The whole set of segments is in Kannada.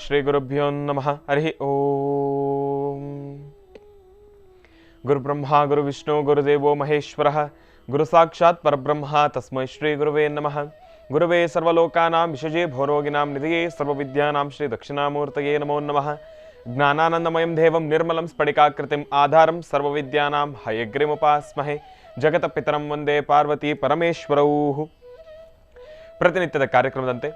ಶ್ರೀ ಗುರುಭ್ಯೋ ನಮಃ. ಹರಿ ಓಂ. ಗುರುಬ್ರಹ್ಮ ಗುರು ವಿಷ್ಣು ಗುರುದೇವೋ ಮಹೇಶ್ವರಃ ಗುರು ಸಾಕ್ಷಾತ್ ಪರಬ್ರಹ್ಮ ತಸ್ಮೈ ಶ್ರೀ ಗುರುವೇ ನಮಃ. ಗುರುವೇ ಸರ್ವಲೋಕಾನಾಂ ವಿಷಜೇ ಭೋರೋಗಿನಾಂ ನಿಧಿಯೇ ಸರ್ವವಿದ್ಯಾನಾಂ ಶ್ರೀ ದಕ್ಷಿಣಾಮೂರ್ತಯೇ ನಮೋ ನಮಃ. ಜ್ಞಾನಾನಂದಮಯಂ ದೇವಂ ನಿರ್ಮಲಂ ಸ್ಫಟಿಕಾಕೃತಿಂ ಆಧಾರಂ ಸರ್ವವಿದ್ಯಾನಾಂ ಹಯಗ್ರೀಮುಪಾಸ್ಮಹೇ. ಜಗತ ಪಿತರಂ ವಂದೇ ಪಾರ್ವತಿ ಪರಮೇಶ್ವರೌ. ಪ್ರತಿನಿತ್ಯದ ಕಾರ್ಯಕ್ರಮದಂತೆ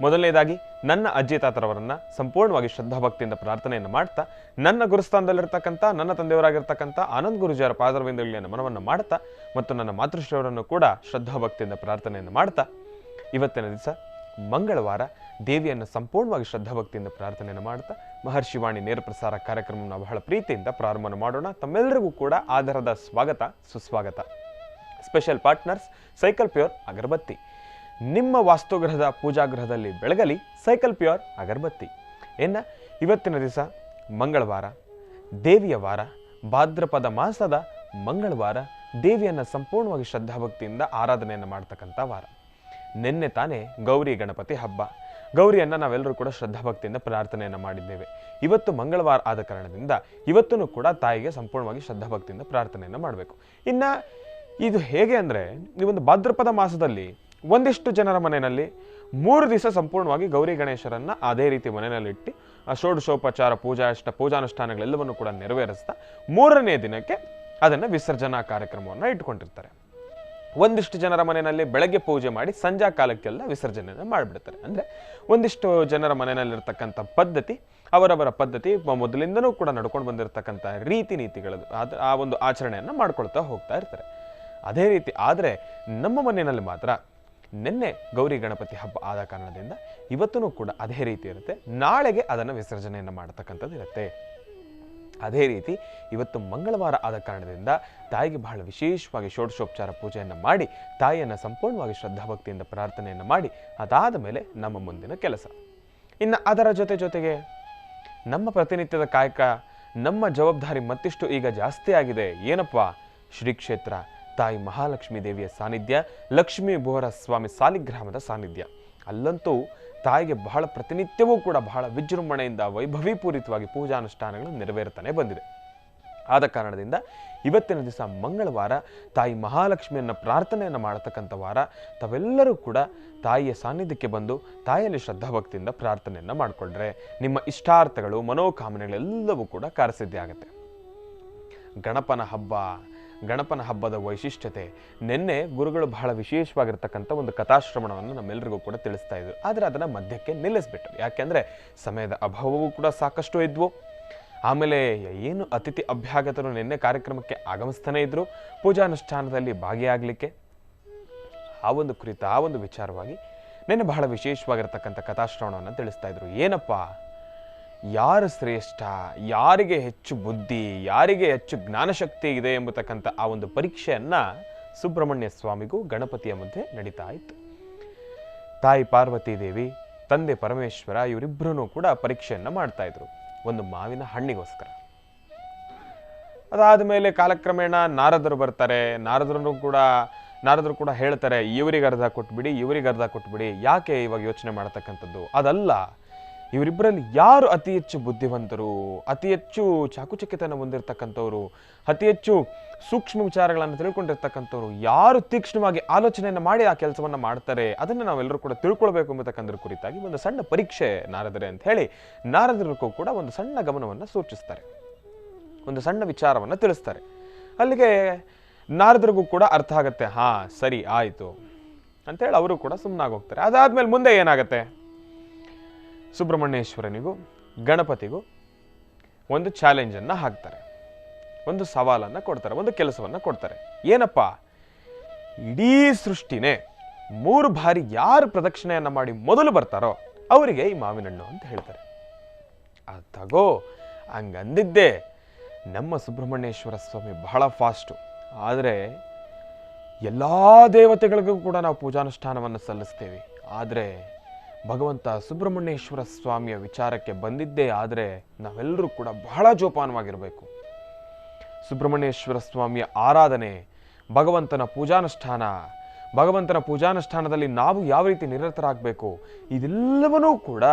ಮೊದಲನೇದಾಗಿ ನನ್ನ ಅಜ್ಜಿ ತಾತರವರನ್ನ ಸಂಪೂರ್ಣವಾಗಿ ಶ್ರದ್ಧಾಭಕ್ತಿಯಿಂದ ಪ್ರಾರ್ಥನೆಯನ್ನು ಮಾಡ್ತಾ, ನನ್ನ ಗುರುಸ್ಥಾನದಲ್ಲಿರ್ತಕ್ಕಂಥ ನನ್ನ ತಂದೆಯವರಾಗಿರ್ತಕ್ಕಂಥ ಆನಂದ್ ಗುರುಜಿಯವರ ಪಾದರವಿಂದಗಳಿಗೆ ನಮನವನ್ನು ಮಾಡ್ತಾ, ಮತ್ತು ನನ್ನ ಮಾತೃಶ್ರೀಯವರನ್ನು ಕೂಡ ಶ್ರದ್ಧಾಭಕ್ತಿಯಿಂದ ಪ್ರಾರ್ಥನೆಯನ್ನು ಮಾಡ್ತಾ, ಇವತ್ತಿನ ದಿವಸ ಮಂಗಳವಾರ ದೇವಿಯನ್ನು ಸಂಪೂರ್ಣವಾಗಿ ಶ್ರದ್ಧಾಭಕ್ತಿಯಿಂದ ಪ್ರಾರ್ಥನೆಯನ್ನು ಮಾಡ್ತಾ ಮಹರ್ಷಿವಾಣಿ ನೇರ ಪ್ರಸಾರ ಕಾರ್ಯಕ್ರಮವನ್ನು ಬಹಳ ಪ್ರೀತಿಯಿಂದ ಪ್ರಾರಂಭ ಮಾಡೋಣ. ತಮ್ಮೆಲ್ಲರಿಗೂ ಕೂಡ ಆಧಾರದ ಸ್ವಾಗತ ಸುಸ್ವಾಗತ. ಸ್ಪೆಷಲ್ ಪಾರ್ಟ್ನರ್ಸ್ ಸೈಕಲ್ ಪ್ಯೂರ್ ಅಗರಬತ್ತಿ. ನಿಮ್ಮ ವಾಸ್ತುಗೃಹದ ಪೂಜಾಗೃಹದಲ್ಲಿ ಬೆಳಗಲಿ ಸೈಕಲ್ ಪ್ಯೂರ್ ಅಗರಬತ್ತಿ. ಇವತ್ತಿನ ದಿವಸ ಮಂಗಳವಾರ, ದೇವಿಯ ವಾರ, ಭಾದ್ರಪದ ಮಾಸದ ಮಂಗಳವಾರ, ದೇವಿಯನ್ನು ಸಂಪೂರ್ಣವಾಗಿ ಶ್ರದ್ಧಾಭಕ್ತಿಯಿಂದ ಆರಾಧನೆಯನ್ನು ಮಾಡ್ತಕ್ಕಂಥ ವಾರ. ನಿನ್ನೆ ತಾನೇ ಗೌರಿ ಗಣಪತಿ ಹಬ್ಬ. ಗೌರಿಯನ್ನು ನಾವೆಲ್ಲರೂ ಕೂಡ ಶ್ರದ್ಧಾಭಕ್ತಿಯಿಂದ ಪ್ರಾರ್ಥನೆಯನ್ನು ಮಾಡಿದ್ದೇವೆ. ಇವತ್ತು ಮಂಗಳವಾರ ಆದ ಕಾರಣದಿಂದ ಇವತ್ತೂ ಕೂಡ ತಾಯಿಗೆ ಸಂಪೂರ್ಣವಾಗಿ ಶ್ರದ್ಧಾಭಕ್ತಿಯಿಂದ ಪ್ರಾರ್ಥನೆಯನ್ನು ಮಾಡಬೇಕು. ಇನ್ನು ಇದು ಹೇಗೆ ಅಂದರೆ, ಈ ಒಂದು ಭಾದ್ರಪದ ಮಾಸದಲ್ಲಿ ಒಂದಿಷ್ಟು ಜನರ ಮನೆಯಲ್ಲಿ 3 ದಿವಸ ಸಂಪೂರ್ಣವಾಗಿ ಗೌರಿ ಗಣೇಶರನ್ನು ಅದೇ ರೀತಿ ಮನೆಯಲ್ಲಿಟ್ಟು ಷೋಡಶೋಪಚಾರ ಪೂಜಾನುಷ್ಠಾನಗಳೆಲ್ಲವನ್ನು ಕೂಡ ನೆರವೇರಿಸ್ತಾ 3ನೇ ದಿನಕ್ಕೆ ಅದನ್ನು ವಿಸರ್ಜನಾ ಕಾರ್ಯಕ್ರಮವನ್ನು ಇಟ್ಕೊಂಡಿರ್ತಾರೆ. ಒಂದಿಷ್ಟು ಜನರ ಮನೆಯಲ್ಲಿ ಬೆಳಗ್ಗೆ ಪೂಜೆ ಮಾಡಿ ಸಂಜಾ ಕಾಲಕ್ಕೆಲ್ಲ ವಿಸರ್ಜನೆಯನ್ನು ಮಾಡಿಬಿಡ್ತಾರೆ. ಅಂದರೆ ಒಂದಿಷ್ಟು ಜನರ ಮನೆಯಲ್ಲಿರ್ತಕ್ಕಂಥ ಪದ್ಧತಿ, ಅವರವರ ಪದ್ಧತಿ ಮೊದಲಿಂದನೂ ಕೂಡ ನಡ್ಕೊಂಡು ಬಂದಿರತಕ್ಕಂಥ ರೀತಿ ನೀತಿಗಳದು ಆ ಒಂದು ಆಚರಣೆಯನ್ನು ಮಾಡ್ಕೊಳ್ತಾ ಹೋಗ್ತಾ ಇರ್ತಾರೆ. ಅದೇ ರೀತಿ ಆದರೆ ನಮ್ಮ ಮನೆಯಲ್ಲಿ ಮಾತ್ರ ನಿನ್ನೆ ಗೌರಿ ಗಣಪತಿ ಹಬ್ಬ ಆದ ಕಾರಣದಿಂದ ಇವತ್ತೂ ಕೂಡ ಅದೇ ರೀತಿ ಇರುತ್ತೆ. ನಾಳೆಗೆ ಅದನ್ನು ವಿಸರ್ಜನೆಯನ್ನು ಮಾಡತಕ್ಕಂಥದ್ದು ಇರುತ್ತೆ. ಅದೇ ರೀತಿ ಇವತ್ತು ಮಂಗಳವಾರ ಆದ ಕಾರಣದಿಂದ ತಾಯಿಗೆ ಬಹಳ ವಿಶೇಷವಾಗಿ ಷೋಡಶೋಪಚಾರ ಪೂಜೆಯನ್ನು ಮಾಡಿ ತಾಯಿಯನ್ನು ಸಂಪೂರ್ಣವಾಗಿ ಶ್ರದ್ಧಾಭಕ್ತಿಯಿಂದ ಪ್ರಾರ್ಥನೆಯನ್ನು ಮಾಡಿ ಅದಾದ ಮೇಲೆ ನಮ್ಮ ಮುಂದಿನ ಕೆಲಸ. ಇನ್ನು ಅದರ ಜೊತೆಗೆ ನಮ್ಮ ಪ್ರತಿನಿತ್ಯದ ಕಾಯಕ, ನಮ್ಮ ಜವಾಬ್ದಾರಿ ಮತ್ತಿಷ್ಟು ಈಗ ಜಾಸ್ತಿ ಆಗಿದೆ. ಏನಪ್ಪ? ಶ್ರೀ ಕ್ಷೇತ್ರ ತಾಯಿ ಮಹಾಲಕ್ಷ್ಮೀ ದೇವಿಯ ಸಾನ್ನಿಧ್ಯ, ಲಕ್ಷ್ಮೀ ಬೋರ ಸ್ವಾಮಿ ಸಾಲಿಗ್ರಾಮದ ಸಾನ್ನಿಧ್ಯ. ಅಲ್ಲಂತೂ ತಾಯಿಗೆ ಬಹಳ ಪ್ರತಿನಿತ್ಯವೂ ಕೂಡ ಬಹಳ ವಿಜೃಂಭಣೆಯಿಂದ ವೈಭವೀಪೂರಿತವಾಗಿ ಪೂಜಾನುಷ್ಠಾನಗಳು ನೆರವೇರುತ್ತಾನೆ ಬಂದಿದೆ. ಆದ ಕಾರಣದಿಂದ ಇವತ್ತಿನ ದಿವಸ ಮಂಗಳವಾರ ತಾಯಿ ಮಹಾಲಕ್ಷ್ಮಿಯನ್ನು ಪ್ರಾರ್ಥನೆಯನ್ನು ಮಾಡತಕ್ಕಂಥ ವಾರ. ತಾವೆಲ್ಲರೂ ಕೂಡ ತಾಯಿಯ ಸಾನ್ನಿಧ್ಯಕ್ಕೆ ಬಂದು ತಾಯಿಯಲ್ಲಿ ಶ್ರದ್ಧಾಭಕ್ತಿಯಿಂದ ಪ್ರಾರ್ಥನೆಯನ್ನು ಮಾಡಿಕೊಂಡ್ರೆ ನಿಮ್ಮ ಇಷ್ಟಾರ್ಥಗಳು, ಮನೋಕಾಮನೆಗಳೆಲ್ಲವೂ ಕೂಡ ಕಾರ್ಯಸಿದ್ಧಿ ಆಗುತ್ತೆ. ಗಣಪನ ಹಬ್ಬದ ವೈಶಿಷ್ಟ್ಯತೆ ನಿನ್ನೆ ಗುರುಗಳು ಬಹಳ ವಿಶೇಷವಾಗಿರ್ತಕ್ಕಂಥ ಒಂದು ಕಥಾಶ್ರವಣವನ್ನು ನಮ್ಮೆಲ್ಲರಿಗೂ ಕೂಡ ತಿಳಿಸ್ತಾ ಇದ್ರು. ಆದರೆ ಅದನ್ನು ಮಧ್ಯಕ್ಕೆ ನಿಲ್ಲಿಸ್ಬಿಟ್ರು. ಯಾಕೆಂದರೆ ಸಮಯದ ಅಭಾವವೂ ಕೂಡ ಸಾಕಷ್ಟು ಇದ್ವು. ಆಮೇಲೆ ಏನು ಅತಿಥಿ ಅಭ್ಯಾಗತರು ನಿನ್ನೆ ಕಾರ್ಯಕ್ರಮಕ್ಕೆ ಆಗಮಿಸ್ತಾನೆ ಇದ್ರು ಪೂಜಾನುಷ್ಠಾನದಲ್ಲಿ ಭಾಗಿಯಾಗಲಿಕ್ಕೆ. ಆ ಒಂದು ವಿಚಾರವಾಗಿ ನಿನ್ನೆ ಬಹಳ ವಿಶೇಷವಾಗಿರ್ತಕ್ಕಂಥ ಕಥಾಶ್ರವಣವನ್ನು ತಿಳಿಸ್ತಾ ಇದ್ರು. ಏನಪ್ಪ, ಯಾರು ಶ್ರೇಷ್ಠ, ಯಾರಿಗೆ ಹೆಚ್ಚು ಬುದ್ಧಿ, ಯಾರಿಗೆ ಹೆಚ್ಚು ಜ್ಞಾನಶಕ್ತಿ ಇದೆ ಎಂಬತಕ್ಕಂಥ ಆ ಒಂದು ಪರೀಕ್ಷೆಯನ್ನ ಸುಬ್ರಹ್ಮಣ್ಯ ಸ್ವಾಮಿಗೂ ಗಣಪತಿಯ ಮಧ್ಯೆ ನಡೀತಾ ಇತ್ತು. ತಾಯಿ ಪಾರ್ವತಿ ದೇವಿ, ತಂದೆ ಪರಮೇಶ್ವರ ಇವರಿಬ್ಬರೂ ಕೂಡ ಪರೀಕ್ಷೆಯನ್ನ ಮಾಡ್ತಾ ಇದ್ರು ಒಂದು ಮಾವಿನ ಹಣ್ಣಿಗೋಸ್ಕರ. ಅದಾದ ಮೇಲೆ ಕಾಲಕ್ರಮೇಣ ನಾರದರು ಬರ್ತಾರೆ. ನಾರದರು ಕೂಡ ಹೇಳ್ತಾರೆ, ಇವರಿಗೆ ಅರ್ಧ ಕೊಟ್ಬಿಡಿ. ಯಾಕೆ ಇವಾಗ ಯೋಚನೆ ಮಾಡತಕ್ಕಂಥದ್ದು? ಅದಲ್ಲ, ಇವರಿಬ್ಬರಲ್ಲಿ ಯಾರು ಅತಿ ಹೆಚ್ಚು ಬುದ್ಧಿವಂತರು, ಅತಿ ಹೆಚ್ಚು ಚಾಕುಚಕ್ಯತನ ಹೊಂದಿರತಕ್ಕಂಥವ್ರು, ಅತಿ ಹೆಚ್ಚು ಸೂಕ್ಷ್ಮ ವಿಚಾರಗಳನ್ನು ತಿಳ್ಕೊಂಡಿರ್ತಕ್ಕಂಥವ್ರು, ಯಾರು ತೀಕ್ಷ್ಣವಾಗಿ ಆಲೋಚನೆಯನ್ನು ಮಾಡಿ ಆ ಕೆಲಸವನ್ನು ಮಾಡ್ತಾರೆ, ಅದನ್ನು ನಾವೆಲ್ಲರೂ ಕೂಡ ತಿಳ್ಕೊಳ್ಬೇಕು ಎಂಬತಕ್ಕಂಥ ಕುರಿತಾಗಿ ಒಂದು ಸಣ್ಣ ಪರೀಕ್ಷೆ ನಾರದರೆ ಅಂತ ಹೇಳಿ ನಾರದರಿಗೂ ಕೂಡ ಒಂದು ಸಣ್ಣ ಗಮನವನ್ನು ಸೂಚಿಸ್ತಾರೆ, ಒಂದು ಸಣ್ಣ ವಿಚಾರವನ್ನು ತಿಳಿಸ್ತಾರೆ. ಅಲ್ಲಿಗೆ ನಾರದರಿಗೂ ಕೂಡ ಅರ್ಥ ಆಗತ್ತೆ. ಹಾ ಸರಿ ಆಯಿತು ಅಂತೇಳಿ ಅವರು ಕೂಡ ಸುಮ್ಮನಾಗೋಗ್ತಾರೆ. ಅದಾದ್ಮೇಲೆ ಮುಂದೆ ಏನಾಗತ್ತೆ? ಸುಬ್ರಹ್ಮಣ್ಯೇಶ್ವರನಿಗೂ ಗಣಪತಿಗೂ ಒಂದು ಚಾಲೆಂಜನ್ನು ಹಾಕ್ತಾರೆ, ಒಂದು ಸವಾಲನ್ನು ಕೊಡ್ತಾರೆ, ಒಂದು ಕೆಲಸವನ್ನು ಕೊಡ್ತಾರೆ. ಏನಪ್ಪ? ಇಡೀ ಸೃಷ್ಟಿನೇ 3 ಬಾರಿ ಯಾರು ಪ್ರದಕ್ಷಿಣೆಯನ್ನು ಮಾಡಿ ಮೊದಲು ಬರ್ತಾರೋ ಅವರಿಗೆ ಈ ಮಾವಿನ ಹಣ್ಣು ಅಂತ ಹೇಳ್ತಾರೆ. ತಗೋ, ಹಂಗಂದಿದ್ದೆ ನಮ್ಮ ಸುಬ್ರಹ್ಮಣ್ಯೇಶ್ವರ ಸ್ವಾಮಿ ಬಹಳ ಫಾಸ್ಟು. ಆದರೆ ಎಲ್ಲ ದೇವತೆಗಳಿಗೂ ಕೂಡ ನಾವು ಪೂಜಾನುಷ್ಠಾನವನ್ನು ಸಲ್ಲಿಸ್ತೇವೆ. ಆದರೆ ಭಗವಂತ ಸುಬ್ರಹ್ಮಣ್ಯೇಶ್ವರ ಸ್ವಾಮಿಯ ವಿಚಾರಕ್ಕೆ ಬಂದಿದ್ದೇ ಆದರೆ ನಾವೆಲ್ಲರೂ ಕೂಡ ಬಹಳ ಜೋಪಾನವಾಗಿರಬೇಕು. ಸುಬ್ರಹ್ಮಣ್ಯೇಶ್ವರ ಸ್ವಾಮಿಯ ಆರಾಧನೆ, ಭಗವಂತನ ಪೂಜಾನುಷ್ಠಾನದಲ್ಲಿ ನಾವು ಯಾವ ರೀತಿ ನಿರತರಾಗಬೇಕು, ಇದೆಲ್ಲವನ್ನೂ ಕೂಡ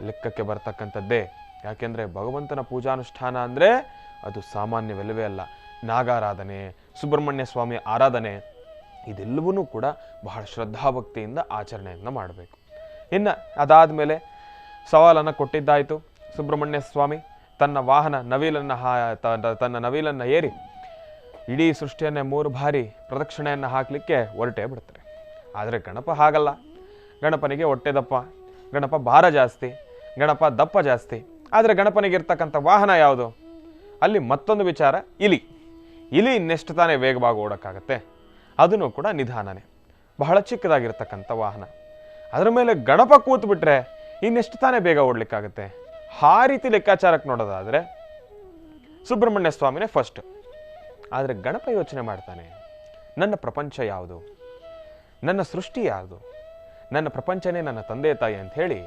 ಲೆಕ್ಕಕ್ಕೆ ಬರ್ತಕ್ಕಂಥದ್ದೇ. ಯಾಕೆಂದರೆ ಭಗವಂತನ ಪೂಜಾನುಷ್ಠಾನ ಅಂದರೆ ಅದು ಸಾಮಾನ್ಯವೆಲ್ಲವೇ ಅಲ್ಲ. ನಾಗಾರಾಧನೆ, ಸುಬ್ರಹ್ಮಣ್ಯ ಸ್ವಾಮಿ ಆರಾಧನೆ, ಇದೆಲ್ಲವೂ ಕೂಡ ಬಹಳ ಶ್ರದ್ಧಾಭಕ್ತಿಯಿಂದ ಆಚರಣೆಯನ್ನು ಮಾಡಬೇಕು. ಇನ್ನು ಅದಾದ ಮೇಲೆ ಸವಾಲನ್ನು ಕೊಟ್ಟಿದ್ದಾಯಿತು. ಸುಬ್ರಹ್ಮಣ್ಯ ಸ್ವಾಮಿ ತನ್ನ ವಾಹನ ತನ್ನ ನವಿಲನ್ನು ಏರಿ ಇಡೀ ಸೃಷ್ಟಿಯನ್ನೇ 3 ಬಾರಿ ಪ್ರದಕ್ಷಿಣೆಯನ್ನು ಹಾಕಲಿಕ್ಕೆ ಹೊರಟೇ ಬಿಡ್ತಾರೆ. ಆದರೆ ಗಣಪ ಹಾಗಲ್ಲ. ಗಣಪನಿಗೆ ಹೊಟ್ಟೆ ದಪ್ಪ, ಗಣಪ ಭಾರ ಜಾಸ್ತಿ, ಗಣಪ ದಪ್ಪ ಜಾಸ್ತಿ. ಆದರೆ ಗಣಪನಿಗೆ ಇರ್ತಕ್ಕಂಥ ವಾಹನ ಯಾವುದು? ಅಲ್ಲಿ ಮತ್ತೊಂದು ವಿಚಾರ, ಇಲಿ ಇನ್ನೆಷ್ಟು ತಾನೇ ವೇಗವಾಗಿ ಓಡೋಕ್ಕಾಗತ್ತೆ? ಅದನ್ನು ಕೂಡ ನಿಧಾನನೇ, ಬಹಳ ಚಿಕ್ಕದಾಗಿರ್ತಕ್ಕಂಥ ವಾಹನ. ಅದರ ಮೇಲೆ ಗಣಪ ಕೂತು ಬಿಟ್ರೆ ಇನ್ನೆಷ್ಟು ತಾನೇ ಬೇಗ ಓಡಲಿಕ್ಕಾಗತ್ತೆ? ಆ ರೀತಿ ಲೆಕ್ಕಾಚಾರಕ್ಕೆ ನೋಡೋದಾದರೆ ಸುಬ್ರಹ್ಮಣ್ಯ ಸ್ವಾಮಿನೇ ಫಸ್ಟ್. ಆದರೆ ಗಣಪ ಯೋಚನೆ ಮಾಡ್ತಾನೆ, ನನ್ನ ಪ್ರಪಂಚ ಯಾವುದು, ನನ್ನ ಸೃಷ್ಟಿ ಯಾವುದು, ನನ್ನ ಪ್ರಪಂಚನೇ ನನ್ನ ತಂದೆ ತಾಯಿ ಅಂತ ಹೇಳಿ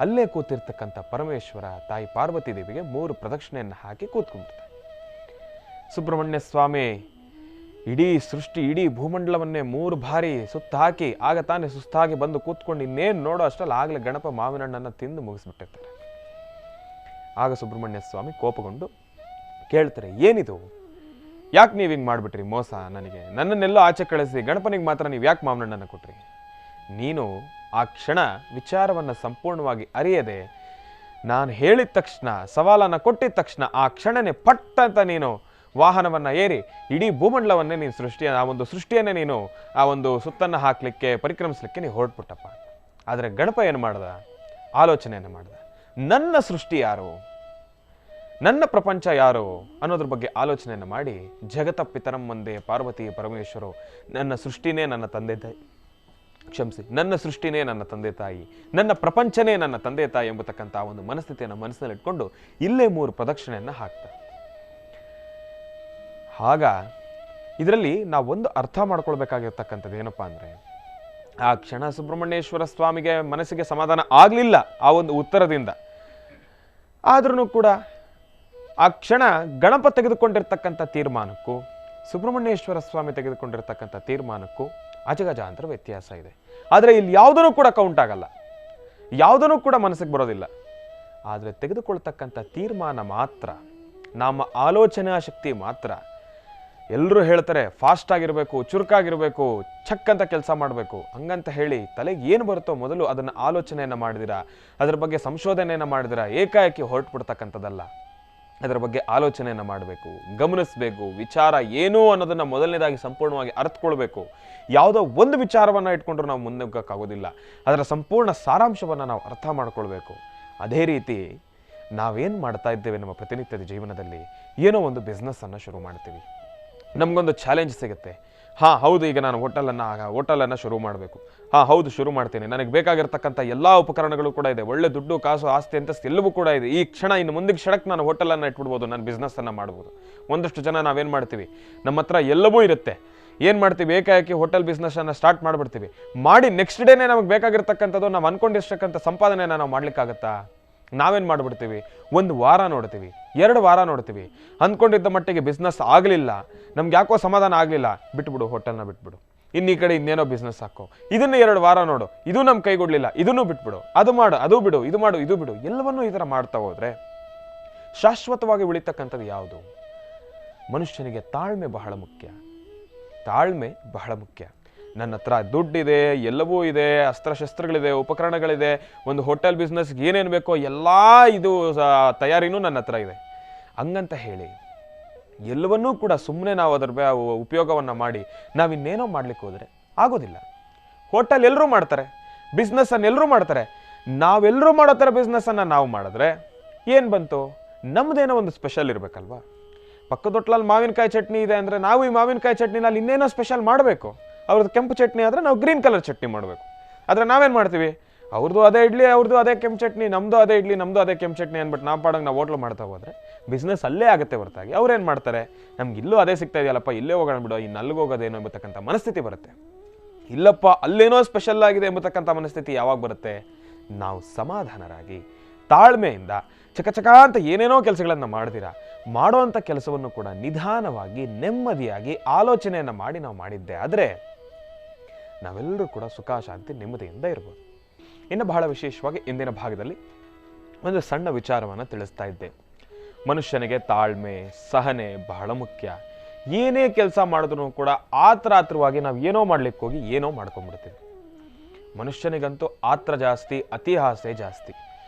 ಅಲ್ಲೇ ಕೂತಿರ್ತಕ್ಕಂಥ ಪರಮೇಶ್ವರ ತಾಯಿ ಪಾರ್ವತಿ ದೇವಿಗೆ 3 ಪ್ರದಕ್ಷಿಣೆಯನ್ನು ಹಾಕಿ ಕೂತ್ಕೊಂಡ್ಬಿಡ್ತಾನೆ. ಸುಬ್ರಹ್ಮಣ್ಯ ಸ್ವಾಮಿ ಇಡೀ ಸೃಷ್ಟಿ, ಇಡೀ ಭೂಮಂಡಲವನ್ನೇ 3 ಬಾರಿ ಸುತ್ತ ಹಾಕಿ ಆಗ ತಾನೇ ಸುಸ್ತಾಗಿ ಬಂದು ಕೂತ್ಕೊಂಡು ಇನ್ನೇನು ನೋಡೋ ಅಷ್ಟರಲ್ಲಿ ಆಗಲೇ ಗಣಪ ಮಾವಿನ ಹಣ್ಣನ್ನು ತಿಂದು ಮುಗಿಸ್ಬಿಟ್ಟಿರ್ತಾರೆ. ಆಗ ಸುಬ್ರಹ್ಮಣ್ಯ ಸ್ವಾಮಿ ಕೋಪಗೊಂಡು ಕೇಳ್ತಾರೆ, ಏನಿದು, ಯಾಕೆ ನೀವು ಹಿಂಗೆ ಮಾಡಿಬಿಟ್ರಿ ಮೋಸ? ನನ್ನನ್ನೆಲ್ಲೋ ಆಚೆ ಕಳಿಸಿ ಗಣಪನಿಗೆ ಮಾತ್ರ ನೀವು ಯಾಕೆ ಮಾವಿನ ಹಣ್ಣನ್ನು ಕೊಟ್ರಿ? ನೀನು ಆ ಕ್ಷಣ ವಿಚಾರವನ್ನು ಸಂಪೂರ್ಣವಾಗಿ ಅರಿಯದೆ ನಾನು ಹೇಳಿದ ತಕ್ಷಣ, ಸವಾಲನ್ನು ಕೊಟ್ಟಿದ ತಕ್ಷಣ ಆ ಕ್ಷಣನೇ ಪಟ್ಟ ಅಂತ ನೀನು ವಾಹನವನ್ನು ಏರಿ ಇಡೀ ಭೂಮಂಡಲವನ್ನೇ ನೀನು ಆ ಒಂದು ಸೃಷ್ಟಿಯನ್ನೇ ನೀನು ಆ ಒಂದು ಸುತ್ತನ್ನು ಹಾಕಲಿಕ್ಕೆ, ಪರಿಕ್ರಮಿಸಲಿಕ್ಕೆ ನೀವು ಹೊರಟ್ಬಿಟ್ಟಪ್ಪ. ಆದರೆ ಗಣಪ ಏನು ಮಾಡ್ದ? ಆಲೋಚನೆಯನ್ನು ಮಾಡ್ದ. ನನ್ನ ಸೃಷ್ಟಿ ಯಾರು, ನನ್ನ ಪ್ರಪಂಚ ಯಾರು ಅನ್ನೋದ್ರ ಬಗ್ಗೆ ಆಲೋಚನೆಯನ್ನು ಮಾಡಿ ಜಗತ ಪಿತರಂ ಒಂದೇ ಪಾರ್ವತಿ ಪರಮೇಶ್ವರು, ನನ್ನ ಸೃಷ್ಟಿನೇ ನನ್ನ ತಂದೆ ತಾಯಿ, ನನ್ನ ಸೃಷ್ಟಿನೇ ನನ್ನ ತಂದೆ ತಾಯಿ, ನನ್ನ ಪ್ರಪಂಚನೇ ನನ್ನ ತಂದೆ ತಾಯಿ ಎಂಬತಕ್ಕಂಥ ಒಂದು ಮನಸ್ಥಿತಿಯನ್ನು ಮನಸ್ಸಿನಲ್ಲಿ ಇಟ್ಕೊಂಡು ಇಲ್ಲೇ 3 ಪ್ರದಕ್ಷಿಣೆಯನ್ನು ಹಾಕ್ತಾರೆ. ಆಗ ಇದರಲ್ಲಿ ನಾವೊಂದು ಅರ್ಥ ಮಾಡ್ಕೊಳ್ಬೇಕಾಗಿರ್ತಕ್ಕಂಥದ್ದು ಏನಪ್ಪಾ ಅಂದರೆ, ಆ ಕ್ಷಣ ಸುಬ್ರಹ್ಮಣ್ಯೇಶ್ವರ ಸ್ವಾಮಿಗೆ ಮನಸ್ಸಿಗೆ ಸಮಾಧಾನ ಆಗಲಿಲ್ಲ ಆ ಒಂದು ಉತ್ತರದಿಂದ. ಆದ್ರೂ ಕೂಡ ಆ ಕ್ಷಣ ಗಣಪ ತೆಗೆದುಕೊಂಡಿರ್ತಕ್ಕಂಥ ತೀರ್ಮಾನಕ್ಕೂ ಸುಬ್ರಹ್ಮಣ್ಯೇಶ್ವರ ಸ್ವಾಮಿ ತೆಗೆದುಕೊಂಡಿರ್ತಕ್ಕಂಥ ತೀರ್ಮಾನಕ್ಕೂ ಅಜಗಜಾಂತರ ವ್ಯತ್ಯಾಸ ಇದೆ. ಆದರೆ ಇಲ್ಲಿ ಯಾವುದೂ ಕೂಡ ಕೌಂಟ್ ಆಗಲ್ಲ, ಯಾವುದೂ ಕೂಡ ಮನಸ್ಸಿಗೆ ಬರೋದಿಲ್ಲ. ಆದರೆ ತೆಗೆದುಕೊಳ್ತಕ್ಕಂಥ ತೀರ್ಮಾನ ಮಾತ್ರ, ನಮ್ಮ ಆಲೋಚನಾ ಶಕ್ತಿ ಮಾತ್ರ. ಎಲ್ಲರೂ ಹೇಳ್ತಾರೆ ಫಾಸ್ಟ್ ಆಗಿರಬೇಕು, ಚುರುಕಾಗಿರಬೇಕು, ಚಕ್ ಅಂತ ಕೆಲಸ ಮಾಡಬೇಕು. ಹಂಗಂತ ಹೇಳಿ ತಲೆಗೆ ಏನು ಬರುತ್ತೋ ಮೊದಲು ಅದನ್ನು ಆಲೋಚನೆಯನ್ನು ಮಾಡಿದಿರಾ, ಅದರ ಬಗ್ಗೆ ಸಂಶೋಧನೆಯನ್ನು ಮಾಡಿದಿರಾ ಏಕಾಏಕಿ ಹೊರಟುಬಿಡ್ತಕ್ಕಂಥದ್ದಲ್ಲ. ಅದರ ಬಗ್ಗೆ ಆಲೋಚನೆಯನ್ನು ಮಾಡಬೇಕು, ಗಮನಿಸಬೇಕು, ವಿಚಾರ ಏನು ಅನ್ನೋದನ್ನು ಮೊದಲನೇದಾಗಿ ಸಂಪೂರ್ಣವಾಗಿ ಅರ್ಥಕೊಳ್ಬೇಕು. ಯಾವುದೋ ಒಂದು ವಿಚಾರವನ್ನು ಇಟ್ಕೊಂಡ್ರು ನಾವು ಮುಂದೆ ಹೋಗೋಕ್ಕಾಗೋದಿಲ್ಲ, ಅದರ ಸಂಪೂರ್ಣ ಸಾರಾಂಶವನ್ನು ನಾವು ಅರ್ಥ ಮಾಡ್ಕೊಳ್ಬೇಕು. ಅದೇ ರೀತಿ ನಾವೇನು ಮಾಡ್ತಾ ಇದ್ದೇವೆ ನಮ್ಮ ಪ್ರತಿನಿತ್ಯದ ಜೀವನದಲ್ಲಿ, ಏನೋ ಒಂದು ಬಿಸ್ನೆಸ್ಸನ್ನು ಶುರು ಮಾಡ್ತೀವಿ. ನಮಗೊಂದು ಚಾಲೆಂಜ್ ಸಿಗುತ್ತೆ. ಹೌದು, ಈಗ ನಾನು ಹೋಟೆಲನ್ನು ಶುರು ಮಾಡಬೇಕು. ಹೌದು, ಶುರು ಮಾಡ್ತೀನಿ. ನನಗೆ ಬೇಕಾಗಿರ್ತಕ್ಕಂಥ ಎಲ್ಲ ಉಪಕರಣಗಳು ಕೂಡ ಇದೆ, ಒಳ್ಳೆ ದುಡ್ಡು ಕಾಸು ಆಸ್ತಿ ಅಂತ ಎಲ್ಲವೂ ಕೂಡ ಇದೆ. ಈ ಕ್ಷಣ ಇನ್ನು ಮುಂದಿನ ಕ್ಷಣಕ್ಕೆ ನಾನು ಹೋಟೆಲನ್ನು ಇಟ್ಬಿಡ್ಬೋದು, ನಾನು ಬಿಸ್ನೆಸ್ಸನ್ನು ಮಾಡ್ಬೋದು. ಒಂದಷ್ಟು ಜನ ನಾವೇನು ಮಾಡ್ತೀವಿ, ನಮ್ಮ ಹತ್ರ ಎಲ್ಲವೂ ಇರುತ್ತೆ, ಏನು ಮಾಡ್ತೀವಿ, ಏಕಾಏಕಿ ಹೋಟೆಲ್ ಬಿಸ್ನೆಸ್ಸನ್ನು ಸ್ಟಾರ್ಟ್ ಮಾಡಿಬಿಡ್ತೀವಿ. ಮಾಡಿ ನೆಕ್ಸ್ಟ್ ಡೇನೇ ನಮಗೆ ಬೇಕಾಗಿರ್ತಕ್ಕಂಥದ್ದು, ನಾವು ಅನ್ಕೊಂಡಿರ್ತಕ್ಕಂಥ ಸಂಪಾದನೆಯನ್ನು ನಾವು ಮಾಡ್ಲಿಕ್ಕಾಗತ್ತಾ? ನಾವೇನು ಮಾಡಿಬಿಡ್ತೀವಿ, 1 ವಾರ ನೋಡ್ತೀವಿ, 2 ವಾರ ನೋಡ್ತೀವಿ, ಅಂದ್ಕೊಂಡಿದ್ದ ಮಟ್ಟಿಗೆ ಬಿಸ್ನೆಸ್ ಆಗಲಿಲ್ಲ, ನಮ್ಗೆ ಯಾಕೋ ಸಮಾಧಾನ ಆಗಲಿಲ್ಲ, ಬಿಟ್ಬಿಡು, ಹೋಟೆಲ್ನ ಬಿಟ್ಬಿಡು, ಇನ್ನು ಈ ಕಡೆ ಇನ್ನೇನೋ ಬಿಸ್ನೆಸ್ ಹಾಕೋ, ಇದನ್ನು 2 ವಾರ ನೋಡು, ಇದು ನಮ್ಮ ಕೈಗೊಡ್ಲಿಲ್ಲ, ಇದನ್ನು ಬಿಟ್ಬಿಡು, ಅದು ಮಾಡು, ಅದು ಬಿಡು, ಇದು ಮಾಡು, ಇದು ಬಿಡು. ಎಲ್ಲವನ್ನೂ ಈ ಥರ ಮಾಡ್ತಾ ಹೋದರೆ ಶಾಶ್ವತವಾಗಿ ಉಳಿತಕ್ಕಂಥದ್ದು ಯಾವುದು? ಮನುಷ್ಯನಿಗೆ ತಾಳ್ಮೆ ಬಹಳ ಮುಖ್ಯ. ತಾಳ್ಮೆ ಬಹಳ ಮುಖ್ಯ. ನನ್ನ ಹತ್ರ ದುಡ್ಡಿದೆ, ಎಲ್ಲವೂ ಇದೆ, ಅಸ್ತ್ರಶಸ್ತ್ರಗಳಿದೆ, ಉಪಕರಣಗಳಿದೆ, ಒಂದು ಹೋಟೆಲ್ ಬಿಸ್ನೆಸ್ಗೆ ಏನೇನು ಬೇಕೋ ಎಲ್ಲ ಇದು ತಯಾರಿನೂ ನನ್ನ ಹತ್ರ ಇದೆ. ಹಂಗಂತ ಹೇಳಿ ಎಲ್ಲವನ್ನೂ ಕೂಡ ಸುಮ್ಮನೆ ನಾವು ಅದರ ಉಪಯೋಗವನ್ನು ಮಾಡಿ ನಾವಿನ್ನೇನೋ ಮಾಡ್ಲಿಕ್ಕೆ ಹೋದರೆ ಆಗೋದಿಲ್ಲ. ಹೋಟೆಲ್ ಎಲ್ಲರೂ ಮಾಡ್ತಾರೆ, ಬಿಸ್ನೆಸ್ಸನ್ನು ಎಲ್ಲರೂ ಮಾಡ್ತಾರೆ. ನಾವೆಲ್ಲರೂ ಮಾಡೋ ಥರ ಬಿಸ್ನೆಸ್ಸನ್ನು ನಾವು ಮಾಡಿದ್ರೆ ಏನು ಬಂತು? ನಮ್ಮದೇನೋ ಒಂದು ಸ್ಪೆಷಲ್ ಇರಬೇಕಲ್ವಾ? ಪಕ್ಕದೊಟ್ಲಲ್ಲಿ ಮಾವಿನಕಾಯಿ ಚಟ್ನಿ ಇದೆ ಅಂದರೆ ನಾವು ಈ ಮಾವಿನಕಾಯಿ ಚಟ್ನಿನಲ್ಲಿ ಇನ್ನೇನೋ ಸ್ಪೆಷಲ್ ಮಾಡಬೇಕು. ಅವ್ರದ್ದು ಕೆಂಪು ಚಟ್ನಿ ಆದರೆ ನಾವು ಗ್ರೀನ್ ಕಲರ್ ಚಟ್ನಿ ಮಾಡಬೇಕು. ಆದರೆ ನಾವೇನು ಮಾಡ್ತೀವಿ, ಅವ್ರದ್ದು ಅದೇ ಇಡ್ಲಿ, ಅವ್ರದ್ದು ಅದೇ ಕೆಂಪು ಚಟ್ನಿ, ನಮ್ಮದು ಅದೇ ಇಡ್ಲಿ, ನಮ್ಮದು ಅದೇ ಕೆಂಪು ಚಟ್ನಿ ಅಂದ್ಬಿಟ್ಟು ನಾವು ಪಾಡಂಗೆ ನಾವು ಹೋಟ್ಲು ಮಾಡ್ತಾ ಹೋದರೆ ಬಿಸ್ನೆಸ್ ಅಲ್ಲೇ ಆಗುತ್ತೆ ಹೊರತಾಗಿ ಅವ್ರೇನು ಮಾಡ್ತಾರೆ, ನಮ್ಗೆ ಇಲ್ಲೂ ಅದೇ ಸಿಗ್ತಾ ಇದೆಯಲ್ಲಪ್ಪ, ಇಲ್ಲೇ ಹೋಗೋಣ ಬಿಡೋ, ಇನ್ನು ಅಲ್ಲಿಗೆ ಹೋಗೋದೇನೋ ಎಂಬತಕ್ಕಂಥ ಮನಸ್ಥಿತಿ ಬರುತ್ತೆ. ಇಲ್ಲಪ್ಪ ಅಲ್ಲೇನೋ ಸ್ಪೆಷಲ್ ಆಗಿದೆ ಎಂಬತಕ್ಕಂಥ ಮನಸ್ಥಿತಿ ಯಾವಾಗ ಬರುತ್ತೆ? ನಾವು ಸಮಾಧಾನರಾಗಿ ತಾಳ್ಮೆಯಿಂದ ಚಕಚಕ ಅಂತ ಏನೇನೋ ಕೆಲಸಗಳನ್ನು ಮಾಡ್ತೀರಾ, ಮಾಡೋವಂಥ ಕೆಲಸವನ್ನು ಕೂಡ ನಿಧಾನವಾಗಿ ನೆಮ್ಮದಿಯಾಗಿ ಆಲೋಚನೆಯನ್ನು ಮಾಡಿ ನಾವು ಮಾಡಿದ್ದೆ ಆದರೆ ನಾವೆಲ್ಲರೂ ಕೂಡ ಸುಖ ಶಾಂತಿ ನೆಮ್ಮದಿಯಿಂದ ಇರ್ಬೋದು. ಇನ್ನು ಬಹಳ ವಿಶೇಷವಾಗಿ ಇಂದಿನ ಭಾಗದಲ್ಲಿ ಒಂದು ಸಣ್ಣ ವಿಚಾರವನ್ನು ತಿಳಿಸ್ತಾ ಇದ್ದೆ. ಮನುಷ್ಯನಿಗೆ ತಾಳ್ಮೆ, ಸಹನೆ ಬಹಳ ಮುಖ್ಯ. ಏನೇ ಕೆಲಸ ಮಾಡಿದ್ರು ಕೂಡ ಆತುರವಾಗಿ ನಾವು ಏನೋ ಮಾಡ್ಲಿಕ್ಕೆ ಹೋಗಿ ಏನೋ ಮಾಡ್ಕೊಂಡ್ಬಿಡ್ತೀವಿ. ಮನುಷ್ಯನಿಗಂತೂ ಆತ್ರ ಜಾಸ್ತಿ, ಅತಿ ಆಸೆ ಜಾಸ್ತಿ.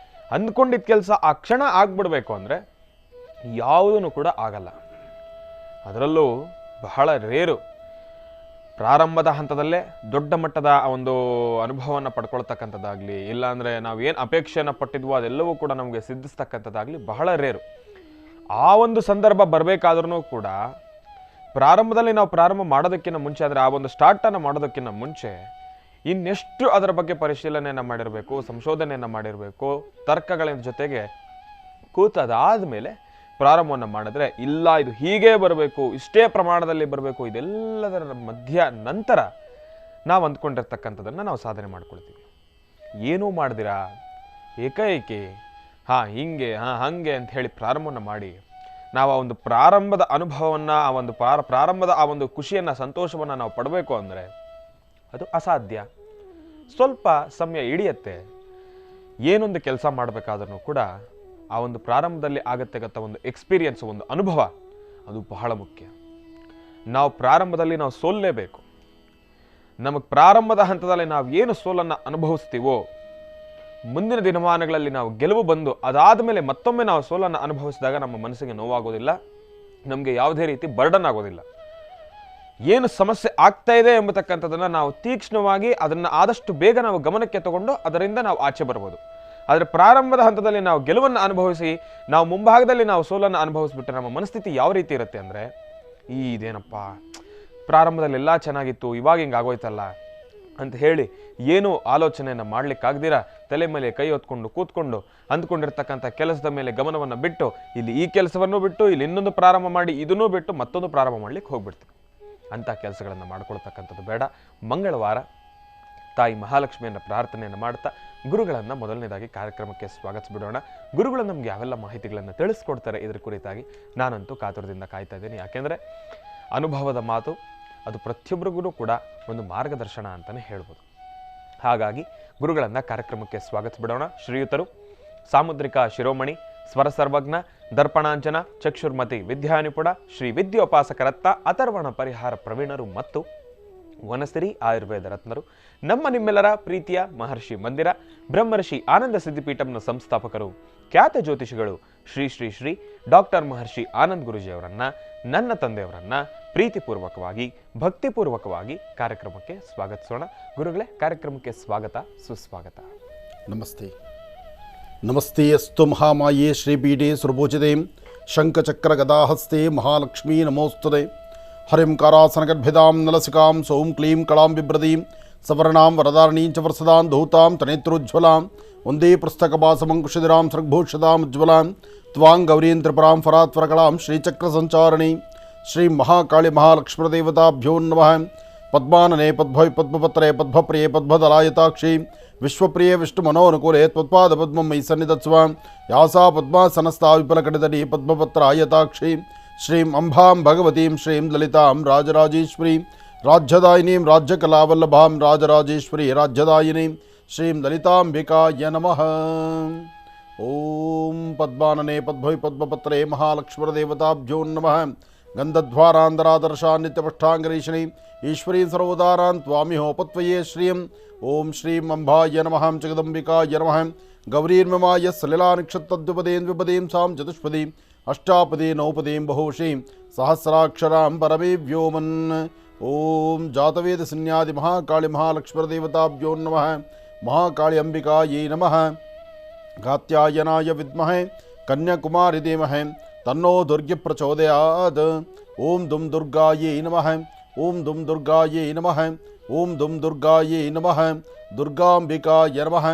ಅಂದ್ಕೊಂಡಿದ್ದ ಕೆಲಸ ಆ ಕ್ಷಣ ಆಗ್ಬಿಡ್ಬೇಕು ಅಂದರೆ ಯಾವುದೂ ಕೂಡ ಆಗಲ್ಲ. ಅದರಲ್ಲೂ ಬಹಳ ರೇರು ಪ್ರಾರಂಭದ ಹಂತದಲ್ಲೇ ದೊಡ್ಡ ಮಟ್ಟದ ಒಂದು ಅನುಭವವನ್ನು ಪಡ್ಕೊಳ್ತಕ್ಕಂಥದ್ದಾಗಲಿ, ಇಲ್ಲಾಂದರೆ ನಾವೇನು ಅಪೇಕ್ಷೆಯನ್ನು ಪಟ್ಟಿದ್ವೋ ಅದೆಲ್ಲವೂ ಕೂಡ ನಮಗೆ ಸಿದ್ಧಿಸ್ತಕ್ಕಂಥದ್ದಾಗಲಿ ಬಹಳ ರೇರು. ಆ ಒಂದು ಸಂದರ್ಭ ಬರಬೇಕಾದ್ರೂ ಕೂಡ ಪ್ರಾರಂಭದಲ್ಲಿ ನಾವು ಪ್ರಾರಂಭ ಮಾಡೋದಕ್ಕಿಂತ ಮುಂಚೆ, ಅಂದರೆ ಆ ಒಂದು ಸ್ಟಾರ್ಟನ್ನು ಮಾಡೋದಕ್ಕಿಂತ ಮುಂಚೆ ಇನ್ನೆಷ್ಟು ಅದರ ಬಗ್ಗೆ ಪರಿಶೀಲನೆಯನ್ನು ಮಾಡಿರಬೇಕು, ಸಂಶೋಧನೆಯನ್ನು ಮಾಡಿರಬೇಕು, ತರ್ಕಗಳ ಜೊತೆಗೆ ಕೂತದಾದ ಮೇಲೆ ಪ್ರಾರಂಭವನ್ನು ಮಾಡಿದ್ರೆ, ಇಲ್ಲ ಇದು ಹೀಗೇ ಬರಬೇಕು, ಇಷ್ಟೇ ಪ್ರಮಾಣದಲ್ಲಿ ಬರಬೇಕು, ಇದೆಲ್ಲದರ ಮಧ್ಯ ನಂತರ ನಾವು ಅಂದ್ಕೊಂಡಿರ್ತಕ್ಕಂಥದ್ದನ್ನು ನಾವು ಸಾಧನೆ ಮಾಡ್ಕೊಳ್ತೀವಿ. ಏನೂ ಮಾಡ್ದಿರಾ ಏಕೈಕಿ ಹಿಂಗೆ ಹಾಗೆ ಅಂತ ಹೇಳಿ ಪ್ರಾರಂಭವನ್ನು ಮಾಡಿ ನಾವು ಆ ಒಂದು ಪ್ರಾರಂಭದ ಅನುಭವವನ್ನು, ಆ ಒಂದು ಪ್ರಾರಂಭದ ಆ ಒಂದು ಖುಷಿಯನ್ನು, ಸಂತೋಷವನ್ನು ನಾವು ಪಡಬೇಕು ಅಂದರೆ ಅದು ಅಸಾಧ್ಯ. ಸ್ವಲ್ಪ ಸಮಯ ಹಿಡಿಯತ್ತೆ. ಏನೊಂದು ಕೆಲಸ ಮಾಡಬೇಕಾದ್ರೂ ಕೂಡ ಆ ಒಂದು ಪ್ರಾರಂಭದಲ್ಲಿ ಆಗತ್ತಕ್ಕಂಥ ಒಂದು ಎಕ್ಸ್ಪೀರಿಯನ್ಸ್, ಒಂದು ಅನುಭವ, ಅದು ಬಹಳ ಮುಖ್ಯ. ನಾವು ಪ್ರಾರಂಭದಲ್ಲಿ ನಾವು ಸೋಲ್ಲೇಬೇಕು. ನಮಗೆ ಪ್ರಾರಂಭದ ಹಂತದಲ್ಲಿ ನಾವು ಏನು ಸೋಲನ್ನು ಅನುಭವಿಸ್ತೀವೋ, ಮುಂದಿನ ದಿನಮಾನಗಳಲ್ಲಿ ನಾವು ಗೆಲುವು ಬಂದು ಅದಾದ ಮೇಲೆ ಮತ್ತೊಮ್ಮೆ ನಾವು ಸೋಲನ್ನು ಅನುಭವಿಸಿದಾಗ ನಮ್ಮ ಮನಸ್ಸಿಗೆ ನೋವಾಗೋದಿಲ್ಲ, ನಮಗೆ ಯಾವುದೇ ರೀತಿ ಬರ್ಡನ್ ಆಗೋದಿಲ್ಲ. ಏನು ಸಮಸ್ಯೆ ಆಗ್ತಾ ಇದೆ ಎಂಬತಕ್ಕಂಥದ್ದನ್ನು ನಾವು ತೀಕ್ಷ್ಣವಾಗಿ ಅದನ್ನು ಆದಷ್ಟು ಬೇಗ ನಾವು ಗಮನಕ್ಕೆ ತಗೊಂಡು ಅದರಿಂದ ನಾವು ಆಚೆ ಬರ್ಬೋದು. ಆದರೆ ಪ್ರಾರಂಭದ ಹಂತದಲ್ಲಿ ನಾವು ಗೆಲುವನ್ನು ಅನುಭವಿಸಿ ನಾವು ಮುಂಭಾಗದಲ್ಲಿ ನಾವು ಸೋಲನ್ನು ಅನುಭವಿಸ್ಬಿಟ್ರೆ ನಮ್ಮ ಮನಸ್ಥಿತಿ ಯಾವ ರೀತಿ ಇರುತ್ತೆ ಅಂದರೆ, ಇದೇನಪ್ಪ ಪ್ರಾರಂಭದಲ್ಲಿ ಎಲ್ಲ ಚೆನ್ನಾಗಿತ್ತು, ಇವಾಗ ಹಿಂಗೆ ಆಗೋಯ್ತಲ್ಲ ಅಂತ ಹೇಳಿ ಏನೂ ಆಲೋಚನೆಯನ್ನು ಮಾಡ್ಲಿಕ್ಕಾಗ್ದಿರ ತಲೆ ಮೇಲೆ ಕೈ ಹೊತ್ಕೊಂಡು ಕೂತ್ಕೊಂಡು ಅಂದ್ಕೊಂಡಿರ್ತಕ್ಕಂಥ ಕೆಲಸದ ಮೇಲೆ ಗಮನವನ್ನು ಬಿಟ್ಟು, ಇಲ್ಲಿ ಈ ಕೆಲಸವನ್ನು ಬಿಟ್ಟು ಇಲ್ಲಿ ಇನ್ನೊಂದು ಪ್ರಾರಂಭ ಮಾಡಿ ಇದನ್ನೂ ಬಿಟ್ಟು ಮತ್ತೊಂದು ಪ್ರಾರಂಭ ಮಾಡ್ಲಿಕ್ಕೆ ಹೋಗ್ಬಿಡ್ತೀವಿ. ಅಂಥ ಕೆಲಸಗಳನ್ನು ಮಾಡ್ಕೊಳ್ತಕ್ಕಂಥದ್ದು ಬೇಡ. ಮಂಗಳವಾರ ತಾಯಿ ಮಹಾಲಕ್ಷ್ಮಿಯನ್ನು ಪ್ರಾರ್ಥನೆಯನ್ನು ಮಾಡ್ತಾ ಗುರುಗಳನ್ನು ಮೊದಲನೇದಾಗಿ ಕಾರ್ಯಕ್ರಮಕ್ಕೆ ಸ್ವಾಗತಿಸ್ಬಿಡೋಣ. ಗುರುಗಳು ನಮಗೆ ಯಾವೆಲ್ಲ ಮಾಹಿತಿಗಳನ್ನು ತಿಳಿಸ್ಕೊಡ್ತಾರೆ ಇದರ ಕುರಿತಾಗಿ ನಾನಂತೂ ಕಾತುರದಿಂದ ಕಾಯ್ತಾ ಇದ್ದೀನಿ. ಯಾಕೆಂದರೆ ಅನುಭವದ ಮಾತು ಅದು ಪ್ರತಿಯೊಬ್ಬರಿಗೂ ಕೂಡ ಒಂದು ಮಾರ್ಗದರ್ಶನ ಅಂತಲೇ ಹೇಳ್ಬೋದು. ಹಾಗಾಗಿ ಗುರುಗಳನ್ನು ಕಾರ್ಯಕ್ರಮಕ್ಕೆ ಸ್ವಾಗತಿಸ್ಬಿಡೋಣ. ಶ್ರೀಯುತರು ಸಾಮುದ್ರಿಕ ಶಿರೋಮಣಿ, ಸ್ವರ ಸರ್ವಜ್ಞ, ದರ್ಪಣಾಂಜನ, ಚಕ್ಷುರ್ಮತಿ ವಿದ್ಯಾನಿಪುಣ, ಶ್ರೀ ವಿದ್ಯೋಪಾಸಕರತ್ನ, ಅಥರ್ವಣ ಪರಿಹಾರ ಪ್ರವೀಣರು ಮತ್ತು ವನಸಿರಿ ಆಯುರ್ವೇದ ರತ್ನರು, ನಮ್ಮ ನಿಮ್ಮೆಲ್ಲರ ಪ್ರೀತಿಯ ಮಹರ್ಷಿ ಮಂದಿರ ಬ್ರಹ್ಮರ್ಷಿ ಆನಂದ ಸಿದ್ಧಿಪೀಠಂನ ಸಂಸ್ಥಾಪಕರು, ಖ್ಯಾತ ಜ್ಯೋತಿಷಿಗಳು ಶ್ರೀ ಶ್ರೀ ಶ್ರೀ ಡಾಕ್ಟರ್ ಮಹರ್ಷಿ ಆನಂದ್ ಗುರೂಜಿಯವರನ್ನ, ನನ್ನ ತಂದೆಯವರನ್ನ ಪ್ರೀತಿಪೂರ್ವಕವಾಗಿ ಭಕ್ತಿಪೂರ್ವಕವಾಗಿ ಕಾರ್ಯಕ್ರಮಕ್ಕೆ ಸ್ವಾಗತಿಸೋಣ. ಗುರುಗಳೇ, ಕಾರ್ಯಕ್ರಮಕ್ಕೆ ಸ್ವಾಗತ, ಸುಸ್ವಾಗತ. ನಮಸ್ತೆ. ನಮಸ್ತೆ ಅಸ್ತು ಮಹಾಮಾಯೇ ಶ್ರೀಪೀಠೆ ಸುರಭೂಜಿತೆ ಶಂಖಚಕ್ರ ಗದಾಹಸ್ತೆ ಮಹಾಲಕ್ಷ್ಮೀ ನಮೋಸ್ತುತೆ. ಹರಿಂ ಕಾರಾಸನಗರ್ಭಿದಾಂ ನಲಸಿಕಾಂ ಸೌಂ ಕ್ಲೀಂ ಕಳಾಂ ಬಿಭ್ರದೀಂ ಸವರ್ಣಾಂ ವರದಾರಣೀಂ ಚ ವರ್ಷದಾಂ ಧೂತಾಂ ತನೇತ್ರೋಜ್ವಲಾಂ ಒಂದೇ ಪುಸ್ತಕಭಾಸಮಂಕುಶಿಧಿರಾಂ ಸೃಗ್ಭೂಷದಾಂ ಉಜ್ವಲಾಂ ತ್ವಾಂ ಗೌರೀಂ ತ್ರಿಪುರಾಂ ಫರಾತ್ವರಕಳಾಂ ಶ್ರೀಚಕ್ರ ಸಂಚಾರಣಿ ಶ್ರೀ ಮಹಾಕಾಳಿ ಮಹಾಲಕ್ಷ್ಮೀದೇವತಾಭ್ಯೋ ನಮಃ. ಪದ್ಮಾನನೆ ಪದ್ಭವಿ ಪದ್ಮಪತ್ರೆ ಪದ್ಮಪ್ರಿಯೆ ಪದ್ಮದಲಾಯತಾಕ್ಷಿ ವಿಶ್ವಪ್ರಿಯೆ ವಿಷ್ಣು ಮನೋನುಕೂಲೆ ತ್ವತ್ಪಾದ ಪದ್ಮಂ ಮೈ ಸನ್ನಿಧತ್ಸ್ವ ಯಾಸಾ ಪದ್ಮಾಸನಸ್ಥಾ ವಿಪುಲಕಟಿತಟಿ ಪದ್ಮಪತ್ರ ಆಯತಾಕ್ಷಿ ಶ್ರೀಂ ಅಂಬಾಂ ಭಗವತೀಂ ಶ್ರೀಂ ಲಲಿತಾಂ ರಾಜರಾಜೇಶ್ವರೀಂ ರಾಜ್ಯದಾಯಿನೀಂ ರಾಜ್ಯಕಲಾವಲ್ಲಭಾಂ ರಾಜರಾಜೇಶ್ವರಿ ರಾಜ್ಯದಾಯಿನೀಂ ಶ್ರೀಂ ಲಲಿತಾಂಬಿಕಾಯ ನಮಃ. ಓಂ ಪದ್ಮಾನನೆ ಪದ್ಭವಿ ಪದ್ಮಪತ್ರೆ ಮಹಾಲಕ್ಷ್ಮೀದೇವತಾಭ್ಯೋ ನಮಃ. ಗಂಧಧ್ವಾರಾಂಧರಾದರ್ಶಾನ್ ನಿತ್ಯಪಷ್ಟಾಂಗರೀಷಣೀಂ ಈಶ್ವರೀಂ ಸರ್ವೋದಾರಾನ್ ತ್ವಾಮಿಹೋಪತ್ವಯೇ ಶ್ರೀಂ. ಓಂ ಶ್ರೀಂ ಅಂಬಾಯ ನಮಃ ಜಗದಂಬಿಕಾಯ ನಮಃ. ಗೌರೀರ್ಮಮಾಯ ಸಲಿಲಾನಿಕ್ಷತ್ತದ್ವಿಪದೇನ್ ವಿಪದೀಂ ಸಾಂ ಚತುಷ್ಪದೀಂ ಅಷ್ಟಾಪದಿ ನೌಪದೀಂ ಬಹುಶೀಂ ಸಹಸ್ರಾಕ್ಷರಾಂ ಪರಮೇ ವ್ಯೋಮನ್. ಓಂ ಜಾತವೇದ ಸಿನ್ಯಾದಿ ಮಹಾಕಾಳಿ ಮಹಾಲಕ್ಷ್ಮೀದೇವತಾಭ್ಯೋ ನಮಃ. ಮಹಾಕಾಳಿ ಅಂಬಿಕಾಯೈ ನಮಃ. ಕಾತ್ಯಾಯನಾಯ ವಿದ್ಮಹೇ ಕನ್ಯಾಕುಮಾರಿ ಧೀಮಹಿ ತನ್ನೋ ದುರ್ಗಿ ಪ್ರಚೋದಯಾತ್. ಓಂ ದುಂ ದುರ್ಗಾಯೈ ನಮಃ. ಓಂ ದುಂ ದುರ್ಗಾಯೈ ನಮಃ. ಓಂ ದುಂ ದುರ್ಗಾಯೈ ನಮಃ. ದುರ್ಗಾಂಬಿಕಾಯ ನಮಃ.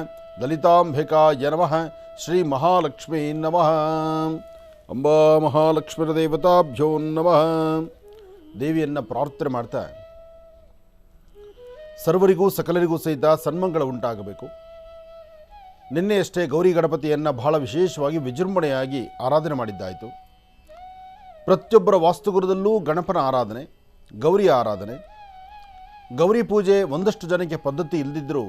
ಲಲಿತಾಂಬಿಕಾಯ ನಮಃ. ಶ್ರೀ ಮಹಾಲಕ್ಷ್ಮೀ ನಮಃ. ಅಂಬಾ ಮಹಾಲಕ್ಷ್ಮೀದೇವತಾಭ್ಯೋ ನಮಃ. ದೇವಿಯನ್ನು ಪ್ರಾರ್ಥನೆ ಮಾಡ್ತಾ ಸರ್ವರಿಗೂ ಸಕಲರಿಗೂ ಸಹಿತ ಸನ್ಮಂಗಳ ಉಂಟಾಗಬೇಕು. ನಿನ್ನೆಯಷ್ಟೇ ಗೌರಿ ಗಣಪತಿಯನ್ನು ಬಹಳ ವಿಶೇಷವಾಗಿ ವಿಜೃಂಭಣೆಯಾಗಿ ಆರಾಧನೆ ಮಾಡಿದ್ದಾಯಿತು. ಪ್ರತಿಯೊಬ್ಬರ ವಾಸ್ತುಗುರದಲ್ಲೂ ಗಣಪನ ಆರಾಧನೆ, ಗೌರಿ ಆರಾಧನೆ, ಗೌರಿ ಪೂಜೆ ಒಂದಷ್ಟು ಜನಕ್ಕೆ ಪದ್ಧತಿ ಇಲ್ಲದಿದ್ದರೂ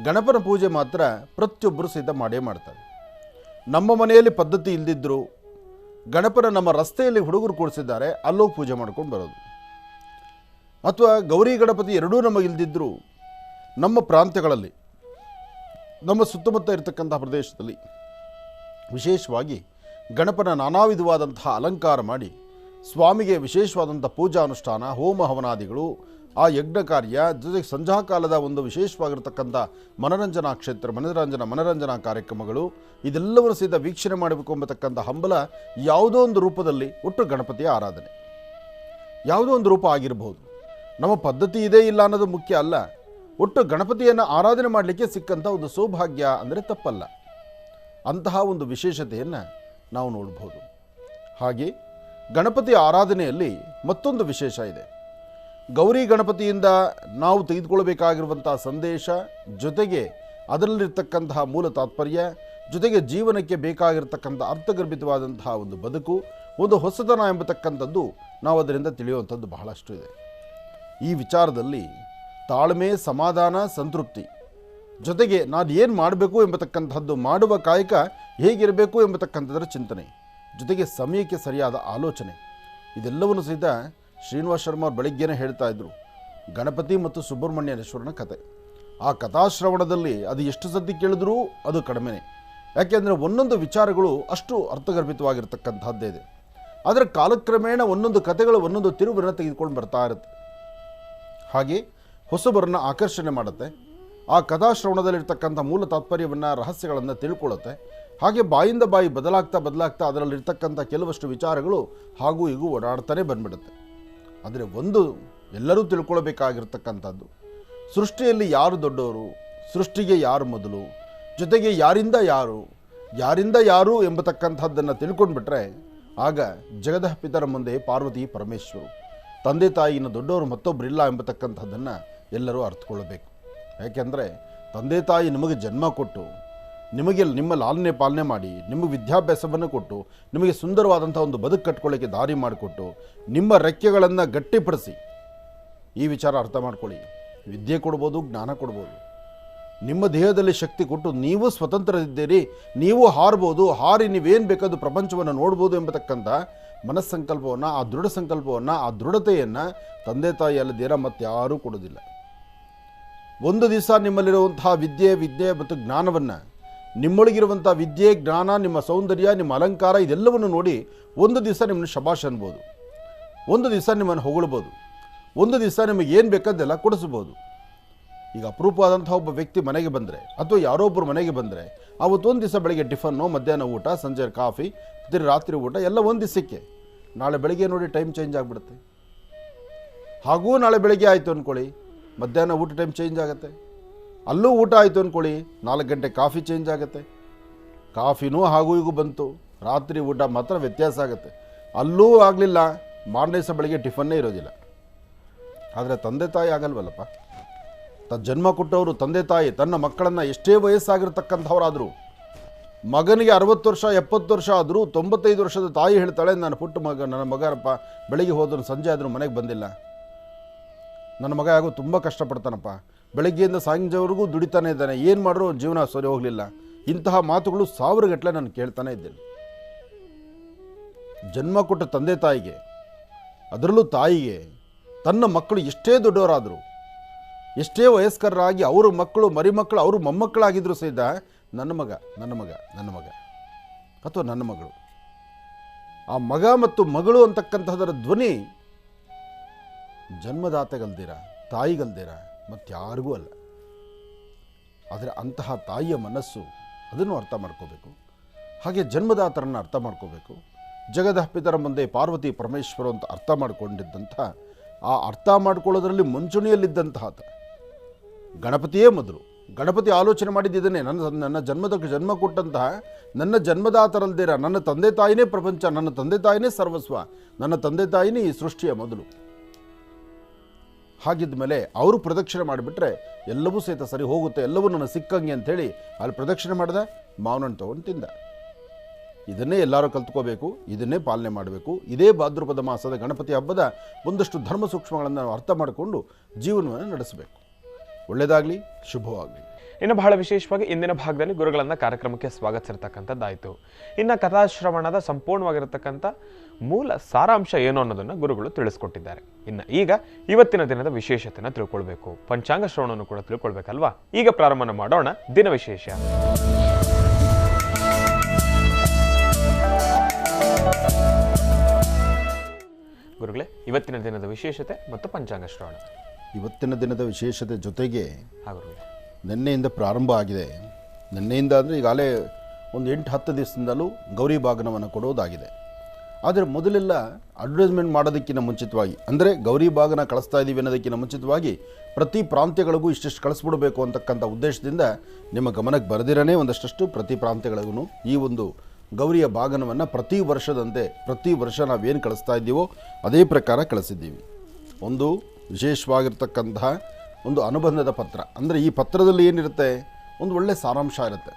ಗಣಪನ ಪೂಜೆ ಮಾತ್ರ ಪ್ರತಿಯೊಬ್ಬರು ಸಹಿತ ಮಾಡೇ ಮಾಡ್ತಾರೆ. ನಮ್ಮ ಮನೆಯಲ್ಲಿ ಪದ್ಧತಿ ಇಲ್ಲದಿದ್ದರೂ ಗಣಪನ ನಮ್ಮ ರಸ್ತೆಯಲ್ಲಿ ಹುಡುಗರು ಕೂಡಿಸಿದ್ದಾರೆ, ಅಲ್ಲೋಗಿ ಪೂಜೆ ಮಾಡ್ಕೊಂಡು ಬರೋದು. ಅಥವಾ ಗೌರಿ ಗಣಪತಿ ಎರಡೂ ನಮಗಿಲ್ದಿದ್ದರೂ ನಮ್ಮ ಪ್ರಾಂತ್ಯಗಳಲ್ಲಿ, ನಮ್ಮ ಸುತ್ತಮುತ್ತ ಇರತಕ್ಕಂಥ ಪ್ರದೇಶದಲ್ಲಿ ವಿಶೇಷವಾಗಿ ಗಣಪನ ನಾನಾ ವಿಧವಾದಂತಹ ಅಲಂಕಾರ ಮಾಡಿ ಸ್ವಾಮಿಗೆ ವಿಶೇಷವಾದಂಥ ಪೂಜಾ ಅನುಷ್ಠಾನ, ಹೋಮ ಹವನಾದಿಗಳು, ಆ ಯಜ್ಞ ಕಾರ್ಯ, ಜೊತೆಗೆ ಸಂಧ್ಯಾಕಾಲದ ಒಂದು ವಿಶೇಷವಾಗಿರ್ತಕ್ಕಂಥ ಮನರಂಜನಾ ಕಾರ್ಯಕ್ರಮಗಳು, ಇದೆಲ್ಲವನ್ನು ಸಹಿತ ವೀಕ್ಷಣೆ ಮಾಡಬೇಕು ಎಂಬತಕ್ಕಂಥ ಹಂಬಲ ಯಾವುದೋ ಒಂದು ರೂಪದಲ್ಲಿ ಒಟ್ಟು ಗಣಪತಿಯ ಆರಾಧನೆ, ಯಾವುದೋ ಒಂದು ರೂಪ ಆಗಿರಬಹುದು. ನಮ್ಮ ಪದ್ಧತಿ ಇದೆ ಇಲ್ಲ ಅನ್ನೋದು ಮುಖ್ಯ ಅಲ್ಲ, ಒಟ್ಟು ಗಣಪತಿಯನ್ನು ಆರಾಧನೆ ಮಾಡಲಿಕ್ಕೆ ಸಿಕ್ಕಂಥ ಒಂದು ಸೌಭಾಗ್ಯ ಅಂದರೆ ತಪ್ಪಲ್ಲ. ಅಂತಹ ಒಂದು ವಿಶೇಷತೆಯನ್ನು ನಾವು ನೋಡ್ಬೋದು. ಹಾಗೆ ಗಣಪತಿ ಆರಾಧನೆಯಲ್ಲಿ ಮತ್ತೊಂದು ವಿಶೇಷ ಇದೆ. ಗೌರಿ ಗಣಪತಿಯಿಂದ ನಾವು ತೆಗೆದುಕೊಳ್ಳಬೇಕಾಗಿರುವಂಥ ಸಂದೇಶ, ಜೊತೆಗೆ ಅದರಲ್ಲಿರ್ತಕ್ಕಂತಹ ಮೂಲ ತಾತ್ಪರ್ಯ, ಜೊತೆಗೆ ಜೀವನಕ್ಕೆ ಬೇಕಾಗಿರ್ತಕ್ಕಂಥ ಅರ್ಥಗರ್ಭಿತವಾದಂತಹ ಒಂದು ಬದುಕು, ಒಂದು ಹೊಸತನ ಎಂಬತಕ್ಕಂಥದ್ದು ನಾವು ಅದರಿಂದ ತಿಳಿಯುವಂಥದ್ದು ಬಹಳಷ್ಟು ಇದೆ. ಈ ವಿಚಾರದಲ್ಲಿ ತಾಳ್ಮೆ, ಸಮಾಧಾನ, ಸಂತೃಪ್ತಿ, ಜೊತೆಗೆ ನಾನು ಏನು ಮಾಡಬೇಕು ಎಂಬತಕ್ಕಂಥದ್ದು, ಮಾಡುವ ಕಾಯಕ ಹೇಗಿರಬೇಕು ಎಂಬತಕ್ಕಂಥದ್ದರ ಚಿಂತನೆ, ಜೊತೆಗೆ ಸಮಯಕ್ಕೆ ಸರಿಯಾದ ಆಲೋಚನೆ, ಇದೆಲ್ಲವನ್ನು ಸಹಿತ ಶ್ರೀನಿವಾಸ ಶರ್ಮ ಅವರು ಬೆಳಗ್ಗೆನೇ ಹೇಳ್ತಾ ಇದ್ರು. ಗಣಪತಿ ಮತ್ತು ಸುಬ್ರಹ್ಮಣ್ಯೇಶ್ವರನ ಕತೆ, ಆ ಕಥಾಶ್ರವಣದಲ್ಲಿ ಅದು ಎಷ್ಟು ಸದ್ದಿ ಕೇಳಿದ್ರೂ ಅದು ಕಡಿಮೆನೆ. ಯಾಕೆಂದರೆ ಒಂದೊಂದು ವಿಚಾರಗಳು ಅಷ್ಟು ಅರ್ಥಗರ್ಭಿತವಾಗಿರ್ತಕ್ಕಂಥದ್ದೇ ಇದೆ. ಆದರೆ ಕಾಲಕ್ರಮೇಣ ಒಂದೊಂದು ಕಥೆಗಳು ಒಂದೊಂದು ತಿರುವನ್ನು ತೆಗೆದುಕೊಂಡು ಬರ್ತಾ ಇರುತ್ತೆ. ಹಾಗೆ ಹೊಸಬರನ್ನು ಆಕರ್ಷಣೆ ಮಾಡುತ್ತೆ. ಆ ಕಥಾಶ್ರವಣದಲ್ಲಿರ್ತಕ್ಕಂಥ ಮೂಲ ತಾತ್ಪರ್ಯವನ್ನು, ರಹಸ್ಯಗಳನ್ನು ತಿಳ್ಕೊಳ್ಳುತ್ತೆ. ಹಾಗೆ ಬಾಯಿಂದ ಬಾಯಿ ಬದಲಾಗ್ತಾ ಅದರಲ್ಲಿರ್ತಕ್ಕಂಥ ಕೆಲವಷ್ಟು ವಿಚಾರಗಳು ಹಾಗೂ ಹೀಗೂ ಓಡಾಡ್ತಾನೆ ಬಂದ್ಬಿಡುತ್ತೆ. ಆದರೆ ಒಂದು ಎಲ್ಲರೂ ತಿಳ್ಕೊಳ್ಬೇಕಾಗಿರ್ತಕ್ಕಂಥದ್ದು, ಸೃಷ್ಟಿಯಲ್ಲಿ ಯಾರು ದೊಡ್ಡವರು, ಸೃಷ್ಟಿಗೆ ಯಾರು ಮೊದಲು, ಜೊತೆಗೆ ಯಾರಿಂದ ಯಾರು ಎಂಬತಕ್ಕಂಥದ್ದನ್ನು ತಿಳ್ಕೊಂಡ್ಬಿಟ್ರೆ ಆಗ ಜಗದ ಪಿತರ ಮುಂದೆ ಪಾರ್ವತಿ ಪರಮೇಶ್ವರು, ತಂದೆ ತಾಯಿನ ದೊಡ್ಡವರು ಮತ್ತೊಬ್ಬರಿಲ್ಲ ಎಂಬತಕ್ಕಂಥದ್ದನ್ನು ಎಲ್ಲರೂ ಅರ್ಥಕೊಳ್ಳಬೇಕು. ಯಾಕೆಂದರೆ ತಂದೆ ತಾಯಿ ನಿಮಗೆ ಜನ್ಮ ಕೊಟ್ಟು, ನಿಮಗೆ ನಿಮ್ಮ ಲಾಲನೆ ಪಾಲನೆ ಮಾಡಿ, ನಿಮಗೆ ವಿದ್ಯಾಭ್ಯಾಸವನ್ನು ಕೊಟ್ಟು, ನಿಮಗೆ ಸುಂದರವಾದಂಥ ಒಂದು ಬದುಕು ಕಟ್ಕೊಳ್ಳೋಕ್ಕೆ ದಾರಿ ಮಾಡಿಕೊಟ್ಟು, ನಿಮ್ಮ ರೆಕ್ಕೆಗಳನ್ನು ಗಟ್ಟಿಪಡಿಸಿ, ಈ ವಿಚಾರ ಅರ್ಥ ಮಾಡ್ಕೊಳ್ಳಿ. ವಿದ್ಯೆ ಕೊಡ್ಬೋದು, ಜ್ಞಾನ ಕೊಡ್ಬೋದು, ನಿಮ್ಮ ದೇಹದಲ್ಲಿ ಶಕ್ತಿ ಕೊಟ್ಟು ನೀವು ಸ್ವತಂತ್ರರಿದ್ದೀರಿ, ನೀವು ಹಾರ್ಬೋದು, ಹಾರಿ ನೀವೇನು ಬೇಕಾದರೂ ಪ್ರಪಂಚವನ್ನು ನೋಡ್ಬೋದು ಎಂಬತಕ್ಕಂಥ ಮನಸ್ಸಂಕಲ್ಪವನ್ನು, ಆ ದೃಢ ಸಂಕಲ್ಪವನ್ನು, ಆ ದೃಢತೆಯನ್ನು ತಂದೆ ತಾಯಿ ಅಲ್ಲದೇರ ಮತ್ತೆ ಯಾರೂ ಕೊಡೋದಿಲ್ಲ. ಒಂದು ದಿವಸ ನಿಮ್ಮಲ್ಲಿರುವಂತಹ ವಿದ್ಯೆ ಮತ್ತು ಜ್ಞಾನವನ್ನು, ನಿಮ್ಮೊಳಗಿರುವಂಥ ವಿದ್ಯೆ, ಜ್ಞಾನ, ನಿಮ್ಮ ಸೌಂದರ್ಯ, ನಿಮ್ಮ ಅಲಂಕಾರ, ಇದೆಲ್ಲವನ್ನು ನೋಡಿ ಒಂದು ದಿವಸ ನಿಮ್ಮನ್ನು ಶಬಾಷ್ ಅನ್ಬೋದು, ಒಂದು ದಿವಸ ನಿಮ್ಮನ್ನು ಹೊಗಳ್ಬೋದು, ಒಂದು ದಿವಸ ನಿಮಗೆ ಏನು ಬೇಕಾದ್ದೆಲ್ಲ ಕೊಡಿಸ್ಬೋದು. ಈಗ ಅಪರೂಪವಾದಂಥ ಒಬ್ಬ ವ್ಯಕ್ತಿ ಮನೆಗೆ ಬಂದರೆ, ಅಥವಾ ಯಾರೋ ಒಬ್ಬರು ಮನೆಗೆ ಬಂದರೆ, ಅವತ್ತೊಂದು ದಿವಸ ಬೆಳಗ್ಗೆ ಟಿಫನ್ನು, ಮಧ್ಯಾಹ್ನ ಊಟ, ಸಂಜೆ ಕಾಫಿ, ರಾತ್ರಿ ಊಟ ಎಲ್ಲ ಒಂದು ದಿವಸಕ್ಕೆ. ನಾಳೆ ಬೆಳಗ್ಗೆ ನೋಡಿ ಟೈಮ್ ಚೇಂಜ್ ಆಗಿಬಿಡುತ್ತೆ. ಹಾಗೂ ನಾಳೆ ಬೆಳಗ್ಗೆ ಆಯಿತು ಅಂದ್ಕೊಳ್ಳಿ, ಮಧ್ಯಾಹ್ನ ಊಟ ಟೈಮ್ ಚೇಂಜ್ ಆಗುತ್ತೆ. ಅಲ್ಲೂ ಊಟ ಆಯಿತು ಅಂದ್ಕೊಳ್ಳಿ, 4 ಗಂಟೆ ಕಾಫಿ ಚೇಂಜ್ ಆಗುತ್ತೆ. ಕಾಫಿನೂ ಹಾಗೂ ಹೀಗೂ ಬಂತು, ರಾತ್ರಿ ಊಟ ಮಾತ್ರ ವ್ಯತ್ಯಾಸ ಆಗುತ್ತೆ. ಅಲ್ಲೂ ಆಗಲಿಲ್ಲ, ಮಾರನೇ ದಿವಸ ಬೆಳಗ್ಗೆ ಟಿಫನ್ನೇ ಇರೋದಿಲ್ಲ. ಆದರೆ ತಂದೆ ತಾಯಿ ಆಗಲ್ವಲ್ಲಪ್ಪ. ಜನ್ಮ ಕೊಟ್ಟವರು ತಂದೆ ತಾಯಿ ತನ್ನ ಮಕ್ಕಳನ್ನು ಎಷ್ಟೇ ವಯಸ್ಸಾಗಿರ್ತಕ್ಕಂಥವರಾದರೂ, ಮಗನಿಗೆ 60 ವರ್ಷ 70 ವರ್ಷ ಆದರೂ 95 ವರ್ಷದ ತಾಯಿ ಹೇಳ್ತಾಳೆ, ನನ್ನ ಮಗನಪ್ಪ ಬೆಳಿಗ್ಗೆ ಹೋದ್ರು ಸಂಜೆ ಆದರೂ ಮನೆಗೆ ಬಂದಿಲ್ಲ, ನನ್ನ ಮಗ ಯಾಗೋ ತುಂಬ ಕಷ್ಟಪಡ್ತಾನಪ್ಪ, ಬೆಳಗ್ಗೆಯಿಂದ ಸಾಯಂಕಾಲವರೆಗೂ ದುಡಿತಾನೆ ಇದ್ದಾನೆ, ಏನು ಮಾಡಿದ್ರು ಜೀವನ ಸರಿ ಹೋಗಲಿಲ್ಲ. ಇಂತಹ ಮಾತುಗಳು 1000 ಗಟ್ಟಲೆ ನಾನು ಕೇಳ್ತಾನೆ ಇದ್ದೇನೆ. ಜನ್ಮ ಕೊಟ್ಟ ತಂದೆ ತಾಯಿಗೆ, ಅದರಲ್ಲೂ ತಾಯಿಗೆ, ತನ್ನ ಮಕ್ಕಳು ಎಷ್ಟೇ ದೊಡ್ಡವರಾದರೂ, ಎಷ್ಟೇ ವಯಸ್ಕರಾಗಿ ಅವರು ಮಕ್ಕಳು ಮರಿಮಕ್ಕಳು ಅವರು ಮೊಮ್ಮಕ್ಕಳಾಗಿದ್ದರೂ ಸಹಿತ ನನ್ನ ಮಗ ಅಥವಾ ನನ್ನ ಮಗಳು, ಆ ಮಗ ಮತ್ತು ಮಗಳು ಅಂತಕ್ಕಂಥದ್ದರ ಧ್ವನಿ ಜನ್ಮದಾತೆಗಲ್ದಿರ, ತಾಯಿಗಲ್ದಿರ ಮತ್ತಾರಿಗೂ ಅಲ್ಲ. ಆದರೆ ಅಂತಹ ತಾಯಿಯ ಮನಸ್ಸು, ಅದನ್ನು ಅರ್ಥ ಮಾಡ್ಕೋಬೇಕು. ಹಾಗೆ ಜನ್ಮದಾತರನ್ನು ಅರ್ಥ ಮಾಡ್ಕೋಬೇಕು. ಜಗದ ಪಿತರ ಮುಂದೆ ಪಾರ್ವತಿ ಪರಮೇಶ್ವರ ಅಂತ ಅರ್ಥ ಮಾಡಿಕೊಂಡಿದ್ದಂಥ, ಆ ಅರ್ಥ ಮಾಡ್ಕೊಳ್ಳೋದ್ರಲ್ಲಿ ಮುಂಚೂಣಿಯಲ್ಲಿದ್ದಂತಹ ಗಣಪತಿಯೇ ಮೊದಲು. ಗಣಪತಿ ಆಲೋಚನೆ ಮಾಡಿದ್ದನ್ನೇ, ನನ್ನ ಜನ್ಮ ಕೊಟ್ಟಂತಹ ನನ್ನ ಜನ್ಮದಾತರಲ್ದಿರ ನನ್ನ ತಂದೆ ತಾಯಿನೇ ಪ್ರಪಂಚ, ನನ್ನ ತಂದೆ ತಾಯಿನೇ ಸರ್ವಸ್ವ, ನನ್ನ ತಂದೆ ತಾಯಿನೇ ಈ ಸೃಷ್ಟಿಯ ಮೊದಲು. ಹಾಗಿದ್ದ ಮೇಲೆ ಅವರು ಪ್ರದಕ್ಷಿಣೆ ಮಾಡಿಬಿಟ್ರೆ ಎಲ್ಲವೂ ಸಹಿತ ಸರಿ ಹೋಗುತ್ತೆ, ಎಲ್ಲವೂ ನನ್ನ ಸಿಕ್ಕಂಗೆ ಅಂಥೇಳಿ ಅಲ್ಲಿ ಪ್ರದಕ್ಷಿಣೆ ಮಾಡಿದ, ಮಾವನನ್ನು ತೊಗೊಂಡು ತಿಂದ. ಇದನ್ನೇ ಎಲ್ಲರೂ ಕಲ್ತ್ಕೋಬೇಕು, ಇದನ್ನೇ ಪಾಲನೆ ಮಾಡಬೇಕು. ಇದೇ ಭಾದ್ರಪದ ಮಾಸದ ಗಣಪತಿ ಹಬ್ಬದ ಒಂದಷ್ಟು ಧರ್ಮ ಸೂಕ್ಷ್ಮಗಳನ್ನು ನಾವು ಅರ್ಥ ಮಾಡಿಕೊಂಡು ಜೀವನವನ್ನು ನಡೆಸಬೇಕು. ಒಳ್ಳೆಯದಾಗಲಿ, ಶುಭವಾಗಲಿ. ಇನ್ನು ಬಹಳ ವಿಶೇಷವಾಗಿ ಇಂದಿನ ಭಾಗದಲ್ಲಿ ಗುರುಗಳನ್ನ ಕಾರ್ಯಕ್ರಮಕ್ಕೆ ಸ್ವಾಗತಿಸಿರ್ತಕ್ಕಂಥದ್ದಾಯಿತು. ಇನ್ನು ಕಥಾಶ್ರವಣದ ಸಂಪೂರ್ಣವಾಗಿರತಕ್ಕಂಥ ಮೂಲ ಸಾರಾಂಶ ಏನು ಅನ್ನೋದನ್ನು ಗುರುಗಳು ತಿಳಿಸ್ಕೊಟ್ಟಿದ್ದಾರೆ. ಇನ್ನು ಈಗ ಇವತ್ತಿನ ದಿನದ ವಿಶೇಷತೆನ ತಿಳ್ಕೊಳ್ಬೇಕು, ಪಂಚಾಂಗ ಶ್ರವಣವನ್ನು ಕೂಡ ತಿಳ್ಕೊಳ್ಬೇಕಲ್ವಾ? ಈಗ ಪ್ರಾರಂಭ ಮಾಡೋಣ ದಿನ ವಿಶೇಷ. ಗುರುಗಳೇ, ಇವತ್ತಿನ ದಿನದ ವಿಶೇಷತೆ ಮತ್ತು ಪಂಚಾಂಗ ಶ್ರವಣ. ಇವತ್ತಿನ ದಿನದ ವಿಶೇಷತೆ ಜೊತೆಗೆ ಗುರುಗಳೇ, ನಿನ್ನೆಯಿಂದ ಪ್ರಾರಂಭ ಆಗಿದೆ. ನಿನ್ನೆಯಿಂದ ಅಂದರೆ ಈಗಾಗಲೇ ಒಂದು 8-10 ದಿವಸದಿಂದಲೂ ಗೌರಿ ಬಾಗನವನ್ನು ಕೊಡೋದಾಗಿದೆ. ಆದರೆ ಮೊದಲೆಲ್ಲ ಅಡ್ವರ್ಟೈಸ್ಮೆಂಟ್ ಮಾಡೋದಕ್ಕಿಂತ ಮುಂಚಿತವಾಗಿ, ಅಂದರೆ ಗೌರಿ ಬಾಗನ ಕಳಿಸ್ತಾ ಇದ್ದೀವಿ ಅನ್ನೋದಕ್ಕಿಂತ ಮುಂಚಿತವಾಗಿ ಪ್ರತಿ ಪ್ರಾಂತ್ಯಗಳಿಗೂ ಇಷ್ಟಿಷ್ಟು ಕಳಿಸ್ಬಿಡಬೇಕು ಅಂತಕ್ಕಂಥ ಉದ್ದೇಶದಿಂದ ನಿಮ್ಮ ಗಮನಕ್ಕೆ ಬರೆದಿರನೇ ಒಂದಷ್ಟು ಪ್ರತಿ ಪ್ರಾಂತ್ಯಗಳಿಗೂ ಈ ಒಂದು ಗೌರಿಯ ಬಾಗನವನ್ನು ಪ್ರತಿ ವರ್ಷದಂತೆ ಪ್ರತಿ ವರ್ಷ ನಾವೇನು ಕಳಿಸ್ತಾ ಇದ್ದೀವೋ ಅದೇ ಪ್ರಕಾರ ಕಳಿಸಿದ್ದೀವಿ. ಒಂದು ವಿಶೇಷವಾಗಿರ್ತಕ್ಕಂತಹ ಒಂದು ಅನುಬಂಧದ ಪತ್ರ, ಅಂದರೆ ಈ ಪತ್ರದಲ್ಲಿ ಏನಿರುತ್ತೆ, ಒಂದು ಒಳ್ಳೆಯ ಸಾರಾಂಶ ಇರುತ್ತೆ,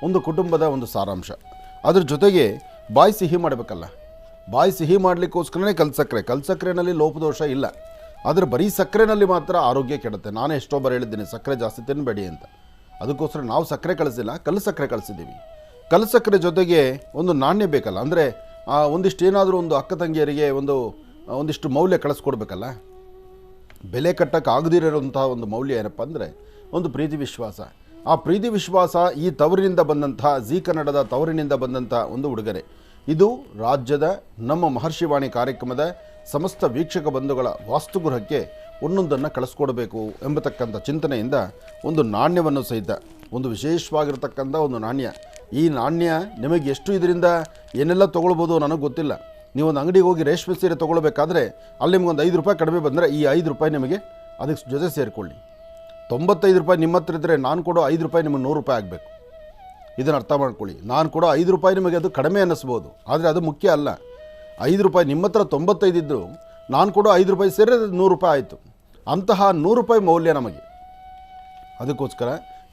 ಒಂದು ಕುಟುಂಬದ ಒಂದು ಸಾರಾಂಶ. ಅದ್ರ ಜೊತೆಗೆ ಬಾಯಿ ಸಿಹಿ ಮಾಡಬೇಕಲ್ಲ, ಬಾಯಿ ಸಿಹಿ ಮಾಡಲಿಕ್ಕೋಸ್ಕರನೇ ಕಲ್ಸಕ್ಕರೆನಲ್ಲಿ ಲೋಪದೋಷ ಇಲ್ಲ, ಆದರೆ ಬರೀ ಸಕ್ಕರೆನಲ್ಲಿ ಮಾತ್ರ ಆರೋಗ್ಯ ಕೆಡುತ್ತೆ. ನಾನೇ ಎಷ್ಟೋ ಬಾರಿ ಹೇಳಿದ್ದೀನಿ ಸಕ್ಕರೆ ಜಾಸ್ತಿ ತಿನ್ನಬೇಡಿ ಅಂತ. ಅದಕ್ಕೋಸ್ಕರ ನಾವು ಸಕ್ಕರೆ ಕಳಿಸಿಲ್ಲ, ಕಲ್ಲು ಸಕ್ಕರೆ ಕಳಿಸಿದ್ದೀವಿ. ಕಲ್ಲು ಸಕ್ಕರೆ ಜೊತೆಗೆ ಒಂದು ನಾಣ್ಯ ಬೇಕಲ್ಲ, ಅಂದರೆ ಒಂದಿಷ್ಟು ಏನಾದರೂ ಒಂದು ಅಕ್ಕ ತಂಗಿಯರಿಗೆ ಒಂದಿಷ್ಟು ಮೌಲ್ಯ ಕಳಿಸ್ಕೊಡ್ಬೇಕಲ್ಲ. ಬೆಲೆ ಕಟ್ಟಕ್ಕೆ ಆಗದಿರೋಂಥ ಒಂದು ಮೌಲ್ಯ ಏನಪ್ಪ ಅಂದರೆ ಒಂದು ಪ್ರೀತಿ ವಿಶ್ವಾಸ. ಆ ಪ್ರೀತಿ ವಿಶ್ವಾಸ ಈ ತವರಿನಿಂದ ಬಂದಂತಹ ಜೀ ಕನ್ನಡದ ತವರಿನಿಂದ ಬಂದಂಥ ಒಂದು ಉಡುಗೊರೆ. ಇದು ರಾಜ್ಯದ ನಮ್ಮ ಮಹರ್ಷಿವಾಣಿ ಕಾರ್ಯಕ್ರಮದ ಸಮಸ್ತ ವೀಕ್ಷಕ ಬಂಧುಗಳ ವಾಸ್ತುಗೃಹಕ್ಕೆ ಒಂದೊಂದನ್ನು ಕಳಿಸ್ಕೊಡ್ಬೇಕು ಎಂಬತಕ್ಕಂಥ ಚಿಂತನೆಯಿಂದ ಒಂದು ನಾಣ್ಯವನ್ನು ಸಹಿತ, ಒಂದು ವಿಶೇಷವಾಗಿರ್ತಕ್ಕಂಥ ಒಂದು ನಾಣ್ಯ. ಈ ನಾಣ್ಯ ನಿಮಗೆ ಎಷ್ಟು ಇದರಿಂದ ಏನೆಲ್ಲ ತೊಗೊಳ್ಬೋದು ನನಗೆ ಗೊತ್ತಿಲ್ಲ. ನೀವೊಂದು ಅಂಗಡಿಗೆ ಹೋಗಿ ರೇಷ್ಮೆ ಸೀರೆ ತೊಗೊಳ್ಬೇಕಾದ್ರೆ ಅಲ್ಲಿ ನಿಮಗೊಂದು 5 ರೂಪಾಯಿ ಕಡಿಮೆ ಬಂದರೆ ಈ 5 ರೂಪಾಯಿ ನಿಮಗೆ ಅದಕ್ಕೆ ಜೊತೆ ಸೇರಿಕೊಳ್ಳಿ. 95 ರೂಪಾಯಿ ನಿಮ್ಮ ಹತ್ರ ಇದ್ದರೆ ನಾನು ಕೊಡೋ 5 ರೂಪಾಯಿ ನಿಮಗೆ 100 ರೂಪಾಯಿ ಆಗಬೇಕು. ಇದನ್ನು ಅರ್ಥ ಮಾಡ್ಕೊಳ್ಳಿ. ನಾನು ಕೊಡೋ 5 ರೂಪಾಯಿ ನಿಮಗೆ ಅದು ಕಡಿಮೆ ಅನ್ನಿಸ್ಬೋದು, ಆದರೆ ಅದು ಮುಖ್ಯ ಅಲ್ಲ. 5 ರೂಪಾಯಿ ನಿಮ್ಮ ಹತ್ರ 95 ಇದ್ದರೂ ನಾನು ಕೊಡೋ 5 ರೂಪಾಯಿ ಸೇರಿ 100 ರೂಪಾಯಿ ಆಯಿತು. ಅಂತಹ 100 ರೂಪಾಯಿ ಮೌಲ್ಯ ನಮಗೆ. ಅದಕ್ಕೋಸ್ಕರ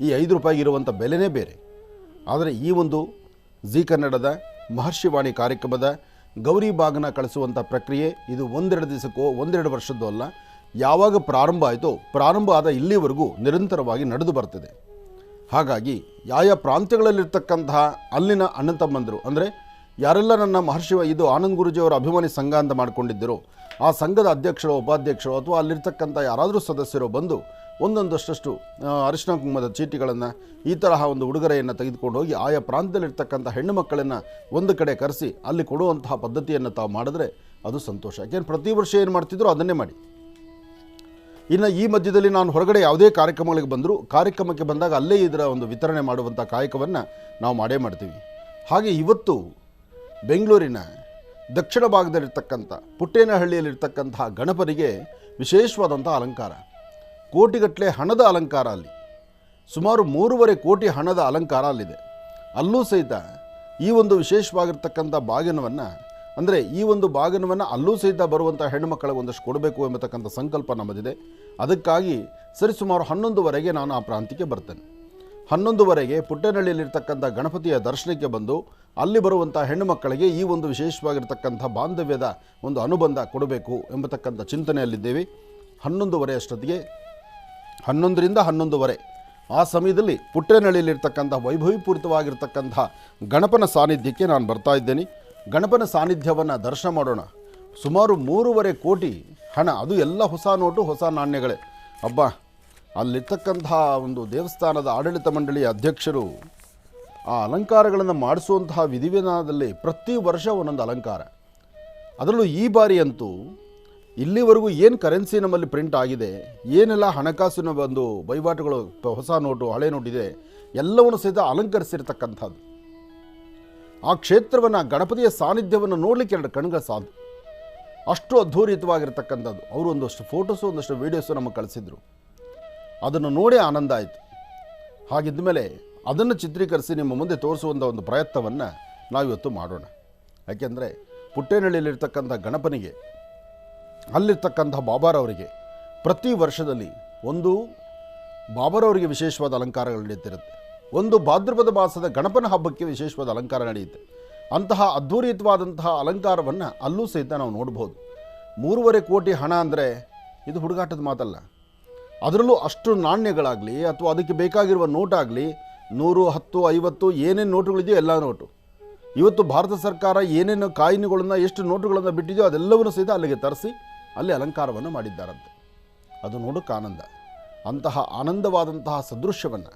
ಈ 5 ರೂಪಾಯಿಗೆ ಇರುವಂಥ ಬೆಲೆನೇ ಬೇರೆ. ಆದರೆ ಈ ಒಂದು ಜೀ ಕನ್ನಡದ ಮಹರ್ಷಿವಾಣಿ ಕಾರ್ಯಕ್ರಮದ ಗೌರಿ ಬಾಗನ ಕಳಿಸುವಂಥ ಪ್ರಕ್ರಿಯೆ ಇದು 1-2 ದಿವಸಕ್ಕೋ 1-2 ವರ್ಷದ್ದೋ ಅಲ್ಲ. ಯಾವಾಗ ಪ್ರಾರಂಭ ಆಯಿತೋ ಪ್ರಾರಂಭ ಆದ ಇಲ್ಲಿವರೆಗೂ ನಿರಂತರವಾಗಿ ನಡೆದು ಬರ್ತಿದೆ. ಹಾಗಾಗಿ ಯಾವ ಪ್ರಾಂತ್ಯಗಳಲ್ಲಿರ್ತಕ್ಕಂತಹ ಅಲ್ಲಿನ ಅಣ್ಣ ತಮ್ಮಂದರು, ಅಂದರೆ ಯಾರೆಲ್ಲ ನನ್ನ ಮಹರ್ಷಿ ಇದು ಆನಂದ್ ಗುರೂಜಿಯವರ ಅಭಿಮಾನಿ ಸಂಘ ಅಂತ ಮಾಡ್ಕೊಂಡಿದ್ದರು, ಆ ಸಂಘದ ಅಧ್ಯಕ್ಷರು ಉಪಾಧ್ಯಕ್ಷರು ಅಥವಾ ಅಲ್ಲಿರ್ತಕ್ಕಂಥ ಯಾರಾದರೂ ಸದಸ್ಯರು ಬಂದು ಒಂದೊಂದಷ್ಟು ಅರಿಶಿನ ಕುಂಕುಮದ ಚೀಟಿಗಳನ್ನು ಈ ತರಹ ಒಂದು ಉಡುಗೊರೆಯನ್ನು ತೆಗೆದುಕೊಂಡು ಹೋಗಿ ಆಯಾ ಪ್ರಾಂತ್ಯದಲ್ಲಿರ್ತಕ್ಕಂಥ ಹೆಣ್ಣು ಮಕ್ಕಳನ್ನು ಒಂದು ಕಡೆ ಕರೆಸಿ ಅಲ್ಲಿ ಕೊಡುವಂತಹ ಪದ್ಧತಿಯನ್ನು ತಾವು ಮಾಡಿದ್ರೆ ಅದು ಸಂತೋಷ. ಯಾಕೆಂದ್ರೆ ಪ್ರತಿ ವರ್ಷ ಏನು ಮಾಡ್ತಿದ್ರು ಅದನ್ನೇ ಮಾಡಿ. ಇನ್ನು ಈ ಮಧ್ಯದಲ್ಲಿ ನಾನು ಹೊರಗಡೆ ಯಾವುದೇ ಕಾರ್ಯಕ್ರಮಗಳಿಗೆ ಬಂದರೂ ಕಾರ್ಯಕ್ರಮಕ್ಕೆ ಬಂದಾಗ ಅಲ್ಲೇ ಇದರ ಒಂದು ವಿತರಣೆ ಮಾಡುವಂಥ ಕಾಯಕವನ್ನು ನಾವು ಮಾಡೇ ಮಾಡ್ತೀವಿ. ಹಾಗೆ ಇವತ್ತು ಬೆಂಗಳೂರಿನ ದಕ್ಷಿಣ ಭಾಗದಲ್ಲಿರ್ತಕ್ಕಂಥ ಪುಟ್ಟೇನಹಳ್ಳಿಯಲ್ಲಿರ್ತಕ್ಕಂತಹ ಗಣಪನಿಗೆ ವಿಶೇಷವಾದಂಥ ಅಲಂಕಾರ, ಕೋಟಿಗಟ್ಟಲೆ ಹಣದ ಅಲಂಕಾರ, ಅಲ್ಲಿ ಸುಮಾರು 3.5 ಕೋಟಿ ಹಣದ ಅಲಂಕಾರ ಅಲ್ಲಿದೆ. ಅಲ್ಲೂ ಸಹಿತ ಈ ಒಂದು ವಿಶೇಷವಾಗಿರ್ತಕ್ಕಂಥ ಬಾಗಿನವನ್ನು, ಅಂದರೆ ಈ ಒಂದು ಬಾಗಿನವನ್ನು ಅಲ್ಲೂ ಸಹಿತ ಬರುವಂಥ ಹೆಣ್ಣುಮಕ್ಕಳಿಗೆ ಒಂದಷ್ಟು ಕೊಡಬೇಕು ಎಂಬತಕ್ಕಂಥ ಸಂಕಲ್ಪ ನಮ್ಮದಿದೆ. ಅದಕ್ಕಾಗಿ ಸರಿಸುಮಾರು 11ವರೆಗೆ ನಾನು ಆ ಪ್ರಾಂತ್ಯಕ್ಕೆ ಬರ್ತೇನೆ. 11ವರೆಗೆ ಪುಟ್ಟೇನಹಳ್ಳಿಯಲ್ಲಿರ್ತಕ್ಕಂಥ ಗಣಪತಿಯ ದರ್ಶನಕ್ಕೆ ಬಂದು ಅಲ್ಲಿ ಬರುವಂಥ ಹೆಣ್ಣು ಮಕ್ಕಳಿಗೆ ಈ ಒಂದು ವಿಶೇಷವಾಗಿರ್ತಕ್ಕಂಥ ಬಾಂಧವ್ಯದ ಒಂದು ಅನುಬಂಧ ಕೊಡಬೇಕು ಎಂಬತಕ್ಕಂಥ ಚಿಂತನೆಯಲ್ಲಿದ್ದೇವೆ. 11ವರೆ ಅಷ್ಟೊತ್ತಿಗೆ 11ರಿಂದ 11ವರೆ ಆ ಸಮಯದಲ್ಲಿ ಪುಟ್ಟೇನಹಳ್ಳಿಯಲ್ಲಿರ್ತಕ್ಕಂಥ ವೈಭವೀಪೂರಿತವಾಗಿರ್ತಕ್ಕಂಥ ಗಣಪನ ಸಾನ್ನಿಧ್ಯಕ್ಕೆ ನಾನು ಬರ್ತಾ ಇದ್ದೇನೆ. ಗಣಪನ ಸಾನ್ನಿಧ್ಯವನ್ನು ದರ್ಶನ ಮಾಡೋಣ. ಸುಮಾರು 3.5 ಕೋಟಿ ಹಣ, ಅದು ಎಲ್ಲ ಹೊಸ ನೋಟು, ಹೊಸ ನಾಣ್ಯಗಳೇ. ಅಬ್ಬ, ಅಲ್ಲಿರ್ತಕ್ಕಂಥ ಒಂದು ದೇವಸ್ಥಾನದ ಆಡಳಿತ ಮಂಡಳಿಯ ಅಧ್ಯಕ್ಷರು ಆ ಅಲಂಕಾರಗಳನ್ನು ಮಾಡಿಸುವಂತಹ ವಿಧಿವಿಧಾನದಲ್ಲಿ ಪ್ರತಿ ವರ್ಷ ಒಂದೊಂದು ಅಲಂಕಾರ. ಅದರಲ್ಲೂ ಈ ಬಾರಿ ಅಂತೂ ಇಲ್ಲಿವರೆಗೂ ಏನು ಕರೆನ್ಸಿ ನಮ್ಮಲ್ಲಿ ಪ್ರಿಂಟ್ ಆಗಿದೆ, ಏನೆಲ್ಲ ಹಣಕಾಸಿನ ಒಂದು ವಹಿವಾಟುಗಳು, ಹೊಸ ನೋಟು ಹಳೆ ನೋಟಿದೆ, ಎಲ್ಲವನ್ನು ಸಹಿತ ಅಲಂಕರಿಸಿರ್ತಕ್ಕಂಥದ್ದು. ಆ ಕ್ಷೇತ್ರವನ್ನು, ಗಣಪತಿಯ ಸಾನ್ನಿಧ್ಯವನ್ನು ನೋಡಲಿಕ್ಕೆ 2 ಕಣ್ಗಳ ಸಾಧ್ಯ, ಅಷ್ಟು ಅದ್ಭುತವಾಗಿರ್ತಕ್ಕಂಥದ್ದು. ಅವರು ಒಂದಷ್ಟು ಫೋಟೋಸು ಒಂದಷ್ಟು ವೀಡಿಯೋಸು ನಮಗೆ ಕಳಿಸಿದರು. ಅದನ್ನು ನೋಡಿ ಆನಂದ ಆಯಿತು. ಹಾಗಿದ್ದ ಮೇಲೆ ಅದನ್ನು ಚಿತ್ರೀಕರಿಸಿ ನಿಮ್ಮ ಮುಂದೆ ತೋರಿಸುವಂಥ ಒಂದು ಪ್ರಯತ್ನವನ್ನು ನಾವಿವತ್ತು ಮಾಡೋಣ. ಯಾಕೆಂದರೆ ಪುಟ್ಟೇನಹಳ್ಳಿಯಲ್ಲಿರ್ತಕ್ಕಂಥ ಗಣಪನಿಗೆ, ಅಲ್ಲಿರ್ತಕ್ಕಂಥ ಬಾಬಾರವರಿಗೆ ಪ್ರತಿ ವರ್ಷದಲ್ಲಿ ಒಂದು ಬಾಬಾರವರಿಗೆ ವಿಶೇಷವಾದ ಅಲಂಕಾರಗಳು ನಡೆಯುತ್ತಿರುತ್ತೆ. ಒಂದು ಭಾದ್ರಪದ ಮಾಸದ ಗಣಪನ ಹಬ್ಬಕ್ಕೆ ವಿಶೇಷವಾದ ಅಲಂಕಾರ ನಡೆಯುತ್ತೆ. ಅಂತಹ ಅದ್ಭುತವಾದಂತಹ ಅಲಂಕಾರವನ್ನು ಅಲ್ಲೂ ಸಹಿತ ನಾವು ನೋಡ್ಬೋದು. 3.5 ಕೋಟಿ ಹಣ ಅಂದರೆ ಇದು ಹುಡುಗಾಟದ ಮಾತಲ್ಲ. ಅದರಲ್ಲೂ ಅಷ್ಟು ನಾಣ್ಯಗಳಾಗಲಿ ಅಥವಾ ಅದಕ್ಕೆ ಬೇಕಾಗಿರುವ ನೋಟಾಗಲಿ 100, 10, 50 ಏನೇನು ನೋಟುಗಳಿದೆಯೋ ಎಲ್ಲ ನೋಟು. ಇವತ್ತು ಭಾರತ ಸರ್ಕಾರ ಏನೇನು ಕಾಯಿನ್ಗಳನ್ನು ಎಷ್ಟು ನೋಟುಗಳನ್ನು ಬಿಟ್ಟಿದೆಯೋ ಅದೆಲ್ಲವನ್ನು ಸಹಿತ ಅಲ್ಲಿಗೆ ತರಿಸಿ ಅಲ್ಲಿ ಅಲಂಕಾರವನ್ನು ಮಾಡಿದ್ದಾರಂತೆ. ಅದು ನೋಡೋಕ್ಕೆ ಆನಂದ. ಅಂತಹ ಆನಂದವಾದಂತಹ ಸದೃಶ್ಯವನ್ನು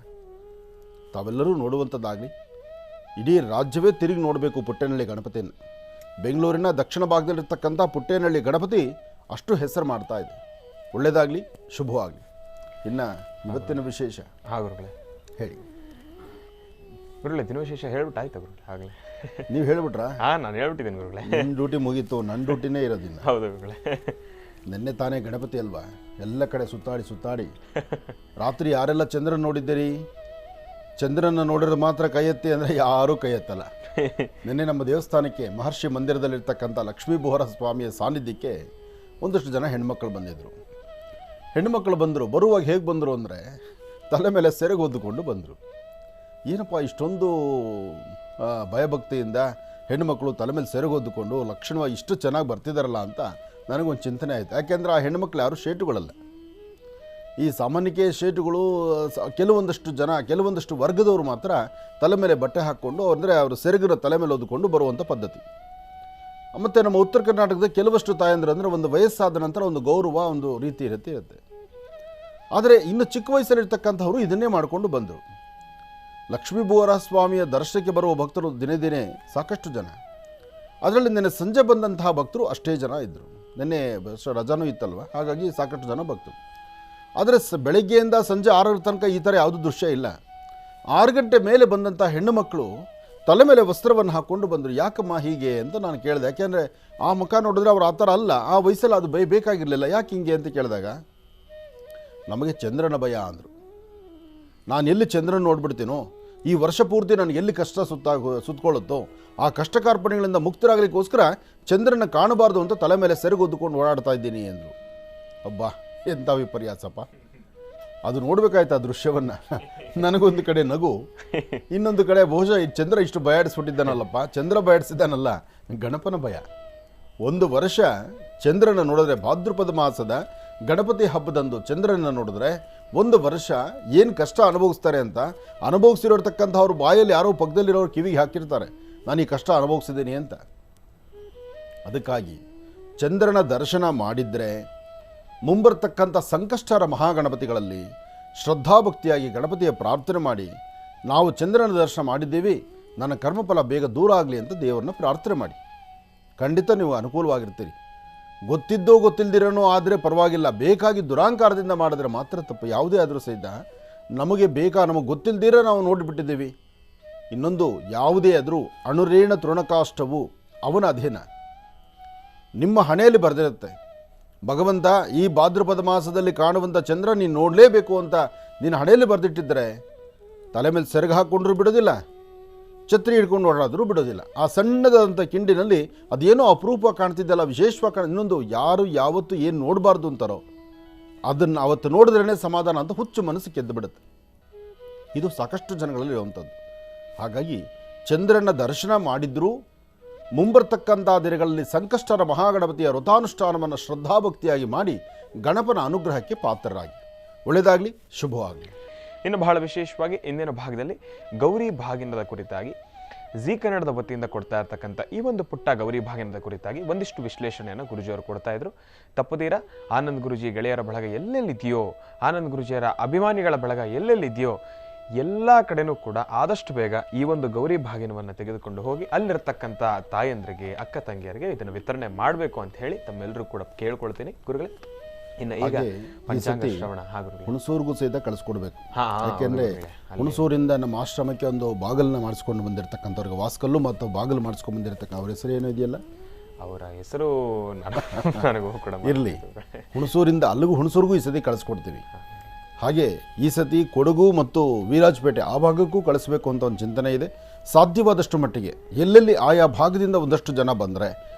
ತಾವೆಲ್ಲರೂ ನೋಡುವಂಥದ್ದಾಗಲಿ. ಇಡೀ ರಾಜ್ಯವೇ ತಿರುಗಿ ನೋಡಬೇಕು ಪುಟ್ಟೇನಹಳ್ಳಿ ಗಣಪತಿಯನ್ನು. ಬೆಂಗಳೂರಿನ ದಕ್ಷಿಣ ಭಾಗದಲ್ಲಿರ್ತಕ್ಕಂಥ ಪುಟ್ಟೇನಹಳ್ಳಿ ಗಣಪತಿ ಅಷ್ಟು ಹೆಸರು ಮಾಡ್ತಾ ಇದೆ. ಒಳ್ಳೆಯದಾಗಲಿ, ಶುಭವಾಗಲಿ. ಇನ್ನು ಇವತ್ತಿನ ವಿಶೇಷ ಗುರುಗಳೇ ಹೇಳಿ. ಗುರುಗಳೇ ದಿನ ವಿಶೇಷ ಹೇಳ್ಬಿಟ್ಟಾಯ್ತು ಗುರುಗಳೇ ಆಗಲೇ. ನೀವು ಹೇಳ್ಬಿಟ್ರಾ? ನಾನು ಹೇಳ್ಬಿಟ್ಟಿದ್ದೀನಿ ಗುರುಗಳೇ. ನಿಮ್ಮ ಡ್ಯೂಟಿ ಮುಗೀತು, ನನ್ನ ಡ್ಯೂಟಿನೇ ಇರೋದಿಲ್ಲ. ಹೌದು ಗುರುಗಳೇ. ನಿನ್ನೆ ತಾನೇ ಗಣಪತಿ ಅಲ್ವಾ, ಎಲ್ಲ ಕಡೆ ಸುತ್ತಾಡಿ ರಾತ್ರಿ ಯಾರೆಲ್ಲ ಚಂದ್ರನ ನೋಡಿದ್ದೀರಿ? ಚಂದ್ರನ ನೋಡಿದ್ರೆ ಮಾತ್ರ ಕೈ ಎತ್ತಿ ಅಂದರೆ ಯಾರೂ ಕೈ ಎತ್ತಲ್ಲ. ನಿನ್ನೆ ನಮ್ಮ ದೇವಸ್ಥಾನಕ್ಕೆ ಮಹರ್ಷಿ ಮಂದಿರದಲ್ಲಿರ್ತಕ್ಕಂಥ ಲಕ್ಷ್ಮೀ ಬೋಹರ ಸ್ವಾಮಿಯ ಸಾನ್ನಿಧ್ಯಕ್ಕೆ ಒಂದಷ್ಟು ಜನ ಹೆಣ್ಮಕ್ಳು ಬಂದಿದ್ದರು. ಹೆಣ್ಮಕ್ಳು ಬಂದರು. ಬರುವಾಗ ಹೇಗೆ ಬಂದರು ಅಂದರೆ ತಲೆ ಮೇಲೆ ಸೆರಗು ಹೊದ್ದುಕೊಂಡು ಬಂದರು. ಏನಪ್ಪ ಇಷ್ಟೊಂದು ಭಯಭಕ್ತಿಯಿಂದ ಹೆಣ್ಣುಮಕ್ಕಳು ತಲೆ ಮೇಲೆ ಸೆರಗು ಹೊದ್ದುಕೊಂಡು ಲಕ್ಷಣವಾಗಿ ಇಷ್ಟು ಚೆನ್ನಾಗಿ ಬರ್ತಿದ್ದಾರಲ್ಲ ಅಂತ ನನಗೊಂದು ಚಿಂತನೆ ಆಯಿತು. ಯಾಕೆಂದರೆ ಆ ಹೆಣ್ಣುಮಕ್ಳು ಯಾರು ಶೇಟುಗಳಲ್ಲ. ಈ ಸಾಮಾನ್ಯಕ್ಕೆ ಶೇಟುಗಳು ಕೆಲವೊಂದಷ್ಟು ವರ್ಗದವರು ಮಾತ್ರ ತಲೆ ಮೇಲೆ ಬಟ್ಟೆ ಹಾಕ್ಕೊಂಡು ಅಂದರೆ ಅವರು ಸೆರಗನ್ನ ತಲೆ ಮೇಲೆ ಹೊದ್ದುಕೊಂಡು ಬರುವಂಥ ಪದ್ಧತಿ. ಮತ್ತು ನಮ್ಮ ಉತ್ತರ ಕರ್ನಾಟಕದ ಕೆಲವಷ್ಟು ತಾಯಂದ್ರು ಅಂದರೆ ಒಂದು ವಯಸ್ಸಾದ ನಂತರ ಒಂದು ಗೌರವ, ಒಂದು ರೀತಿ ಇರುತ್ತೆ. ಆದರೆ ಇನ್ನು ಚಿಕ್ಕ ವಯಸ್ಸಲ್ಲಿರ್ತಕ್ಕಂಥವರು ಇದನ್ನೇ ಮಾಡಿಕೊಂಡು ಬಂದರು. ಲಕ್ಷ್ಮೀ ಬೋಹರ ಸ್ವಾಮಿಯ ದರ್ಶನಕ್ಕೆ ಬರುವ ಭಕ್ತರು ದಿನೇ ದಿನೇ ಸಾಕಷ್ಟು ಜನ. ಅದರಲ್ಲಿ ನಿನ್ನೆ ಸಂಜೆ ಬಂದಂತಹ ಭಕ್ತರು ಅಷ್ಟೇ ಜನ ಇದ್ದರು. ನಿನ್ನೆ ರಜಾನೂ ಇತ್ತಲ್ವ, ಹಾಗಾಗಿ ಸಾಕಷ್ಟು ಜನ ಭಕ್ತರು. ಆದರೆ ಬೆಳಗ್ಗೆಯಿಂದ ಸಂಜೆ 6 ತನಕ ಈ ಥರ ಯಾವುದೂ ದೃಶ್ಯ ಇಲ್ಲ. 6 ಗಂಟೆ ಮೇಲೆ ಬಂದಂಥ ಹೆಣ್ಣು ಮಕ್ಕಳು ತಲೆ ಮೇಲೆ ವಸ್ತ್ರವನ್ನು ಹಾಕ್ಕೊಂಡು ಬಂದರು. ಯಾಕಮ್ಮ ಹೀಗೆ ಅಂತ ನಾನು ಕೇಳಿದೆ. ಯಾಕೆಂದರೆ ಆ ಮುಖ ನೋಡಿದ್ರೆ ಅವ್ರು ಆ ಥರ ಅಲ್ಲ, ಆ ವಯಸ್ಸಲ್ಲಿ ಅದು ಬೇಕಾಗಿರಲಿಲ್ಲ. ಯಾಕೆ ಹಿಂಗೆ ಅಂತ ಕೇಳಿದಾಗ ನಮಗೆ ಚಂದ್ರನ ಭಯ ಅಂದರು. ನಾನು ಎಲ್ಲಿ ಚಂದ್ರನ ನೋಡ್ಬಿಡ್ತೀನೋ, ಈ ವರ್ಷ ಪೂರ್ತಿ ನನಗೆ ಎಲ್ಲಿ ಕಷ್ಟ ಸುತ್ತಕೊಳ್ಳುತ್ತೋ ಆ ಕಷ್ಟ ಕಾರ್ಪಣ್ಯಗಳಿಂದ ಮುಕ್ತರಾಗಲಿಕ್ಕೋಸ್ಕರ ಚಂದ್ರನ ಕಾಣಬಾರ್ದು ಅಂತ ತಲೆ ಮೇಲೆ ಸೆರಗೊದ್ದುಕೊಂಡು ಓಡಾಡ್ತಾ ಇದ್ದೀನಿ ಅಂದರು. ಅಬ್ಬಾ ಎಂಥ ವಿಪರ್ಯಾಸಪ್ಪ. ಅದು ನೋಡಬೇಕಾಯ್ತು ಆ ದೃಶ್ಯವನ್ನು. ನನಗೊಂದು ಕಡೆ ನಗು, ಇನ್ನೊಂದು ಕಡೆ ಬಹುಶಃ ಈ ಚಂದ್ರ ಇಷ್ಟು ಭಯಾಡಿಸ್ಬಿಟ್ಟಿದ್ದಾನಲ್ಲಪ್ಪ. ಚಂದ್ರ ಭಯಾಡಿಸಿದ್ದಾನಲ್ಲ, ಗಣಪನ ಭಯ. ಒಂದು ವರ್ಷ ಚಂದ್ರನ ನೋಡಿದ್ರೆ, ಭಾದ್ರಪದ ಮಾಸದ ಗಣಪತಿ ಹಬ್ಬದಂದು ಚಂದ್ರನ ನೋಡಿದ್ರೆ ಒಂದು ವರ್ಷ ಏನು ಕಷ್ಟ ಅನುಭವಿಸ್ತಾರೆ ಅಂತ ಅನುಭವಿಸಿರತಕ್ಕಂಥವ್ರ ಬಾಯಲ್ಲಿ ಯಾರೋ ಪಕ್ಕದಲ್ಲಿರೋರು ಕಿವಿಗೆ ಹಾಕಿರ್ತಾರೆ, ನಾನು ಈ ಕಷ್ಟ ಅನುಭವಿಸಿದ್ದೀನಿ ಅಂತ. ಅದಕ್ಕಾಗಿ ಚಂದ್ರನ ದರ್ಶನ ಮಾಡಿದರೆ ಮುಂಬರ್ತಕ್ಕಂಥ ಸಂಕಷ್ಟರ ಮಹಾಗಣಪತಿಗಳಲ್ಲಿ ಶ್ರದ್ಧಾಭಕ್ತಿಯಾಗಿ ಗಣಪತಿಯ ಪ್ರಾರ್ಥನೆ ಮಾಡಿ, ನಾವು ಚಂದ್ರನ ದರ್ಶನ ಮಾಡಿದ್ದೀವಿ, ನನ್ನ ಕರ್ಮಫಲ ಬೇಗ ದೂರ ಆಗಲಿ ಅಂತ ದೇವರನ್ನ ಪ್ರಾರ್ಥನೆ ಮಾಡಿ. ಖಂಡಿತ ನೀವು ಅನುಕೂಲವಾಗಿರ್ತೀರಿ. ಗೊತ್ತಿದ್ದೋ ಗೊತ್ತಿಲ್ಲದಿರೋನೋ ಆದರೆ ಪರವಾಗಿಲ್ಲ, ಬೇಕಾಗಿ ದುರಾಂಕಾರದಿಂದ ಮಾಡಿದ್ರೆ ಮಾತ್ರ ತಪ್ಪು. ಯಾವುದೇ ಆದರೂ ಸಹಿತ ನಮಗೆ ಗೊತ್ತಿಲ್ಲದಿರೋ ನಾವು ನೋಡಿಬಿಟ್ಟಿದ್ದೀವಿ. ಇನ್ನೊಂದು ಯಾವುದೇ ಆದರೂ ಅಣುರೇಣ ತೃಣಕಾಷ್ಟವು ಅವನ ಅಧೀನ. ನಿಮ್ಮ ಹಣೆಯಲ್ಲಿ ಬರೆದಿರುತ್ತೆ, ಭಗವಂತ ಈ ಭಾದ್ರಪದ ಮಾಸದಲ್ಲಿ ಕಾಣುವಂಥ ಚಂದ್ರ ನೀನು ನೋಡಲೇಬೇಕು ಅಂತ ನೀನು ಹಣೆಯಲ್ಲಿ ಬರೆದಿಟ್ಟಿದ್ದರೆ ತಲೆ ಮೇಲೆ ಸೆರಗು ಹಾಕ್ಕೊಂಡ್ರೂ ಬಿಡೋದಿಲ್ಲ, ಛತ್ರಿ ಹಿಡ್ಕೊಂಡು ಓಡಾಡಿದ್ರೂ ಬಿಡೋದಿಲ್ಲ. ಆ ಸಣ್ಣದಾದಂಥ ಕಿಂಡಿನಲ್ಲಿ ಅದೇನೋ ಅಪರೂಪ ಕಾಣ್ತಿದ್ದಲ್ಲ, ವಿಶೇಷವಾಗಿ ಇನ್ನೊಂದು ಯಾರು ಯಾವತ್ತು ಏನು ನೋಡಬಾರ್ದು ಅಂತಾರೋ ಅದನ್ನು ಅವತ್ತು ನೋಡಿದ್ರೇ ಸಮಾಧಾನ ಅಂತ ಹುಚ್ಚು ಮನಸ್ಸು ಕೆದ್ದು ಬಿಡುತ್ತೆ. ಇದು ಸಾಕಷ್ಟು ಜನಗಳಲ್ಲಿ ಇರುವಂಥದ್ದು. ಹಾಗಾಗಿ ಚಂದ್ರನ ದರ್ಶನ ಮಾಡಿದ್ರೂ ಮುಂಬರ್ತಕ್ಕಂಥ ದಿನಗಳಲ್ಲಿ ಸಂಕಷ್ಟರ ಮಹಾಗಣಪತಿಯ ವ್ರತಾನುಷ್ಠಾನವನ್ನು ಶ್ರದ್ಧಾಭಕ್ತಿಯಾಗಿ ಮಾಡಿ ಗಣಪನ ಅನುಗ್ರಹಕ್ಕೆ ಪಾತ್ರರಾಗಿ. ಒಳ್ಳೆಯದಾಗಲಿ, ಶುಭವಾಗಲಿ. ಇನ್ನು ಬಹಳ ವಿಶೇಷವಾಗಿ ಇಂದಿನ ಭಾಗದಲ್ಲಿ ಗೌರಿ ಭಾಗಿನದ ಕುರಿತಾಗಿ ಜಿ ಕನ್ನಡದ ವತಿಯಿಂದ ಕೊಡ್ತಾ ಇರ್ತಕ್ಕಂಥ ಈ ಒಂದು ಪುಟ್ಟ ಗೌರಿ ಭಾಗಿನದ ಕುರಿತಾಗಿ ಒಂದಿಷ್ಟು ವಿಶ್ಲೇಷಣೆಯನ್ನು ಗುರುಜಿಯವರು ಕೊಡ್ತಾ ಇದ್ರು. ತಪ್ಪುದೀರ ಆನಂದ್ ಗುರುಜಿ ಗೆಳೆಯರ ಬಳಗ ಎಲ್ಲೆಲ್ಲಿದೆಯೋ, ಆನಂದ್ ಗುರುಜಿಯರ ಅಭಿಮಾನಿಗಳ ಬಳಗ ಎಲ್ಲೆಲ್ಲಿದೆಯೋ ಎಲ್ಲ ಕಡೆನೂ ಕೂಡ ಆದಷ್ಟು ಬೇಗ ಈ ಒಂದು ಗೌರಿ ಭಾಗಿನವನ್ನು ತೆಗೆದುಕೊಂಡು ಹೋಗಿ ಅಲ್ಲಿರ್ತಕ್ಕಂಥ ತಾಯಂದ್ರಿಗೆ, ಅಕ್ಕ ತಂಗಿಯರಿಗೆ ಇದನ್ನು ವಿತರಣೆ ಮಾಡಬೇಕು ಅಂತ ಹೇಳಿ ತಮ್ಮೆಲ್ಲರೂ ಕೂಡ ಕೇಳ್ಕೊಳ್ತೀನಿ ಗುರುಗಳೇ. ಇನ್ನು ಈಗ ಪಂಚಾಂಗ ಶ್ರವಣ ಹುಣಸೂರಿಗೂ ಸಹಿತ ಕಳಿಸ್ಕೊಡ್ಬೇಕು. ಯಾಕೆಂದರೆ ಹುಣಸೂರಿಂದ ನಮ್ಮ ಆಶ್ರಮಕ್ಕೆ ಒಂದು ಬಾಗಿಲನ್ನ ಮಾಡಿಸ್ಕೊಂಡು ಬಂದಿರತಕ್ಕಂಥವ್ರಿಗೆ ವಾಸ್ಕಲ್ಲು ಮತ್ತು ಬಾಗಿಲು ಮಾಡಿಸ್ಕೊಂಡು ಬಂದಿರತಕ್ಕ ಅವ್ರ ಹೆಸರು ಏನೋ ಇದೆಯಲ್ಲ, ಅವರ ಹೆಸರು ನನಗೂ ಕೂಡ ಇರಲಿ. ಹುಣಸೂರಿಂದ ಹುಣಸೂರಿಗೂ ಈ ಸತಿ ಕಳಿಸ್ಕೊಡ್ತೀವಿ. ಹಾಗೆ ಈ ಸತಿ ಕೊಡಗು ಮತ್ತು ವೀರಾಜಪೇಟೆ ಆ ಭಾಗಕ್ಕೂ ಕಳಿಸ್ಬೇಕು ಅಂತ ಒಂದು ಚಿಂತನೆ ಇದೆ. ಸಾಧ್ಯವಾದಷ್ಟು ಮಟ್ಟಿಗೆ ಎಲ್ಲೆಲ್ಲಿ ಆಯಾ ಭಾಗದಿಂದ ಒಂದಷ್ಟು ಜನ ಬಂದರೆ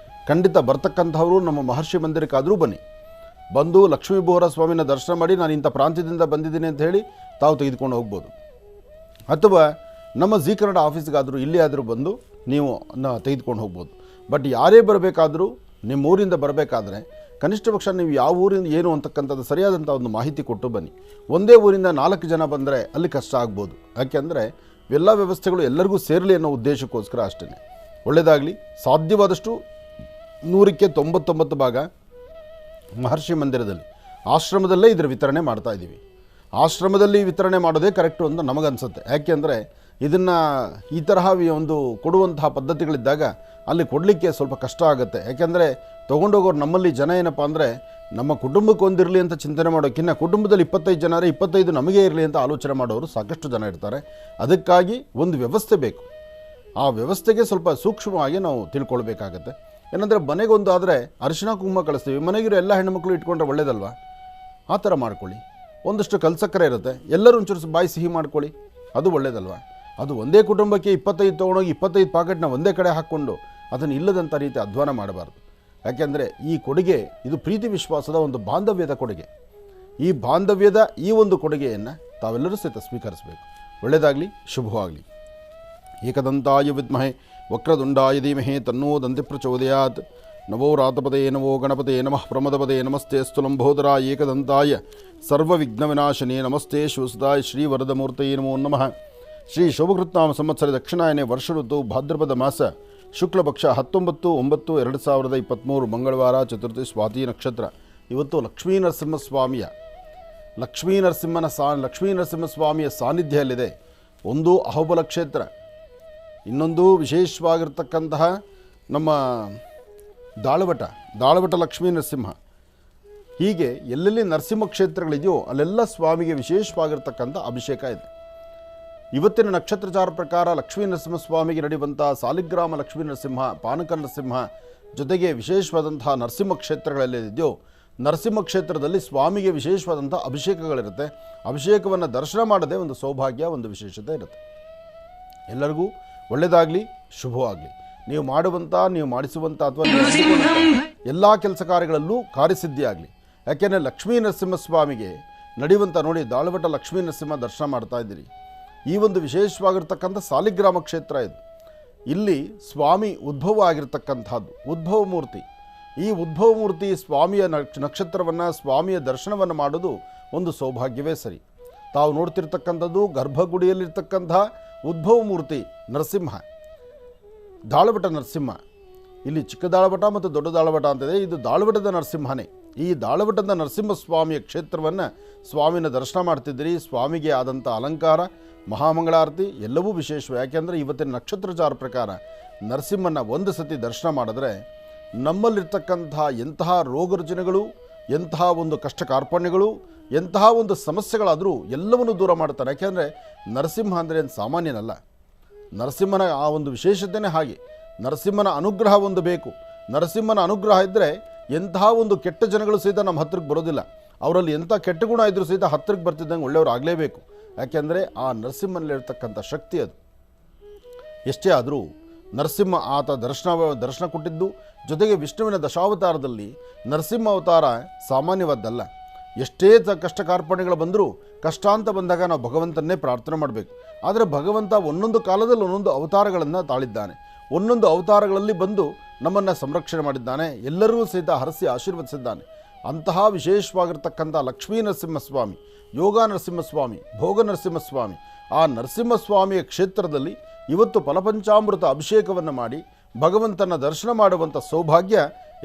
ಖಂಡಿತ ಬರ್ತಕ್ಕಂಥವರು ನಮ್ಮ ಮಹರ್ಷಿ ಮಂದಿರಕ್ಕಾದರೂ ಬನ್ನಿ, ಬಂದು ಲಕ್ಷ್ಮೀ ಬೋಹರ ಸ್ವಾಮಿನ ದರ್ಶನ ಮಾಡಿ ನಾನು ಇಂಥ ಪ್ರಾಂತ್ಯದಿಂದ ಬಂದಿದ್ದೀನಿ ಅಂತ ಹೇಳಿ ತಾವು ತೆಗೆದುಕೊಂಡು ಹೋಗ್ಬೋದು. ಅಥವಾ ನಮ್ಮ ಜಿ ಕನ್ನಡ ಆಫೀಸ್ಗಾದರೂ ಇಲ್ಲಿ ಆದರೂ ಬಂದು ನೀವು ತೆಗೆದುಕೊಂಡು ಹೋಗ್ಬೋದು. ಬಟ್ ಯಾರೇ ಬರಬೇಕಾದರೂ ನಿಮ್ಮ ಊರಿಂದ ಬರಬೇಕಾದ್ರೆ ಕನಿಷ್ಠ ಪಕ್ಷ ನೀವು ಯಾವ ಊರಿಂದ ಏನು ಅಂತಕ್ಕಂಥದ್ದು ಸರಿಯಾದಂಥ ಒಂದು ಮಾಹಿತಿ ಕೊಟ್ಟು ಬನ್ನಿ. ಒಂದೇ ಊರಿಂದ 4 ಜನ ಬಂದರೆ ಅಲ್ಲಿ ಕಷ್ಟ ಆಗ್ಬೋದು. ಯಾಕೆಂದರೆ ಎಲ್ಲ ವ್ಯವಸ್ಥೆಗಳು ಎಲ್ಲರಿಗೂ ಸೇರಲಿ ಅನ್ನೋ ಉದ್ದೇಶಕ್ಕೋಸ್ಕರ ಅಷ್ಟೇ. ಒಳ್ಳೆಯದಾಗಲಿ. ಸಾಧ್ಯವಾದಷ್ಟು 100ಕ್ಕೆ 99 ಭಾಗ ಮಹರ್ಷಿ ಮಂದಿರದಲ್ಲಿ ಆಶ್ರಮದಲ್ಲೇ ಇದರ ವಿತರಣೆ ಮಾಡ್ತಾ ಇದ್ದೀವಿ. ಆಶ್ರಮದಲ್ಲಿ ವಿತರಣೆ ಮಾಡೋದೇ ಕರೆಕ್ಟು ಅಂತ ನಮಗನ್ಸುತ್ತೆ. ಯಾಕೆಂದರೆ ಇದನ್ನು ಈ ತರಹ ಒಂದು ಕೊಡುವಂತಹ ಪದ್ಧತಿಗಳಿದ್ದಾಗ ಅಲ್ಲಿ ಕೊಡಲಿಕ್ಕೆ ಸ್ವಲ್ಪ ಕಷ್ಟ ಆಗುತ್ತೆ. ಯಾಕೆಂದರೆ ತೊಗೊಂಡೋಗೋರು ನಮ್ಮಲ್ಲಿ ಜನ ಏನಪ್ಪ ಅಂದರೆ ನಮ್ಮ ಕುಟುಂಬಕ್ಕೆ ಒಂದಿರಲಿ ಅಂತ ಚಿಂತನೆ ಮಾಡೋಕ್ಕಿಂತ ಕುಟುಂಬದಲ್ಲಿ 25 ಜನ 25 ನಮಗೆ ಇರಲಿ ಅಂತ ಆಲೋಚನೆ ಮಾಡೋರು ಸಾಕಷ್ಟು ಜನ ಇರ್ತಾರೆ. ಅದಕ್ಕಾಗಿ ಒಂದು ವ್ಯವಸ್ಥೆ ಬೇಕು. ಆ ವ್ಯವಸ್ಥೆಗೆ ಸ್ವಲ್ಪ ಸೂಕ್ಷ್ಮವಾಗಿ ನಾವು ತಿಳ್ಕೊಳ್ಬೇಕಾಗತ್ತೆ. ಏನಂದರೆ ಮನೆಗೊಂದು ಆದರೆ ಅರಿಶಿನ ಕುಂಕುಮ ಕಳಿಸ್ತೀವಿ, ಮನೆಗಿರೋ ಎಲ್ಲ ಹೆಣ್ಣುಮಕ್ಳು ಇಟ್ಕೊಂಡ್ರೆ ಒಳ್ಳೇದಲ್ವಾ? ಆ ಥರ ಮಾಡ್ಕೊಳ್ಳಿ. ಒಂದಷ್ಟು ಕಲ್ಸಕ್ಕರೆ ಇರುತ್ತೆ, ಎಲ್ಲರೂ ಒಂಚೂರು ಬಾಯಿ ಸಿಹಿ ಮಾಡ್ಕೊಳ್ಳಿ, ಅದು ಒಳ್ಳೇದಲ್ವಾ? ಅದು ಒಂದೇ ಕುಟುಂಬಕ್ಕೆ 25 ತೊಗೊಂಡೋಗಿ 25 ಪಾಕೆಟ್ನ ಒಂದೇ ಕಡೆ ಹಾಕ್ಕೊಂಡು ಅದನ್ನು ಇಲ್ಲದಂಥ ರೀತಿ ಅಧ್ವಾನ ಮಾಡಬಾರ್ದು. ಯಾಕೆಂದರೆ ಈ ಕೊಡುಗೆ ಇದು ಪ್ರೀತಿ ವಿಶ್ವಾಸದ ಒಂದು ಬಾಂಧವ್ಯದ ಕೊಡುಗೆ. ಈ ಬಾಂಧವ್ಯದ ಈ ಒಂದು ಕೊಡುಗೆಯನ್ನು ತಾವೆಲ್ಲರೂ ಸಹಿತ ಸ್ವೀಕರಿಸಬೇಕು. ಒಳ್ಳೆಯದಾಗಲಿ, ಶುಭವಾಗಲಿ. ಏಕದಂತಾಯ ವಿದ್ಮಹೆ ವಕ್ರದುಂಡಾಯ ಧೀಮಹಿ ತನ್ನೋ ದಂತಿ ಪ್ರಚೋದಯಾತ್. ನವೋ ರಾತಪದೇ ನಮೋ ಗಣಪತೆ ನಮಃ ಪ್ರಮದಪದೇ ನಮಸ್ತೆ ಸ್ತುಲಂಬೋದರಾಯ ಏಕದಂತಾಯ ಸರ್ವವಿಘ್ನವಿನಾಶನೇ ನಮಸ್ತೆ ಶಿವಸುತಾಯ ಶ್ರೀವರದಮೂರ್ತಯೇ ನಮೋ ನಮಃ. ಶ್ರೀ ಶೋಭಕೃತ್ನಾಮ ಸಂವತ್ಸರ ದಕ್ಷಿಣಾಯನೆ ವರ್ಷ ಋತು ಭಾದ್ರಪದ ಮಾಸ ಶುಕ್ಲಪಕ್ಷ 19/9/2023 ಮಂಗಳವಾರ, ಚತುರ್ಥಿ, ಸ್ವಾತಿ ನಕ್ಷತ್ರ. ಇವತ್ತು ಲಕ್ಷ್ಮೀ ನರಸಿಂಹಸ್ವಾಮಿಯ ಸಾನ್ನಿಧ್ಯದಲ್ಲಿದೆ. ಒಂದು ಅಹೋಬಲ ಕ್ಷೇತ್ರ, ಇನ್ನೊಂದು ವಿಶೇಷವಾಗಿರ್ತಕ್ಕಂತಹ ನಮ್ಮ ದಾಳವಟ ಲಕ್ಷ್ಮೀ ನರಸಿಂಹ. ಹೀಗೆ ಎಲ್ಲೆಲ್ಲಿ ನರಸಿಂಹ ಕ್ಷೇತ್ರಗಳಿದೆಯೋ ಅಲ್ಲೆಲ್ಲ ಸ್ವಾಮಿಗೆ ವಿಶೇಷವಾಗಿರ್ತಕ್ಕಂಥ ಅಭಿಷೇಕ ಇದೆ. ಇವತ್ತಿನ ನಕ್ಷತ್ರಚಾರ ಪ್ರಕಾರ ಲಕ್ಷ್ಮೀ ನರಸಿಂಹಸ್ವಾಮಿಗೆ ನಡೆಯುವಂಥ ಸಾಲಿಗ್ರಾಮ ಲಕ್ಷ್ಮೀ ನರಸಿಂಹ, ಪಾನಕ ನರಸಿಂಹ ಜೊತೆಗೆ ವಿಶೇಷವಾದಂತಹ ನರಸಿಂಹ ಕ್ಷೇತ್ರಗಳಲ್ಲಿದೆಯೋ ನರಸಿಂಹ ಕ್ಷೇತ್ರದಲ್ಲಿ ಸ್ವಾಮಿಗೆ ವಿಶೇಷವಾದಂಥ ಅಭಿಷೇಕಗಳಿರುತ್ತೆ. ಅಭಿಷೇಕವನ್ನು ದರ್ಶನ ಮಾಡದೆ ಒಂದು ಸೌಭಾಗ್ಯ, ಒಂದು ವಿಶೇಷತೆ ಇರುತ್ತೆ. ಎಲ್ಲರಿಗೂ ಒಳ್ಳೆಯದಾಗಲಿ, ಶುಭವಾಗಲಿ. ನೀವು ಮಾಡಿಸುವಂಥ ಅಥವಾ ಎಲ್ಲ ಕೆಲಸ ಕಾರ್ಯಗಳಲ್ಲೂ ಕಾರ್ಯಸಿದ್ಧಿಯಾಗಲಿ. ಯಾಕೆಂದರೆ ಲಕ್ಷ್ಮೀ ನರಸಿಂಹಸ್ವಾಮಿಗೆ ನಡೆಯುವಂಥ ನೋಡಿ, ದಾಳವಟ ಲಕ್ಷ್ಮೀ ನರಸಿಂಹ ದರ್ಶನ ಮಾಡ್ತಾ ಇದ್ದೀರಿ. ಈ ಒಂದು ವಿಶೇಷವಾಗಿರ್ತಕ್ಕಂಥ ಸಾಲಿಗ್ರಾಮ ಕ್ಷೇತ್ರ ಇದು. ಇಲ್ಲಿ ಸ್ವಾಮಿ ಉದ್ಭವ ಆಗಿರ್ತಕ್ಕಂಥದ್ದು ಉದ್ಭವ ಮೂರ್ತಿ. ಈ ಉದ್ಭವ ಮೂರ್ತಿ ಸ್ವಾಮಿಯ ನಕ್ಷತ್ರವನ್ನು, ಸ್ವಾಮಿಯ ದರ್ಶನವನ್ನು ಮಾಡೋದು ಒಂದು ಸೌಭಾಗ್ಯವೇ ಸರಿ. ತಾವು ನೋಡ್ತಿರ್ತಕ್ಕಂಥದ್ದು ಗರ್ಭಗುಡಿಯಲ್ಲಿರ್ತಕ್ಕಂಥ ಉದ್ಭವ ಮೂರ್ತಿ ನರಸಿಂಹ, ದಾಳವಟ ನರಸಿಂಹ. ಇಲ್ಲಿ ಚಿಕ್ಕ ದಾಳವಟ ಮತ್ತು ದೊಡ್ಡ ದಾಳವಟ ಅಂತಿದೆ. ಇದು ದಾಳವಟದ ನರಸಿಂಹನೇ. ಈ ದಾಳವಟದ ನರಸಿಂಹಸ್ವಾಮಿಯ ಕ್ಷೇತ್ರವನ್ನು ಸ್ವಾಮಿನ ದರ್ಶನ ಮಾಡ್ತಿದ್ದೀರಿ. ಸ್ವಾಮಿಗೆ ಆದಂಥ ಅಲಂಕಾರ, ಮಹಾಮಂಗಳಾರತಿ ಎಲ್ಲವೂ ವಿಶೇಷವೇ. ಯಾಕೆಂದರೆ ಇವತ್ತಿನ ನಕ್ಷತ್ರಚಾರ ಪ್ರಕಾರ ನರಸಿಂಹನ ಒಂದು ಸತಿ ದರ್ಶನ ಮಾಡಿದ್ರೆ ನಮ್ಮಲ್ಲಿರ್ತಕ್ಕಂತಹ ಎಂತಹ ರೋಗ ರುಜಿನಗಳು, ಎಂತಹ ಒಂದು ಕಷ್ಟ ಕಾರ್ಪಣ್ಯಗಳು, ಎಂತಹ ಒಂದು ಸಮಸ್ಯೆಗಳಾದರೂ ಎಲ್ಲವನ್ನು ದೂರ ಮಾಡ್ತಾನೆ. ಯಾಕೆಂದರೆ ನರಸಿಂಹ ಅಂದರೆ ಏನು ಸಾಮಾನ್ಯನಲ್ಲ. ನರಸಿಂಹನ ಆ ಒಂದು ವಿಶೇಷತೆಯೇ ಹಾಗೆ. ನರಸಿಂಹನ ಅನುಗ್ರಹ ಒಂದು ಬೇಕು. ನರಸಿಂಹನ ಅನುಗ್ರಹ ಇದ್ದರೆ ಎಂತಹ ಒಂದು ಕೆಟ್ಟ ಜನಗಳು ಸಹಿತ ನಮ್ಮ ಹತ್ತಿರಕ್ಕೆ ಬರೋದಿಲ್ಲ. ಅವರಲ್ಲಿ ಎಂಥ ಕೆಟ್ಟ ಗುಣ ಇದ್ದರೂ ಸಹಿತ ಹತ್ತಿರಕ್ಕೆ ಬರ್ತಿದ್ದಂಗೆ ಒಳ್ಳೆಯವರು ಆಗಲೇಬೇಕು. ಯಾಕೆಂದರೆ ಆ ನರಸಿಂಹನಲ್ಲಿರ್ತಕ್ಕಂಥ ಶಕ್ತಿ ಅದು. ಎಷ್ಟೇ ಆದರೂ ನರಸಿಂಹ ಆತ ದರ್ಶನ ಕೊಟ್ಟಿದ್ದು, ಜೊತೆಗೆ ವಿಷ್ಣುವಿನ ದಶಾವತಾರದಲ್ಲಿ ನರಸಿಂಹ ಅವತಾರ ಸಾಮಾನ್ಯವಾದ್ದಲ್ಲ. ಎಷ್ಟೇ ಕಷ್ಟ ಕಾರ್ಪಣ್ಯಗಳು ಬಂದರೂ, ಕಷ್ಟ ಅಂತ ಬಂದಾಗ ನಾವು ಭಗವಂತನ್ನೇ ಪ್ರಾರ್ಥನೆ ಮಾಡಬೇಕು. ಆದರೆ ಭಗವಂತ ಒಂದೊಂದು ಕಾಲದಲ್ಲಿ ಒಂದೊಂದು ಅವತಾರಗಳನ್ನು ತಾಳಿದ್ದಾನೆ. ಒಂದೊಂದು ಅವತಾರಗಳಲ್ಲಿ ಬಂದು ನಮ್ಮನ್ನು ಸಂರಕ್ಷಣೆ ಮಾಡಿದ್ದಾನೆ. ಎಲ್ಲರೂ ಸಹಿತ ಹರಸಿ ಆಶೀರ್ವದಿಸಿದ್ದಾನೆ. ಅಂತಹ ವಿಶೇಷವಾಗಿರ್ತಕ್ಕಂಥ ಲಕ್ಷ್ಮೀ ನರಸಿಂಹಸ್ವಾಮಿ, ಯೋಗ ನರಸಿಂಹಸ್ವಾಮಿ, ಭೋಗ ನರಸಿಂಹಸ್ವಾಮಿ, ಆ ನರಸಿಂಹಸ್ವಾಮಿಯ ಕ್ಷೇತ್ರದಲ್ಲಿ ಇವತ್ತು ಫಲಪಂಚಾಮೃತ ಅಭಿಷೇಕವನ್ನು ಮಾಡಿ ಭಗವಂತನ ದರ್ಶನ ಮಾಡುವಂಥ ಸೌಭಾಗ್ಯ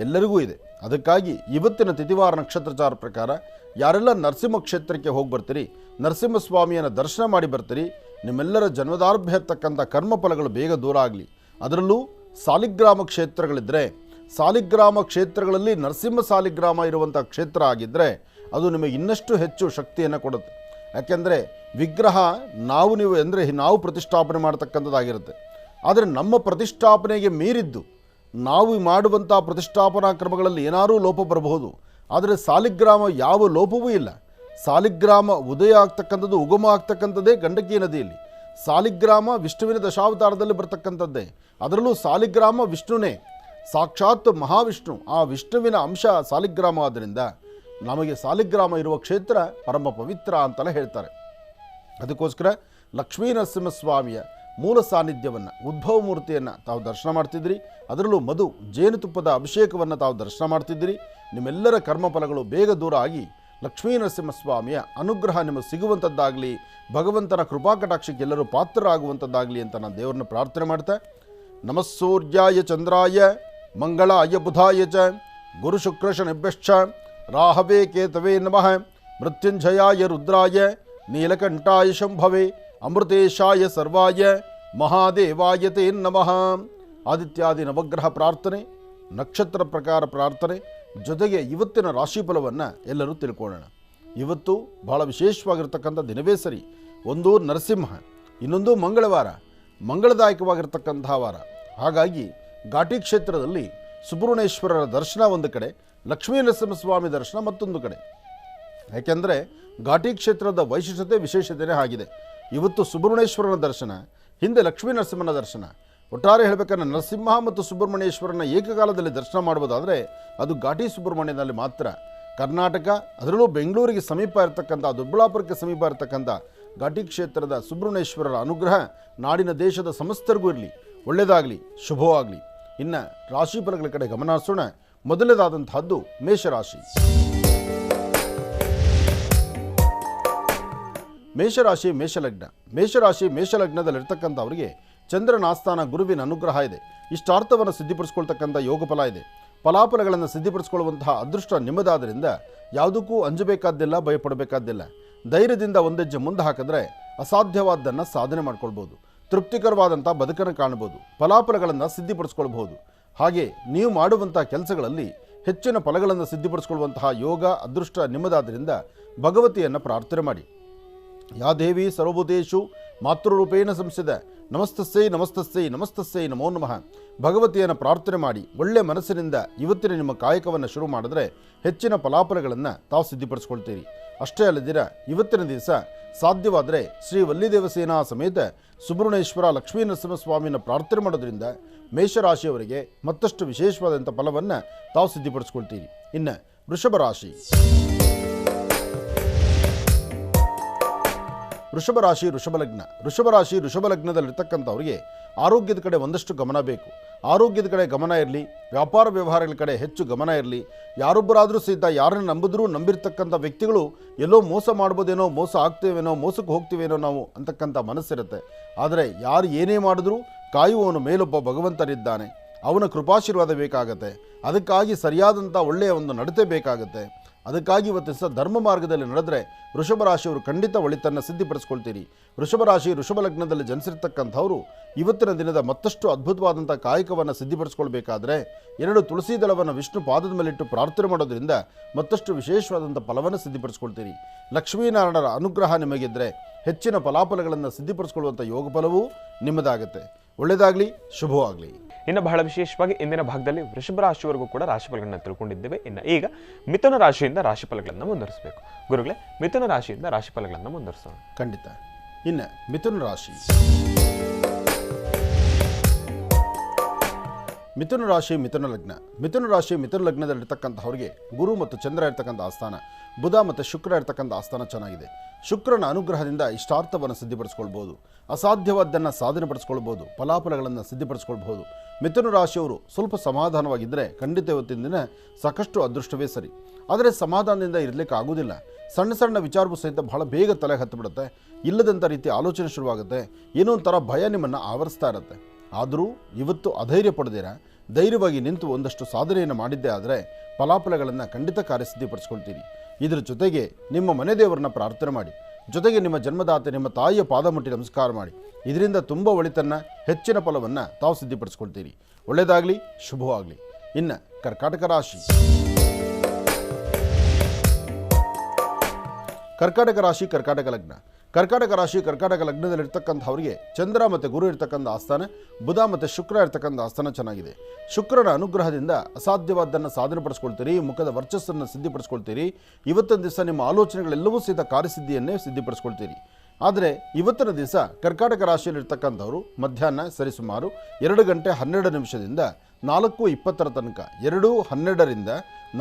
ಎಲ್ಲರಿಗೂ ಇದೆ. ಅದಕ್ಕಾಗಿ ಇವತ್ತಿನ ತಿಥಿವಾರ ನಕ್ಷತ್ರಚಾರ ಪ್ರಕಾರ ಯಾರೆಲ್ಲ ನರಸಿಂಹ ಕ್ಷೇತ್ರಕ್ಕೆ ಹೋಗಿ ಬರ್ತೀರಿ, ನರಸಿಂಹಸ್ವಾಮಿಯನ್ನು ದರ್ಶನ ಮಾಡಿ ಬರ್ತೀರಿ, ನಿಮ್ಮೆಲ್ಲರ ಜನ್ಮದಾರಭ್ಯ ಇರ್ತಕ್ಕಂಥ ಕರ್ಮಫಲಗಳು ಬೇಗ ದೂರ ಆಗಲಿ. ಅದರಲ್ಲೂ ಸಾಲಿಗ್ರಾಮ ಕ್ಷೇತ್ರಗಳಿದ್ದರೆ, ಸಾಲಿಗ್ರಾಮ ಕ್ಷೇತ್ರಗಳಲ್ಲಿ ನರಸಿಂಹ ಸಾಲಿಗ್ರಾಮ ಇರುವಂಥ ಕ್ಷೇತ್ರ ಆಗಿದ್ದರೆ ಅದು ನಿಮಗೆ ಇನ್ನಷ್ಟು ಹೆಚ್ಚು ಶಕ್ತಿಯನ್ನು ಕೊಡುತ್ತೆ. ಯಾಕೆಂದರೆ ವಿಗ್ರಹ ನಾವು ಪ್ರತಿಷ್ಠಾಪನೆ ಮಾಡ್ತಕ್ಕಂಥದ್ದಾಗಿರುತ್ತೆ. ಆದರೆ ನಮ್ಮ ಪ್ರತಿಷ್ಠಾಪನೆಗೆ ಮೀರಿದ್ದು ನಾವು ಮಾಡುವಂಥ ಪ್ರತಿಷ್ಠಾಪನಾ ಕ್ರಮಗಳಲ್ಲಿ ಏನಾದರೂ ಲೋಪ ಬರಬಹುದು. ಆದರೆ ಸಾಲಿಗ್ರಾಮ ಯಾವ ಲೋಪವೂ ಇಲ್ಲ. ಸಾಲಿಗ್ರಾಮ ಉದಯ ಆಗ್ತಕ್ಕಂಥದ್ದು, ಉಗಮ ಆಗ್ತಕ್ಕಂಥದ್ದೇ ಗಂಡಕಿ ನದಿಯಲ್ಲಿ. ಸಾಲಿಗ್ರಾಮ ವಿಷ್ಣುವಿನ ದಶಾವತಾರದಲ್ಲಿ ಬರ್ತಕ್ಕಂಥದ್ದೇ. ಅದರಲ್ಲೂ ಸಾಲಿಗ್ರಾಮ ವಿಷ್ಣುನೇ, ಸಾಕ್ಷಾತ್ ಮಹಾವಿಷ್ಣು, ಆ ವಿಷ್ಣುವಿನ ಅಂಶ ಸಾಲಿಗ್ರಾಮ. ಆದ್ದರಿಂದ ನಮಗೆ ಸಾಲಿಗ್ರಾಮ ಇರುವ ಕ್ಷೇತ್ರ ಪರಮ ಪವಿತ್ರ ಅಂತಲೇ ಹೇಳ್ತಾರೆ. ಅದಕ್ಕೋಸ್ಕರ ಲಕ್ಷ್ಮೀ ನರಸಿಂಹಸ್ವಾಮಿಯ ಮೂಲ ಸಾನ್ನಿಧ್ಯವನ್ನು, ಉದ್ಭವ ಮೂರ್ತಿಯನ್ನು ತಾವು ದರ್ಶನ ಮಾಡ್ತಿದ್ದೀರಿ. ಅದರಲ್ಲೂ ಮಧು ಜೇನುತುಪ್ಪದ ಅಭಿಷೇಕವನ್ನು ತಾವು ದರ್ಶನ ಮಾಡ್ತಿದ್ದೀರಿ. ನಿಮ್ಮೆಲ್ಲರ ಕರ್ಮಫಲಗಳು ಬೇಗ ದೂರ ಆಗಿ ಲಕ್ಷ್ಮೀ ನರಸಿಂಹಸ್ವಾಮಿಯ ಅನುಗ್ರಹ ನಿಮಗೆ ಸಿಗುವಂಥದ್ದಾಗಲಿ, ಭಗವಂತನ ಕೃಪಾಕಟಾಕ್ಷಕ್ಕೆ ಎಲ್ಲರೂ ಪಾತ್ರರಾಗುವಂಥದ್ದಾಗಲಿ ಅಂತ ನಾನು ದೇವರನ್ನ ಪ್ರಾರ್ಥನೆ ಮಾಡ್ತಾ, ನಮಸ್ಸೂರ್ಯಾಯ ಚಂದ್ರಾಯ ಮಂಗಳಾಯ ಬುಧಾಯ ಚ ಗುರು ಶುಕ್ರ ಶನಿಭ್ಯಶ್ಚ ರಾಹವೇ ಕೇತವೇ ನಮಃ ಮೃತ್ಯುಂಜಯಾಯ ರುದ್ರಾಯ ನೀಲಕಂಠಾಯ ಶಂಭವೇ ಅಮೃತೇಶಾಯ ಸರ್ವಾಯ ಮಹಾದೇವಾಯ ತೇ ನಮಃ. ಆದಿತ್ಯಾದಿ ನವಗ್ರಹ ಪ್ರಾರ್ಥನೆ, ನಕ್ಷತ್ರ ಪ್ರಕಾರ ಪ್ರಾರ್ಥನೆ ಜೊತೆಗೆ ಇವತ್ತಿನ ರಾಶಿಫಲವನ್ನು ಎಲ್ಲರೂ ತಿಳ್ಕೊಳ್ಳೋಣ. ಇವತ್ತು ಬಹಳ ವಿಶೇಷವಾಗಿರ್ತಕ್ಕಂಥ ದಿನವೇ ಸರಿ. ಒಂದು ನರಸಿಂಹ, ಇನ್ನೊಂದು ಮಂಗಳವಾರ, ಮಂಗಳದಾಯಕವಾಗಿರ್ತಕ್ಕಂತಹ ವಾರ. ಹಾಗಾಗಿ ಘಾಟಿ ಕ್ಷೇತ್ರದಲ್ಲಿ ಸುಬ್ರಹ್ಮಣ್ಯೇಶ್ವರರ ದರ್ಶನ ಒಂದು ಕಡೆ, ಲಕ್ಷ್ಮೀ ನರಸಿಂಹಸ್ವಾಮಿ ದರ್ಶನ ಮತ್ತೊಂದು ಕಡೆ. ಯಾಕೆಂದರೆ ಘಾಟಿ ಕ್ಷೇತ್ರದ ವೈಶಿಷ್ಟ್ಯತೆ ವಿಶೇಷತೆಯೇ ಆಗಿದೆ. ಇವತ್ತು ಸುಬ್ರಹ್ಮಣ್ಯೇಶ್ವರನ ದರ್ಶನ, ಹಿಂದೆ ಲಕ್ಷ್ಮೀ ನರಸಿಂಹನ ದರ್ಶನ. ಒಟ್ಟಾರೆ ಹೇಳಬೇಕಾದ್ರೆ ನರಸಿಂಹ ಮತ್ತು ಸುಬ್ರಹ್ಮಣ್ಯೇಶ್ವರನ ಏಕಕಾಲದಲ್ಲಿ ದರ್ಶನ ಮಾಡ್ಬೋದಾದರೆ ಅದು ಘಾಟಿ ಸುಬ್ರಹ್ಮಣ್ಯನಲ್ಲಿ ಮಾತ್ರ. ಕರ್ನಾಟಕ, ಅದರಲ್ಲೂ ಬೆಂಗಳೂರಿಗೆ ಸಮೀಪ ಇರತಕ್ಕಂಥ, ದೊಡ್ಡಬಳ್ಳಾಪುರಕ್ಕೆ ಸಮೀಪ ಇರತಕ್ಕಂಥ ಘಾಟಿ ಕ್ಷೇತ್ರದ ಸುಬ್ರಹ್ಮಣ್ಯೇಶ್ವರರ ಅನುಗ್ರಹ ನಾಡಿನ ದೇಶದ ಸಮಸ್ತರಿಗೂ ಇರಲಿ, ಒಳ್ಳೆಯದಾಗಲಿ, ಶುಭವಾಗಲಿ. ಇನ್ನು ರಾಶಿಫಲಗಳ ಕಡೆ ಗಮನ ಹರಿಸೋಣ. ಮೊದಲನೇದಾದಂತಹದ್ದು ಮೇಷರಾಶಿ. ಮೇಷರಾಶಿ ಮೇಷಲಗ್ನ. ಮೇಷರಾಶಿ ಮೇಷಲಗ್ನದಲ್ಲಿರ್ತಕ್ಕಂಥವರಿಗೆ ಚಂದ್ರನ ಆಸ್ಥಾನ ಗುರುವಿನ ಅನುಗ್ರಹ ಇದೆ. ಇಷ್ಟಾರ್ಥವನ್ನು ಸಿದ್ಧಿಪಡಿಸ್ಕೊಳ್ತಕ್ಕಂಥ ಯೋಗ ಫಲ ಇದೆ. ಫಲಾಫಲಗಳನ್ನು ಸಿದ್ಧಿಪಡಿಸ್ಕೊಳ್ಳುವಂತಹ ಅದೃಷ್ಟ ನಿಮ್ಮದಾದ್ದರಿಂದ ಯಾವುದಕ್ಕೂ ಅಂಜಬೇಕಾದ್ದಿಲ್ಲ, ಭಯಪಡಬೇಕಾದ್ದಿಲ್ಲ. ಧೈರ್ಯದಿಂದ ಒಂದೆಜ್ಜೆ ಮುಂದೆ ಹಾಕಿದ್ರೆ ಅಸಾಧ್ಯವಾದ್ದನ್ನು ಸಾಧನೆ ಮಾಡ್ಕೊಳ್ಬೋದು. ತೃಪ್ತಿಕರವಾದಂಥ ಬದುಕನ್ನು ಕಾಣ್ಬೋದು. ಫಲಾಫಲಗಳನ್ನು ಸಿದ್ಧಿಪಡಿಸ್ಕೊಳ್ಬಹುದು. ಹಾಗೆ ನೀವು ಮಾಡುವಂಥ ಕೆಲಸಗಳಲ್ಲಿ ಹೆಚ್ಚಿನ ಫಲಗಳನ್ನು ಸಿದ್ಧಿಪಡಿಸ್ಕೊಳ್ಳುವಂತಹ ಯೋಗ ಅದೃಷ್ಟ ನಿಮ್ಮದಾದ್ದರಿಂದ ಭಗವತಿಯನ್ನು ಪ್ರಾರ್ಥನೆ ಮಾಡಿ. ಯಾ ದೇವಿ ಸರ್ವಭೂತೇಷು ಮಾತೃರೂಪೇಣ ಸಂಸ್ಥಿತ ನಮಸ್ತಸ್ಸೈ ನಮಸ್ತಸ್ಸೈ ನಮಸ್ತಸ್ಸೈ ನಮೋ ನಮಃ. ಭಗವತಿಯನ್ನು ಪ್ರಾರ್ಥನೆ ಮಾಡಿ ಒಳ್ಳೆ ಮನಸ್ಸಿನಿಂದ ಇವತ್ತಿನ ನಿಮ್ಮ ಕಾಯಕವನ್ನು ಶುರು ಮಾಡಿದ್ರೆ ಹೆಚ್ಚಿನ ಫಲಾಫಲಗಳನ್ನು ತಾವು ಸಿದ್ಧಿಪಡಿಸ್ಕೊಳ್ತೀರಿ. ಅಷ್ಟೇ ಅಲ್ಲದಿರ ಇವತ್ತಿನ ದಿವಸ ಸಾಧ್ಯವಾದರೆ ಶ್ರೀ ವಲ್ಲಿದೇವಸೇನಾ ಸಮೇತ ಸುಬ್ರಹ್ಮಣ್ಯೇಶ್ವರ ಲಕ್ಷ್ಮೀ ನರಸಿಂಹಸ್ವಾಮಿಯನ್ನು ಪ್ರಾರ್ಥನೆ ಮಾಡೋದ್ರಿಂದ ಮೇಷರಾಶಿಯವರಿಗೆ ಮತ್ತಷ್ಟು ವಿಶೇಷವಾದಂಥ ಫಲವನ್ನು ತಾವು ಸಿದ್ಧಿಪಡಿಸ್ಕೊಳ್ತೀರಿ. ಇನ್ನು ವೃಷಭ ರಾಶಿ. ವೃಷಭ ಲಗ್ನದಲ್ಲಿರ್ತಕ್ಕಂಥವ್ರಿಗೆ ಆರೋಗ್ಯದ ಕಡೆ ಒಂದಷ್ಟು ಗಮನ ಬೇಕು. ಆರೋಗ್ಯದ ಕಡೆ ಗಮನ ಇರಲಿ, ವ್ಯಾಪಾರ ವ್ಯವಹಾರಗಳ ಕಡೆ ಹೆಚ್ಚು ಗಮನ ಇರಲಿ. ಯಾರೊಬ್ಬರಾದರೂ ಸಹಿತ ಯಾರನ್ನು ನಂಬಿದ್ರೂ ನಂಬಿರ್ತಕ್ಕಂಥ ವ್ಯಕ್ತಿಗಳು ಎಲ್ಲೋ ಮೋಸ ಮಾಡ್ಬೋದೇನೋ, ಮೋಸ ಆಗ್ತೇವೇನೋ, ಮೋಸಕ್ಕೆ ಹೋಗ್ತೀವೇನೋ ನಾವು ಅಂತಕ್ಕಂಥ ಮನಸ್ಸಿರುತ್ತೆ. ಆದರೆ ಯಾರು ಏನೇ ಮಾಡಿದ್ರೂ ಕಾಯುವವನು ಮೇಲೊಬ್ಬ ಭಗವಂತನಿದ್ದಾನೆ. ಅವನ ಕೃಪಾಶೀರ್ವಾದ ಬೇಕಾಗತ್ತೆ. ಅದಕ್ಕಾಗಿ ಸರಿಯಾದಂಥ ಒಳ್ಳೆಯ ಒಂದು ನಡತೆ ಬೇಕಾಗತ್ತೆ. ಅದಕ್ಕಾಗಿ ಇವತ್ತು ಸಹ ಧರ್ಮ ಮಾರ್ಗದಲ್ಲಿ ನಡೆದರೆ ವೃಷಭ ರಾಶಿಯವರು ಖಂಡಿತ ಒಳಿತನ್ನು ಸಿದ್ಧಿಪಡಿಸ್ಕೊಳ್ತೀರಿ. ವೃಷಭ ರಾಶಿ ವೃಷಭ ಲಗ್ನದಲ್ಲಿ ಜನಿಸಿರ್ತಕ್ಕಂಥವರು ಇವತ್ತಿನ ದಿನದ ಮತ್ತಷ್ಟು ಅದ್ಭುತವಾದಂಥ ಕಾಯಕವನ್ನು ಸಿದ್ಧಿಪಡಿಸ್ಕೊಳ್ಬೇಕಾದ್ರೆ 2 ತುಳಸಿ ದಳವನ್ನು ವಿಷ್ಣು ಪಾದದ ಮೇಲಿಟ್ಟು ಪ್ರಾರ್ಥನೆ ಮಾಡೋದ್ರಿಂದ ಮತ್ತಷ್ಟು ವಿಶೇಷವಾದಂಥ ಫಲವನ್ನು ಸಿದ್ಧಿಪಡಿಸ್ಕೊಳ್ತೀರಿ. ಲಕ್ಷ್ಮೀನಾರಾಯಣರ ಅನುಗ್ರಹ ನಿಮಗಿದ್ದರೆ ಹೆಚ್ಚಿನ ಫಲಾಫಲಗಳನ್ನು ಸಿದ್ಧಿಪಡಿಸ್ಕೊಳ್ಳುವಂಥ ಯೋಗ ಫಲವೂ ನಿಮ್ಮದಾಗುತ್ತೆ. ಒಳ್ಳೆಯದಾಗಲಿ, ಶುಭವಾಗಲಿ. ಇನ್ನು ಬಹಳ ವಿಶೇಷವಾಗಿ ಇಂದಿನ ಭಾಗದಲ್ಲಿ ವೃಷಭ ರಾಶಿಯವರೆಗೂ ಕೂಡ ರಾಶಿಫಲಗಳನ್ನು ತಿಳ್ಕೊಂಡಿದ್ದೇವೆ. ಇನ್ನು ಈಗ ಮಿಥುನ ರಾಶಿಯಿಂದ ರಾಶಿಫಲಗಳನ್ನು ಮುಂದುವರಿಸಬೇಕು. ಗುರುಗಳೇ, ಮಿಥುನ ರಾಶಿಯಿಂದ ರಾಶಿಫಲಗಳನ್ನು ಮುಂದುವರಿಸೋಣ. ಖಂಡಿತ. ಇನ್ನು ಮಿಥುನ ರಾಶಿ. ಮಿಥುನ ರಾಶಿ ಮಿಥುನ ಲಗ್ನದಲ್ಲಿರ್ತಕ್ಕಂಥವ್ರಿಗೆ ಗುರು ಮತ್ತು ಚಂದ್ರ ಇರ್ತಕ್ಕಂಥ ಆಸ್ಥಾನ, ಬುಧ ಮತ್ತು ಶುಕ್ರ ಇರ್ತಕ್ಕಂಥ ಆಸ್ಥಾನ ಚೆನ್ನಾಗಿದೆ. ಶುಕ್ರನ ಅನುಗ್ರಹದಿಂದ ಇಷ್ಟಾರ್ಥವನ್ನು ಸಿದ್ಧಿಪಡಿಸ್ಕೊಳ್ಬೋದು. ಅಸಾಧ್ಯವಾದ್ದನ್ನು ಸಾಧನೆ ಪಡಿಸ್ಕೊಳ್ಬೋದು. ಫಲಾಫಲಗಳನ್ನು ಸಿದ್ಧಿಪಡಿಸ್ಕೊಳ್ಬೋದು. ಮಿಥುನ ರಾಶಿಯವರು ಸ್ವಲ್ಪ ಸಮಾಧಾನವಾಗಿದ್ದರೆ ಖಂಡಿತ ಇವತ್ತಿನ ದಿನ ಸಾಕಷ್ಟು ಅದೃಷ್ಟವೇ ಸರಿ. ಆದರೆ ಸಮಾಧಾನದಿಂದ ಇರಲಿಕ್ಕೆ ಆಗೋದಿಲ್ಲ. ಸಣ್ಣ ಸಣ್ಣ ವಿಚಾರವೂ ಸಹಿತ ಬಹಳ ಬೇಗ ತಲೆ ಹತ್ತಿಬಿಡುತ್ತೆ. ಇಲ್ಲದಂಥ ರೀತಿ ಆಲೋಚನೆ ಶುರುವಾಗುತ್ತೆ. ಏನೋ ಒಂಥರ ಭಯ ನಿಮ್ಮನ್ನು ಆವರಿಸ್ತಾ ಇರುತ್ತೆ. ಆದರೂ ಇವತ್ತು ಅಧೈರ್ಯ ಪಡೆದಿರ ಧೈರ್ಯವಾಗಿ ನಿಂತು ಒಂದಷ್ಟು ಸಾಧನೆಯನ್ನು ಮಾಡಿದ್ದೇ ಆದರೆ ಫಲಾಫಲಗಳನ್ನು ಖಂಡಿತ ಕಾರ್ಯಸಿದ್ಧಿಪಡಿಸ್ಕೊಳ್ತೀರಿ. ಇದರ ಜೊತೆಗೆ ನಿಮ್ಮ ಮನೆ ದೇವರನ್ನ ಪ್ರಾರ್ಥನೆ ಮಾಡಿ. ಜೊತೆಗೆ ನಿಮ್ಮ ಜನ್ಮದಾತೆ ನಿಮ್ಮ ತಾಯಿಯ ಪಾದ ಮುಟ್ಟಿ ನಮಸ್ಕಾರ ಮಾಡಿ. ಇದರಿಂದ ತುಂಬ ಒಳಿತನ್ನು, ಹೆಚ್ಚಿನ ಫಲವನ್ನು ತಾವು ಸಿದ್ಧಿಪಡಿಸ್ಕೊಳ್ತೀರಿ. ಒಳ್ಳೆಯದಾಗಲಿ, ಶುಭವಾಗಲಿ. ಇನ್ನು ಕರ್ಕಾಟಕ ರಾಶಿ. ಕರ್ಕಾಟಕ ಲಗ್ನದಲ್ಲಿರ್ತಕ್ಕಂಥವ್ರಿಗೆ ಚಂದ್ರ ಮತ್ತು ಗುರು ಇರ್ತಕ್ಕಂಥ ಆಸ್ಥಾನ, ಬುಧ ಮತ್ತು ಶುಕ್ರ ಇರ್ತಕ್ಕಂಥ ಆಸ್ಥಾನ ಚೆನ್ನಾಗಿದೆ. ಶುಕ್ರನ ಅನುಗ್ರಹದಿಂದ ಅಸಾಧ್ಯವಾದ್ದನ್ನು ಸಾಧನೆ ಪಡಿಸ್ಕೊಳ್ತೀರಿ. ಮುಖದ ವರ್ಚಸ್ಸನ್ನು ಸಿದ್ಧಿಪಡಿಸ್ಕೊಳ್ತೀರಿ. ಇವತ್ತಿನ ದಿವಸ ನಿಮ್ಮ ಆಲೋಚನೆಗಳೆಲ್ಲವೂ ಸಹಿತ ಕಾರ್ಯಸಿದ್ಧಿಯನ್ನೇ ಸಿದ್ಧಿಪಡಿಸ್ಕೊಳ್ತೀರಿ. ಆದರೆ ಇವತ್ತಿನ ದಿವಸ ಕರ್ಕಾಟಕ ರಾಶಿಯಲ್ಲಿರ್ತಕ್ಕಂಥವರು ಮಧ್ಯಾಹ್ನ ಸರಿಸುಮಾರು 2 ಗಂಟೆ 12 ನಿಮಿಷದಿಂದ 4:20 ತನಕ, 2:12ರಿಂದ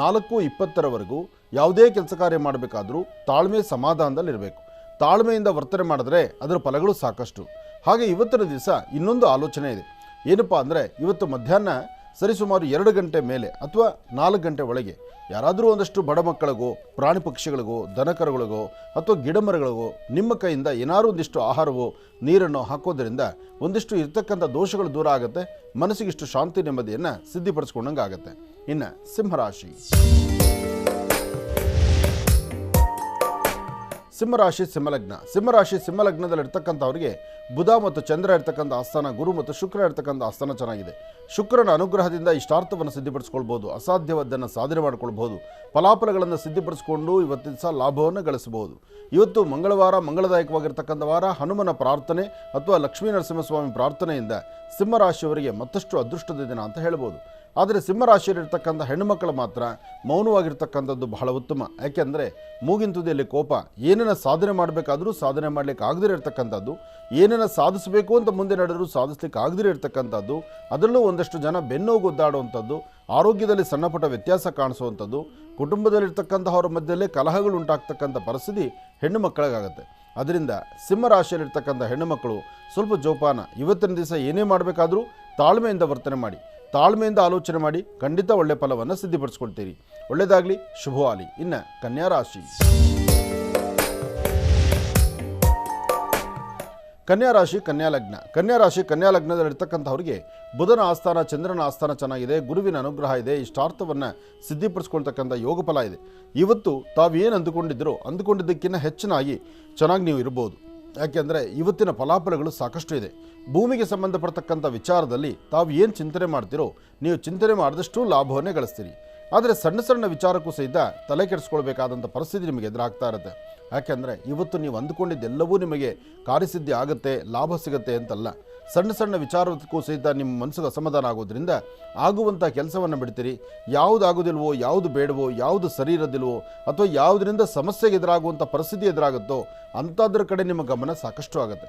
4:20ರವರೆಗೂ ಯಾವುದೇ ಕೆಲಸ ಕಾರ್ಯ ಮಾಡಬೇಕಾದ್ರೂ ತಾಳ್ಮೆ ಸಮಾಧಾನದಲ್ಲಿರಬೇಕು. ತಾಳ್ಮೆಯಿಂದ ವರ್ತನೆ ಮಾಡಿದ್ರೆ ಅದರ ಫಲಗಳು ಸಾಕಷ್ಟು. ಹಾಗೆ ಇವತ್ತಿನ ದಿವಸ ಇನ್ನೊಂದು ಆಲೋಚನೆ ಇದೆ. ಏನಪ್ಪ ಅಂದರೆ ಇವತ್ತು ಮಧ್ಯಾಹ್ನ ಸರಿಸುಮಾರು 2 ಗಂಟೆ ಮೇಲೆ ಅಥವಾ 4 ಗಂಟೆ ಒಳಗೆ ಯಾರಾದರೂ ಒಂದಷ್ಟು ಬಡ ಮಕ್ಕಳಿಗೋ, ಪ್ರಾಣಿ ಪಕ್ಷಿಗಳಿಗೋ, ದನಕರುಗಳಿಗೋ ಅಥವಾ ಗಿಡಮರಗಳಿಗೋ ನಿಮ್ಮ ಕೈಯಿಂದ ಏನಾದರೂ ಒಂದಿಷ್ಟು ಆಹಾರವೋ ನೀರನ್ನು ಹಾಕೋದ್ರಿಂದ ಒಂದಿಷ್ಟು ಇರ್ತಕ್ಕಂಥ ದೋಷಗಳು ದೂರ ಆಗುತ್ತೆ, ಮನಸ್ಸಿಗಿಷ್ಟು ಶಾಂತಿ ನೆಮ್ಮದಿಯನ್ನು ಸಿದ್ಧಿಪಡಿಸ್ಕೊಂಡಂಗೆ ಆಗುತ್ತೆ. ಇನ್ನು ಸಿಂಹರಾಶಿ. ಸಿಂಹರಾಶಿ ಸಿಂಹಲಗ್ನ. ಸಿಂಹರಾಶಿ ಸಿಂಹಲಗ್ನದಲ್ಲಿರ್ತಕ್ಕಂಥವ್ರಿಗೆ ಬುಧ ಮತ್ತು ಚಂದ್ರ ಇರ್ತಕ್ಕಂಥ ಆಸ್ಥಾನ, ಗುರು ಮತ್ತು ಶುಕ್ರ ಇರ್ತಕ್ಕಂಥ ಆಸ್ಥಾನ ಚೆನ್ನಾಗಿದೆ. ಶುಕ್ರನ ಅನುಗ್ರಹದಿಂದ ಇಷ್ಟಾರ್ಥವನ್ನು ಸಿದ್ಧಿಪಡಿಸ್ಕೊಳ್ಬೋದು, ಅಸಾಧ್ಯವಾದ್ದನ್ನು ಸಾಧನೆ ಮಾಡ್ಕೊಳ್ಬೋದು, ಫಲಾಫಲಗಳನ್ನು ಸಿದ್ಧಿಪಡಿಸ್ಕೊಂಡು ಇವತ್ತಿನ ದಿವಸ ಲಾಭವನ್ನು ಗಳಿಸಬಹುದು. ಇವತ್ತು ಮಂಗಳವಾರ, ಮಂಗಳದಾಯಕವಾಗಿರ್ತಕ್ಕಂಥ ವಾರ. ಹನುಮನ ಪ್ರಾರ್ಥನೆ ಅಥವಾ ಲಕ್ಷ್ಮೀ ನರಸಿಂಹಸ್ವಾಮಿ ಪ್ರಾರ್ಥನೆಯಿಂದ ಸಿಂಹರಾಶಿಯವರಿಗೆ ಮತ್ತಷ್ಟು ಅದೃಷ್ಟದ ದಿನ ಅಂತ ಹೇಳ್ಬೋದು. ಆದರೆ ಸಿಂಹರಾಶಿಯಲ್ಲಿರ್ತಕ್ಕಂಥ ಹೆಣ್ಣುಮಕ್ಕಳು ಮಾತ್ರ ಮೌನವಾಗಿರ್ತಕ್ಕಂಥದ್ದು ಬಹಳ ಉತ್ತಮ. ಯಾಕೆಂದರೆ ಮೂಗಿನ ತುದಿಯಲ್ಲಿ ಕೋಪ. ಏನನ್ನ ಸಾಧನೆ ಮಾಡಬೇಕಾದ್ರೂ ಸಾಧನೆ ಮಾಡಲಿಕ್ಕೆ ಆಗದಿರೋ ಇರ್ತಕ್ಕಂಥದ್ದು, ಏನನ್ನ ಸಾಧಿಸಬೇಕು ಅಂತ ಮುಂದೆ ನಡೆದರೂ ಸಾಧಿಸ್ಲಿಕ್ಕೆ ಆಗದಿರೋ ಇರ್ತಕ್ಕಂಥದ್ದು, ಅದರಲ್ಲೂ ಒಂದಷ್ಟು ಜನ ಬೆನ್ನೋಗಿ ಒದ್ದಾಡುವಂಥದ್ದು, ಆರೋಗ್ಯದಲ್ಲಿ ಸಣ್ಣಪುಟ್ಟ ವ್ಯತ್ಯಾಸ ಕಾಣಿಸುವಂಥದ್ದು, ಕುಟುಂಬದಲ್ಲಿರ್ತಕ್ಕಂಥವ್ರ ಮಧ್ಯದಲ್ಲೇ ಕಲಹಗಳು ಉಂಟಾಗ್ತಕ್ಕಂಥ ಪರಿಸ್ಥಿತಿ ಹೆಣ್ಣು ಮಕ್ಕಳಿಗಾಗುತ್ತೆ. ಅದರಿಂದ ಸಿಂಹರಾಶಿಯಲ್ಲಿರ್ತಕ್ಕಂಥ ಹೆಣ್ಣುಮಕ್ಕಳು ಸ್ವಲ್ಪ ಜೋಪಾನ. ಇವತ್ತಿನ ದಿವಸ ಏನೇ ಮಾಡಬೇಕಾದ್ರೂ ತಾಳ್ಮೆಯಿಂದ ವರ್ತನೆ ಮಾಡಿ, ತಾಳ್ಮೆಯಿಂದ ಆಲೋಚನೆ ಮಾಡಿ, ಖಂಡಿತ ಒಳ್ಳೆ ಫಲವನ್ನು ಸಿದ್ಧಿಪಡಿಸ್ಕೊಳ್ತೀರಿ. ಒಳ್ಳೆಯದಾಗಲಿ, ಶುಭವಾಗಲಿ. ಇನ್ನು ಕನ್ಯಾ ರಾಶಿ. ಕನ್ಯಾ ರಾಶಿ ಕನ್ಯಾ ಲಗ್ನ. ಕನ್ಯಾ ರಾಶಿ ಕನ್ಯಾ ಲಗ್ನದಲ್ಲಿರ್ತಕ್ಕಂಥವ್ರಿಗೆ ಬುಧನ ಆಸ್ಥಾನ, ಚಂದ್ರನ ಆಸ್ಥಾನ ಚೆನ್ನಾಗಿದೆ, ಗುರುವಿನ ಅನುಗ್ರಹ ಇದೆ, ಇಷ್ಟಾರ್ಥವನ್ನು ಸಿದ್ಧಿಪಡಿಸ್ಕೊಳ್ತಕ್ಕಂಥ ಯೋಗ ಫಲ ಇದೆ. ಇವತ್ತು ತಾವೇನು ಅಂದುಕೊಂಡಿದ್ದಕ್ಕಿಂತ ಹೆಚ್ಚಿನಾಗಿ ಚೆನ್ನಾಗಿ ನೀವು ಇರ್ಬೋದು. ಯಾಕೆಂದರೆ ಇವತ್ತಿನ ಫಲಾಫಲಗಳು ಸಾಕಷ್ಟು ಇದೆ. ಭೂಮಿಗೆ ಸಂಬಂಧಪಡ್ತಕ್ಕಂಥ ವಿಚಾರದಲ್ಲಿ ತಾವು ಏನು ಚಿಂತನೆ ಮಾಡ್ತೀರೋ, ನೀವು ಚಿಂತನೆ ಮಾಡಿದಷ್ಟು ಲಾಭವನ್ನೇ ಗಳಿಸ್ತೀರಿ. ಆದರೆ ಸಣ್ಣ ಸಣ್ಣ ವಿಚಾರಕ್ಕೂ ಸಹಿತ ತಲೆ ಕೆಡಿಸ್ಕೊಳ್ಬೇಕಾದಂಥ ಪರಿಸ್ಥಿತಿ ನಿಮಗೆ ಎದುರಾಗ್ತಾ ಇರುತ್ತೆ. ಯಾಕೆಂದರೆ ಇವತ್ತು ನೀವು ಅಂದುಕೊಂಡಿದ್ದೆಲ್ಲವೂ ನಿಮಗೆ ಕಾರ್ಯಸಿದ್ಧಿ ಆಗುತ್ತೆ, ಲಾಭ ಸಿಗುತ್ತೆ ಅಂತಲ್ಲ. ಸಣ್ಣ ಸಣ್ಣ ವಿಚಾರಕ್ಕೂ ಸಹಿತ ನಿಮ್ಮ ಮನಸ್ಸಿಗೆ ಅಸಮಾಧಾನ ಆಗೋದ್ರಿಂದ ಆಗುವಂಥ ಕೆಲಸವನ್ನು ಬಿಡ್ತೀರಿ. ಯಾವುದು ಆಗೋದಿಲ್ವೋ, ಯಾವುದು ಬೇಡವೋ, ಯಾವುದು ಸರಿ ಇರೋದಿಲ್ವೋ ಅಥವಾ ಯಾವುದರಿಂದ ಸಮಸ್ಯೆಗೆ ಎದುರಾಗುವಂಥ ಪರಿಸ್ಥಿತಿ ಎದುರಾಗುತ್ತೋ ಅಂಥದ್ರ ಕಡೆ ನಿಮ್ಮ ಗಮನ ಸಾಕಷ್ಟು ಆಗುತ್ತೆ.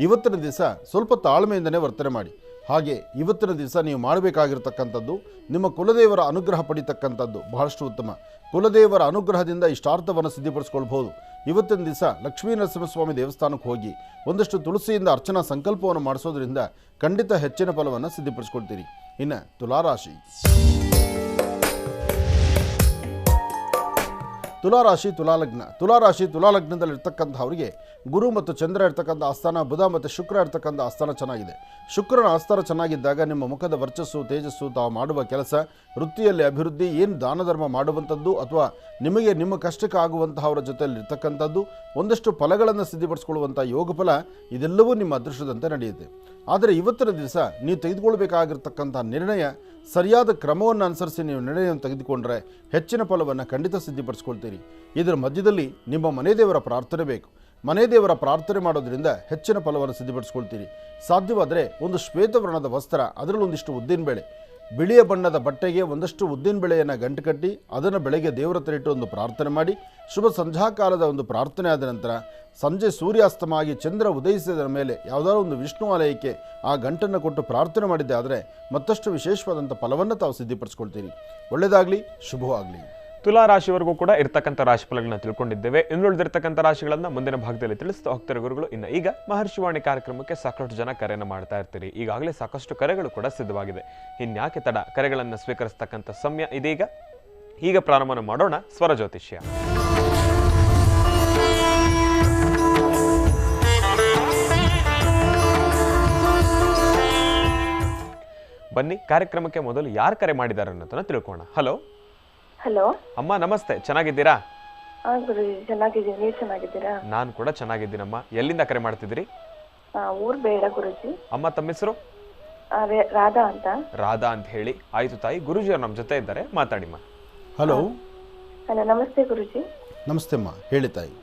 ಇವತ್ತಿನ ದಿವಸ ಸ್ವಲ್ಪ ತಾಳ್ಮೆಯಿಂದನೇ ವರ್ತನೆ ಮಾಡಿ. ಹಾಗೆ ಇವತ್ತಿನ ದಿವಸ ನೀವು ಮಾಡಬೇಕಾಗಿರ್ತಕ್ಕಂಥದ್ದು ನಿಮ್ಮ ಕುಲದೇವರ ಅನುಗ್ರಹ ಪಡಿತಕ್ಕಂಥದ್ದು ಬಹಳಷ್ಟು ಉತ್ತಮ. ಕುಲದೇವರ ಅನುಗ್ರಹದಿಂದ ಇಷ್ಟಾರ್ಥವನ್ನು ಸಿದ್ಧಿಪಡಿಸ್ಕೊಳ್ಬೋದು. ಇವತ್ತಿನ ದಿವಸ ಲಕ್ಷ್ಮೀ ನರಸಿಂಹಸ್ವಾಮಿ ದೇವಸ್ಥಾನಕ್ಕೆ ಹೋಗಿ ಒಂದಷ್ಟು ತುಳಸಿಯಿಂದ ಅರ್ಚನಾ ಸಂಕಲ್ಪವನ್ನು ಮಾಡಿಸೋದ್ರಿಂದ ಖಂಡಿತ ಹೆಚ್ಚಿನ ಫಲವನ್ನು ಸಿದ್ಧಿಪಡಿಸ್ಕೊಳ್ತೀರಿ. ಇನ್ನು ತುಲಾರಾಶಿ. ತುಲಾರಾಶಿ ತುಲಾಲಗ್ನ. ತುಲಾರಾಶಿ ತುಲಾಲಗ್ನದಲ್ಲಿರ್ತಕ್ಕಂಥವ್ರಿಗೆ ಗುರು ಮತ್ತು ಚಂದ್ರ ಇರ್ತಕ್ಕಂಥ ಆಸ್ಥಾನ, ಬುಧ ಮತ್ತು ಶುಕ್ರ ಇರ್ತಕ್ಕಂಥ ಆಸ್ಥಾನ ಚೆನ್ನಾಗಿದೆ. ಶುಕ್ರನ ಆಸ್ಥಾನ ಚೆನ್ನಾಗಿದ್ದಾಗ ನಿಮ್ಮ ಮುಖದ ವರ್ಚಸ್ಸು, ತೇಜಸ್ಸು, ತಾವು ಮಾಡುವ ಕೆಲಸ, ವೃತ್ತಿಯಲ್ಲಿ ಅಭಿವೃದ್ಧಿ, ಏನು ದಾನ ಧರ್ಮ ಮಾಡುವಂಥದ್ದು ಅಥವಾ ನಿಮಗೆ ನಿಮ್ಮ ಕಷ್ಟಕ್ಕೆ ಆಗುವಂತಹವರ ಜೊತೆಯಲ್ಲಿ ಇರ್ತಕ್ಕಂಥದ್ದು, ಒಂದಷ್ಟು ಫಲಗಳನ್ನು ಸಿದ್ಧಿಪಡಿಸ್ಕೊಳ್ಳುವಂಥ ಯೋಗ ಫಲ, ಇದೆಲ್ಲವೂ ನಿಮ್ಮ ಅದೃಷ್ಟದಂತೆ ನಡೆಯುತ್ತೆ. ಆದರೆ ಇವತ್ತಿನ ದಿವಸ ನೀವು ತೆಗೆದುಕೊಳ್ಬೇಕಾಗಿರ್ತಕ್ಕಂಥ ನಿರ್ಣಯ ಸರಿಯಾದ ಕ್ರಮವನ್ನು ಅನುಸರಿಸಿ ನೀವು ನಿರ್ಣಯವನ್ನು ತೆಗೆದುಕೊಂಡ್ರೆ ಹೆಚ್ಚಿನ ಫಲವನ್ನು ಖಂಡಿತ ಸಿದ್ಧಿಪಡಿಸ್ಕೊಳ್ತೀರಿ. ಇದರ ಮಧ್ಯದಲ್ಲಿ ನಿಮ್ಮ ಮನೆ ದೇವರ ಪ್ರಾರ್ಥನೆ ಬೇಕು. ಮನೆ ದೇವರ ಪ್ರಾರ್ಥನೆ ಮಾಡೋದ್ರಿಂದ ಹೆಚ್ಚಿನ ಫಲವನ್ನು ಸಿದ್ಧಿಪಡಿಸ್ಕೊಳ್ತೀರಿ. ಸಾಧ್ಯವಾದರೆ ಒಂದು ಶ್ವೇತವರ್ಣದ ವಸ್ತ್ರ, ಅದರಲ್ಲಿ ಒಂದಿಷ್ಟು ಉದ್ದಿನಬೇಳೆ, ಬಿಳಿಯ ಬಣ್ಣದ ಬಟ್ಟೆಗೆ ಒಂದಷ್ಟು ಉದ್ದಿನಬೇಳೆಯನ್ನು ಗಂಟು ಕಟ್ಟಿ ಅದನ್ನು ಬೆಳಗ್ಗೆ ದೇವರ ಹತ್ರ ಇಟ್ಟು ಒಂದು ಪ್ರಾರ್ಥನೆ ಮಾಡಿ, ಶುಭ ಸಂಧ್ಯಾಕಾಲದ ಒಂದು ಪ್ರಾರ್ಥನೆ ಆದ ನಂತರ ಸಂಜೆ ಸೂರ್ಯಾಸ್ತಮ ಆಗಿ ಚಂದ್ರ ಉದಯಿಸಿದ ಮೇಲೆ ಯಾವುದಾದ್ರೂ ಒಂದು ವಿಷ್ಣು ಆಲಯಕ್ಕೆ ಆ ಗಂಟನ್ನು ಕೊಟ್ಟು ಪ್ರಾರ್ಥನೆ ಮಾಡಿದ್ದೆ ಆದರೆ ಮತ್ತಷ್ಟು ವಿಶೇಷವಾದಂಥ ಫಲವನ್ನು ತಾವು ಸಿದ್ಧಿಪಡಿಸ್ಕೊಳ್ತೀರಿ. ಒಳ್ಳೆಯದಾಗಲಿ, ಶುಭವಾಗಲಿ. ತುಲಾ ರಾಶಿವರೆಗೂ ಕೂಡ ಇರ್ತಕ್ಕಂಥ ರಾಶಿ ಫಲಗಳನ್ನ ತಿಳ್ಕೊಂಡಿದ್ದೇವೆ. ಇನ್ನುಳಿದಿರ್ತಕ್ಕಂಥ ರಾಶಿಗಳನ್ನ ಮುಂದಿನ ಭಾಗದಲ್ಲಿ ತಿಳಿಸ್ತಾ ಹೋಗ್ತಾರೆ ಗುರುಗಳು. ಇನ್ನು ಈಗ ಮಹರ್ಷಿವಾಣಿ ಕಾರ್ಯಕ್ರಮಕ್ಕೆ ಸಾಕಷ್ಟು ಜನ ಕರೆಯನ್ನು ಮಾಡ್ತಾ ಇರ್ತೀರಿ. ಈಗಾಗಲೇ ಸಾಕಷ್ಟು ಕರೆಗಳು ಕೂಡ ಸಿದ್ಧವಾಗಿದೆ. ಇನ್ಯಾಕೆ ತಡ, ಕರೆಗಳನ್ನು ಸ್ವೀಕರಿಸ್ತಕ್ಕಂಥ ಸಮಯ ಇದೀಗ. ಈಗ ಪ್ರಾರಂಭ ಮಾಡೋಣ ಸ್ವರ ಜ್ಯೋತಿಷ್ಯ. ಬನ್ನಿ ಕಾರ್ಯಕ್ರಮಕ್ಕೆ ಮೊದಲು ಯಾರು ಕರೆ ಮಾಡಿದ್ದಾರೆ ಅನ್ನೋದನ್ನ ತಿಳ್ಕೋಣ. ಹಲೋ. ಹಲೋ ಅಮ್ಮ ನಮಸ್ತೆ, ಚೆನ್ನಾಗಿದ್ದೀರಾ? ಗುರುಜಿ ಚೆನ್ನಾಗಿದ್ದೀನಿ, ನೀವು ಚೆನ್ನಾಗಿದ್ದೀರಾ? ನಾನು ಕೂಡ ಚೆನ್ನಾಗಿದ್ದೀನಮ್ಮ. ಎಲ್ಲಿಂದ ಕರೆ ಮಾಡ್ತಿದ್ದೀರಿ? ಊರ್ ಬೇಡ ಗುರುಜಿ. ಅಮ್ಮ ತಮ್ಮ ಹೆಸರು? ರಾಧಾ ಅಂತ. ರಾಧಾ ಅಂತ ಹೇಳಿ. ಆಯ್ತು ತಾಯಿ, ಗುರುಜಿ ಅವ್ರು ನಮ್ಮ ಜೊತೆ ಇದ್ದಾರೆ, ಮಾತಾಡಿಮ್ಮ. ಹಲೋ. ಹಲೋ, ನಮಸ್ತೆ ಗುರುಜಿ. ನಮಸ್ತೆ ಅಮ್ಮ, ಹೇಳಿ ತಾಯಿ.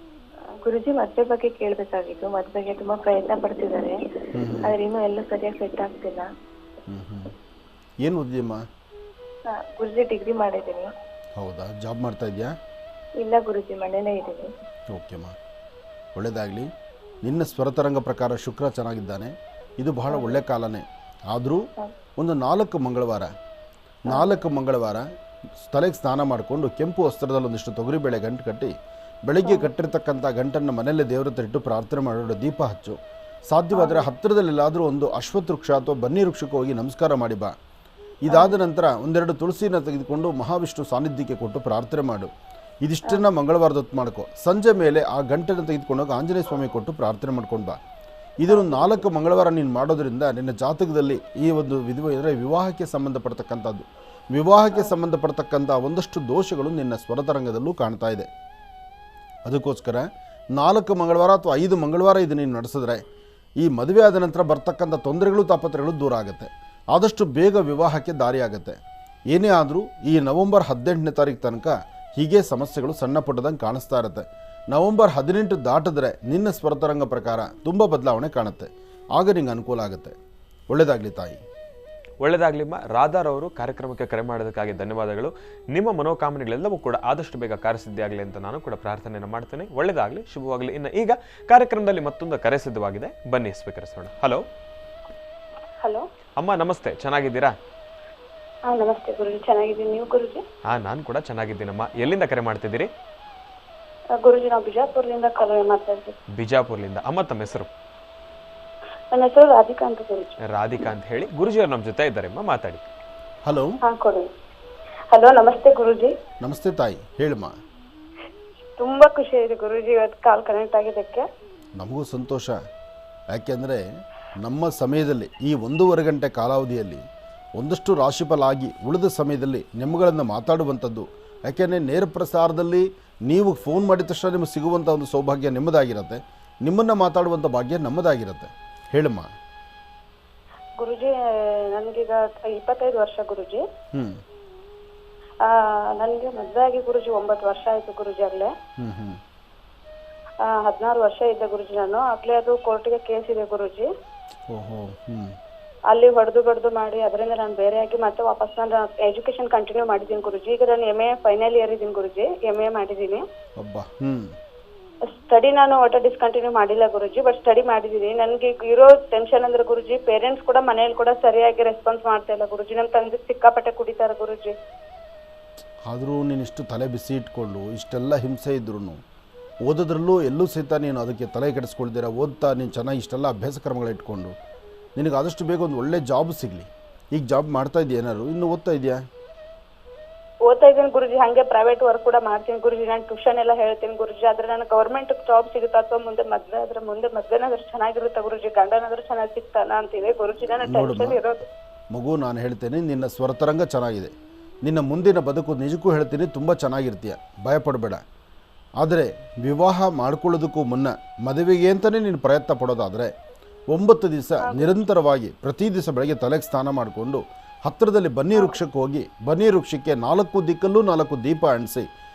ಗುರುಜಿ, ಮದ್ವೆ ಬಗ್ಗೆ ಕೇಳಬೇಕಾಗಿತ್ತು. ಮದ್ವೆಗೆ ತುಂಬಾ ಪ್ರಯತ್ನ ಪಡ್ತಿದ್ದಾರೆ, ಆದ್ರೆ ಇನ್ನೂ ಎಲ್ಲ ಸರಿಯಾಗಿ ಸೆಟ್ ಆಗ್ತಿಲ್ಲ. ಏನು ಓದಿದೆಯಮ್ಮ? ಗುರುಜಿ ಡಿಗ್ರಿ ಮಾಡಿದ್ದೀನಿ. ಹೌದಾ, ಜಾಬ್ ಮಾಡ್ತಾ ಇದೆಯಾ? ಇಲ್ಲ ಗುರುಜಿ, ಮನೇಲೇ ಇದ್ದೀನಿ. ಓಕೆಮ್ಮ, ಒಳ್ಳೆಯದಾಗಲಿ. ನಿನ್ನ ಸ್ವರತರಂಗ ಪ್ರಕಾರ ಶುಕ್ರ ಚೆನ್ನಾಗಿದ್ದಾನೆ, ಇದು ಬಹಳ ಒಳ್ಳೆ ಕಾಲನೇ. ಆದರೂ ಒಂದು 4 ಮಂಗಳವಾರ ತಲೆಗೆ ಸ್ನಾನ ಮಾಡಿಕೊಂಡು ಕೆಂಪು ವಸ್ತ್ರದಲ್ಲಿ ಒಂದಿಷ್ಟು ತೊಗರಿಬೇಳೆ ಗಂಟು ಕಟ್ಟಿ ಬೆಳಗ್ಗೆ ಕಟ್ಟಿರ್ತಕ್ಕಂಥ ಗಂಟನ್ನು ಮನೆಯಲ್ಲೇ ದೇವರ ಹತ್ರ ಇಟ್ಟು ಪ್ರಾರ್ಥನೆ ಮಾಡೋದು, ದೀಪ ಹಚ್ಚು. ಸಾಧ್ಯವಾದರೆ ಹತ್ತಿರದಲ್ಲೆಲ್ಲಾದರೂ ಒಂದು ಅಶ್ವತ್ಥ ವೃಕ್ಷ ಅಥವಾ ಬನ್ನಿ ವೃಕ್ಷಕ್ಕೆ ಹೋಗಿ ನಮಸ್ಕಾರ ಮಾಡಿ ಬಾ. ಇದಾದ ನಂತರ ಒಂದೆರಡು ತುಳಸಿನ ತೆಗೆದುಕೊಂಡು ಮಹಾವಿಷ್ಣು ಸಾನ್ನಿಧ್ಯಕ್ಕೆ ಕೊಟ್ಟು ಪ್ರಾರ್ಥನೆ ಮಾಡು. ಇದಿಷ್ಟನ್ನು ಮಂಗಳವಾರದ ಹೊತ್ತು ಮಾಡ್ಕೊ. ಸಂಜೆ ಮೇಲೆ ಆ ಗಂಟೆನ ತೆಗೆದುಕೊಂಡೋಗಿ ಆಂಜನೇಯ ಸ್ವಾಮಿ ಕೊಟ್ಟು ಪ್ರಾರ್ಥನೆ ಮಾಡ್ಕೊಂಡು ಬಾ. ಇದನ್ನು 4 ಮಂಗಳವಾರ ನೀನು ಮಾಡೋದ್ರಿಂದ ನಿನ್ನ ಜಾತಕದಲ್ಲಿ ಈ ಒಂದು ವಿವಾಹಕ್ಕೆ ಸಂಬಂಧಪಡ್ತಕ್ಕಂಥದ್ದು, ವಿವಾಹಕ್ಕೆ ಸಂಬಂಧಪಡ್ತಕ್ಕಂಥ ಒಂದಷ್ಟು ದೋಷಗಳು ನಿನ್ನ ಸ್ವರತರಂಗದಲ್ಲೂ ಕಾಣ್ತಾ ಇದೆ. ಅದಕ್ಕೋಸ್ಕರ 4 ಮಂಗಳವಾರ ಅಥವಾ 5 ಮಂಗಳವಾರ ಇದು ನೀನು ನಡೆಸಿದ್ರೆ ಈ ಮದುವೆ ಆದ ನಂತರ ಬರ್ತಕ್ಕಂಥ ತೊಂದರೆಗಳು ತಾಪತ್ರಗಳು ದೂರ ಆಗುತ್ತೆ. ಆದಷ್ಟು ಬೇಗ ವಿವಾಹಕ್ಕೆ ದಾರಿಯಾಗುತ್ತೆ. ಏನೇ ಆದರೂ ಈ ನವೆಂಬರ್ 18ನೇ ತಾರೀಕು ತನಕ ಹೀಗೆ ಸಮಸ್ಯೆಗಳು ಸಣ್ಣ ಪುಟ್ಟದಂಗೆ ಕಾಣಿಸ್ತಾ ಇರುತ್ತೆ. ನವೆಂಬರ್ 18 ದಾಟಿದ್ರೆ ನಿನ್ನ ಸ್ವರತರಂಗ ಪ್ರಕಾರ ತುಂಬ ಬದಲಾವಣೆ ಕಾಣುತ್ತೆ. ಆಗ ನಿಂಗೆ ಅನುಕೂಲ ಆಗುತ್ತೆ. ಒಳ್ಳೆಯದಾಗಲಿ ತಾಯಿ. ಒಳ್ಳೆಯದಾಗಲಿಮ್ಮ. ರಾಧಾರವರು ಕಾರ್ಯಕ್ರಮಕ್ಕೆ ಕರೆ ಮಾಡೋದಕ್ಕಾಗಿ ಧನ್ಯವಾದಗಳು. ನಿಮ್ಮ ಮನೋಕಾಮನೆಗಳೆಲ್ಲವೂ ಕೂಡ ಆದಷ್ಟು ಬೇಗ ಕಾರ್ಯಸಿದ್ಧಿ ಆಗಲಿ ಅಂತ ನಾನು ಕೂಡ ಪ್ರಾರ್ಥನೆಯನ್ನು ಮಾಡ್ತೇನೆ. ಒಳ್ಳೆಯದಾಗಲಿ, ಶುಭವಾಗಲಿ. ಇನ್ನು ಈಗ ಕಾರ್ಯಕ್ರಮದಲ್ಲಿ ಮತ್ತೊಂದು ಕರೆ ಸಿದ್ಧವಾಗಿದೆ, ಬನ್ನಿ ಸ್ವೀಕರಿಸೋಣ. ಹಲೋ ಹಲೋ ಅಮ್ಮ, ನಮಸ್ತೆ. ಚೆನ್ನಾಗಿದ್ದೀರಾ? ಹಾಂ ನಮಸ್ತೆ ಗುರುಜಿ, ಚೆನ್ನಾಗಿದ್ದೀನಿ. ನೀವು ಗುರುಜಿ? ನಾನು ಕೂಡ ಚೆನ್ನಾಗಿದ್ದೀನಮ್ಮ. ಎಲ್ಲಿಂದ ಕರೆ ಮಾಡ್ತಿದ್ದೀರಿ? ಗುರುಜಿ ನಾವು ಬಿಜಾಪುರದಿಂದ ಕರೆ ಮಾತಾಡ್ತೀವಿ. ಬಿಜಾಪುರದಿಂದ. ಅಮ್ಮ, ತಮ್ಮ ಹೆಸರು? ನನ್ನ ಹೆಸರು ರಾಧಿಕಾ ಅಂತ ಗುರುಜಿ. ರಾಧಿಕಾ ಅಂತ ಹೇಳಿ. ಗುರುಜಿಯವರು ನಮ್ಮ ಜೊತೆ ಇದ್ದಾರೆ, ಅಮ್ಮ ಮಾತಾಡಿ. ಹಲೋ. ಹಾಂ ಕೊಡಿ. ಹಲೋ ನಮಸ್ತೆ ಗುರುಜಿ. ನಮಸ್ತೆ ತಾಯಿ, ಹೇಳಮ್ಮ. ತುಂಬಾ ಖುಷಿ ಇದೆ ಗುರುಜಿ ಇವತ್ತು ಕಾಲ್ ಕನೆಕ್ಟ್ ಆಗಿದ್ದಕ್ಕೆ. ನಮಗೂ ಸಂತೋಷ. ಯಾಕೆಂದರೆ ನಮ್ಮ ಸಮಯದಲ್ಲಿ ಈ 1.5 ಗಂಟೆ ಕಾಲಾವಧಿಯಲ್ಲಿ ಒಂದಷ್ಟು ರಾಶಿಫಲ ಆಗಿ ಉಳಿದ ಸಮಯದಲ್ಲಿ ನಿಮ್ಮಗಳನ್ನು ಮಾತಾಡುವಂಥದ್ದು. ಯಾಕೆಂದರೆ ನೇರ ಪ್ರಸಾರದಲ್ಲಿ ನೀವು ಫೋನ್ ಮಾಡಿದ ತಕ್ಷಣ ನಿಮಗೆ ಸಿಗುವಂಥ ಒಂದು ಸೌಭಾಗ್ಯ ನಿಮ್ಮದಾಗಿರುತ್ತೆ, ನಿಮ್ಮನ್ನು ಮಾತಾಡುವಂಥ ಭಾಗ್ಯ ನಮ್ಮದಾಗಿರುತ್ತೆ. ಹೇಳಮ್ಮ. ಗುರುಜಿ ನನಗೀಗ 25 ವರ್ಷ ಗುರುಜಿ. ನನಗೆ ಮದುವೆ ಆಗಿ ಗುರುಜಿ 9 ವರ್ಷ ಆಯಿತು ಗುರುಜಿ. ಆಗಲೇ 16 ವರ್ಷ ಇದ್ದೆ ಗುರುಜಿ ನಾನು. ಆಗಲೇ ಅದು ಕೋರ್ಟಿಗೆ ಕೇಸ್ ಇದೆ ಗುರುಜಿ. ಅಲ್ಲಿ ಹೊಡೆದು ಮಾಡಿ ಅದರಿಂದ ನಾನು ಬೇರೆಯಾಗಿ ಮತ್ತೆ ವಾಪಸ್ ನಾನು ಎಜುಕೇಶನ್ ಕಂಟಿನ್ಯೂ ಮಾಡಿದ್ದೀನಿ ಗುರುಜಿ. ಈಗ ನಾನು MA ಫೈನಲ್ ಇಯರ್ ಇದ್ದೀನಿ ಗುರುಜಿ. MA ಮಾಡಿದ್ದೀನಿ. ಸ್ಟಡಿ ನಾನು ಒಟ್ಟು ಡಿಸ್ಕಂಟಿನ್ಯೂ ಮಾಡಿಲ್ಲ ಗುರುಜಿ, ಬಟ್ ಸ್ಟಡಿ ಮಾಡಿದ್ದೀನಿ. ನನಗೆ ಇರೋ ಟೆನ್ಷನ್ ಅಂದ್ರೆ ಗುರುಜಿ, ಪೇರೆಂಟ್ಸ್ ಕೂಡ ಮನೇಲಿ ಕೂಡ ಸರಿಯಾಗಿ ರೆಸ್ಪಾನ್ಸ್ ಮಾಡ್ತಾ ಇಲ್ಲ ಗುರುಜಿ. ನಮ್ಮ ತಂದೆ ಸಿಕ್ಕಾಪಟ್ಟೆ ಕುಡಿತಾರೆ ಗುರುಜಿ. ಆದರೂ ನೀನು ಇಷ್ಟು ತಲೆ ಬಿಸಿ ಇಟ್ಕೊಂಡು ಇಷ್ಟೆಲ್ಲ ಹಿಂಸೆ ಇದ್ರೂ ಓದೋದ್ರಲ್ಲೂ ಎಲ್ಲೂ ಸಹಿತ ನೀನು ಅದಕ್ಕೆ ತಲೆ ಕೆಡಿಸ್ಕೊಳ್ದಿರ ಓದ್ತಾ ನೀನು ಚೆನ್ನಾಗಿ ಇಷ್ಟೆಲ್ಲ ಅಭ್ಯಾಸ ಕ್ರಮಗಳು ಇಟ್ಕೊಂಡು ನಿನಗೆ ಆದಷ್ಟು ಬೇಗ ಒಂದು ಒಳ್ಳೆ ಜಾಬ್ ಸಿಗಲಿ. ಈಗ ಜಾಬ್ ಮಾಡ್ತಾ ಇದೆಯಾ? ಏನಾದ್ರು ಇನ್ನೂ ಓದ್ತಾ ಇದೆಯಾ? ಓದ್ತಾ ಇದ್ದೀನಿ ಗುರುಜಿ. ಹಾಗೆ ಪ್ರೈವೇಟ್ ವರ್ಕ್ ಕೂಡ ಮಾಡ್ತೀನಿ ಗುರುಜಿ. ನಾನು ಟ್ಯೂಷನ್ ಎಲ್ಲ ಹೇಳ್ತೀನಿ ಗುರುಜಿ. ಆದ್ರೆ ನಾನು ಗೌರ್ಮೆಂಟ್ ಜಾಬ್ ಸಿಗುತ್ತಾ ಅಥವಾ ಮುಂದೆ ಮದ್ವೆನಾದ್ರೂ ಚೆನ್ನಾಗಿರುತ್ತೆ ಗುರುಜಿ, ಗಂಡನಾದ್ರೂ ಚೆನ್ನಾಗಿ ಸಿಗ್ತಾನ ಅಂತಿದೆ ಗುರುಜಿ. ನಾನು ಟೆನ್ಷನ್ ಇರೋದು. ಮಗು, ನಾನು ಹೇಳ್ತೇನೆ, ನಿನ್ನ ಸ್ವರತರಂಗ ಚೆನ್ನಾಗಿದೆ. ನಿನ್ನ ಮುಂದಿನ ಬದುಕು ನಿಜಕ್ಕೂ ಹೇಳ್ತೀನಿ ತುಂಬ ಚೆನ್ನಾಗಿರ್ತೀಯ, ಭಯಪಡಬೇಡ. ಆದರೆ ವಿವಾಹ ಮಾಡ್ಕೊಳ್ಳೋದಕ್ಕೂ ಮುನ್ನ ಮದುವೆಗೆ ಅಂತಲೇ ನೀನು ಪ್ರಯತ್ನ ಪಡೋದಾದರೆ 9 ದಿವಸ ನಿರಂತರವಾಗಿ ಪ್ರತಿ ದಿವಸ ಬೆಳಗ್ಗೆ ತಲೆಗೆ ಸ್ನಾನ ಮಾಡಿಕೊಂಡು ಹತ್ತಿರದಲ್ಲಿ ಬನ್ನಿ ವೃಕ್ಷಕ್ಕೆ ಹೋಗಿ ಬನ್ನಿ ವೃಕ್ಷಕ್ಕೆ 4 ದಿಕ್ಕಲ್ಲೂ 4 ದೀಪ ಅಂಟಿಸಿ,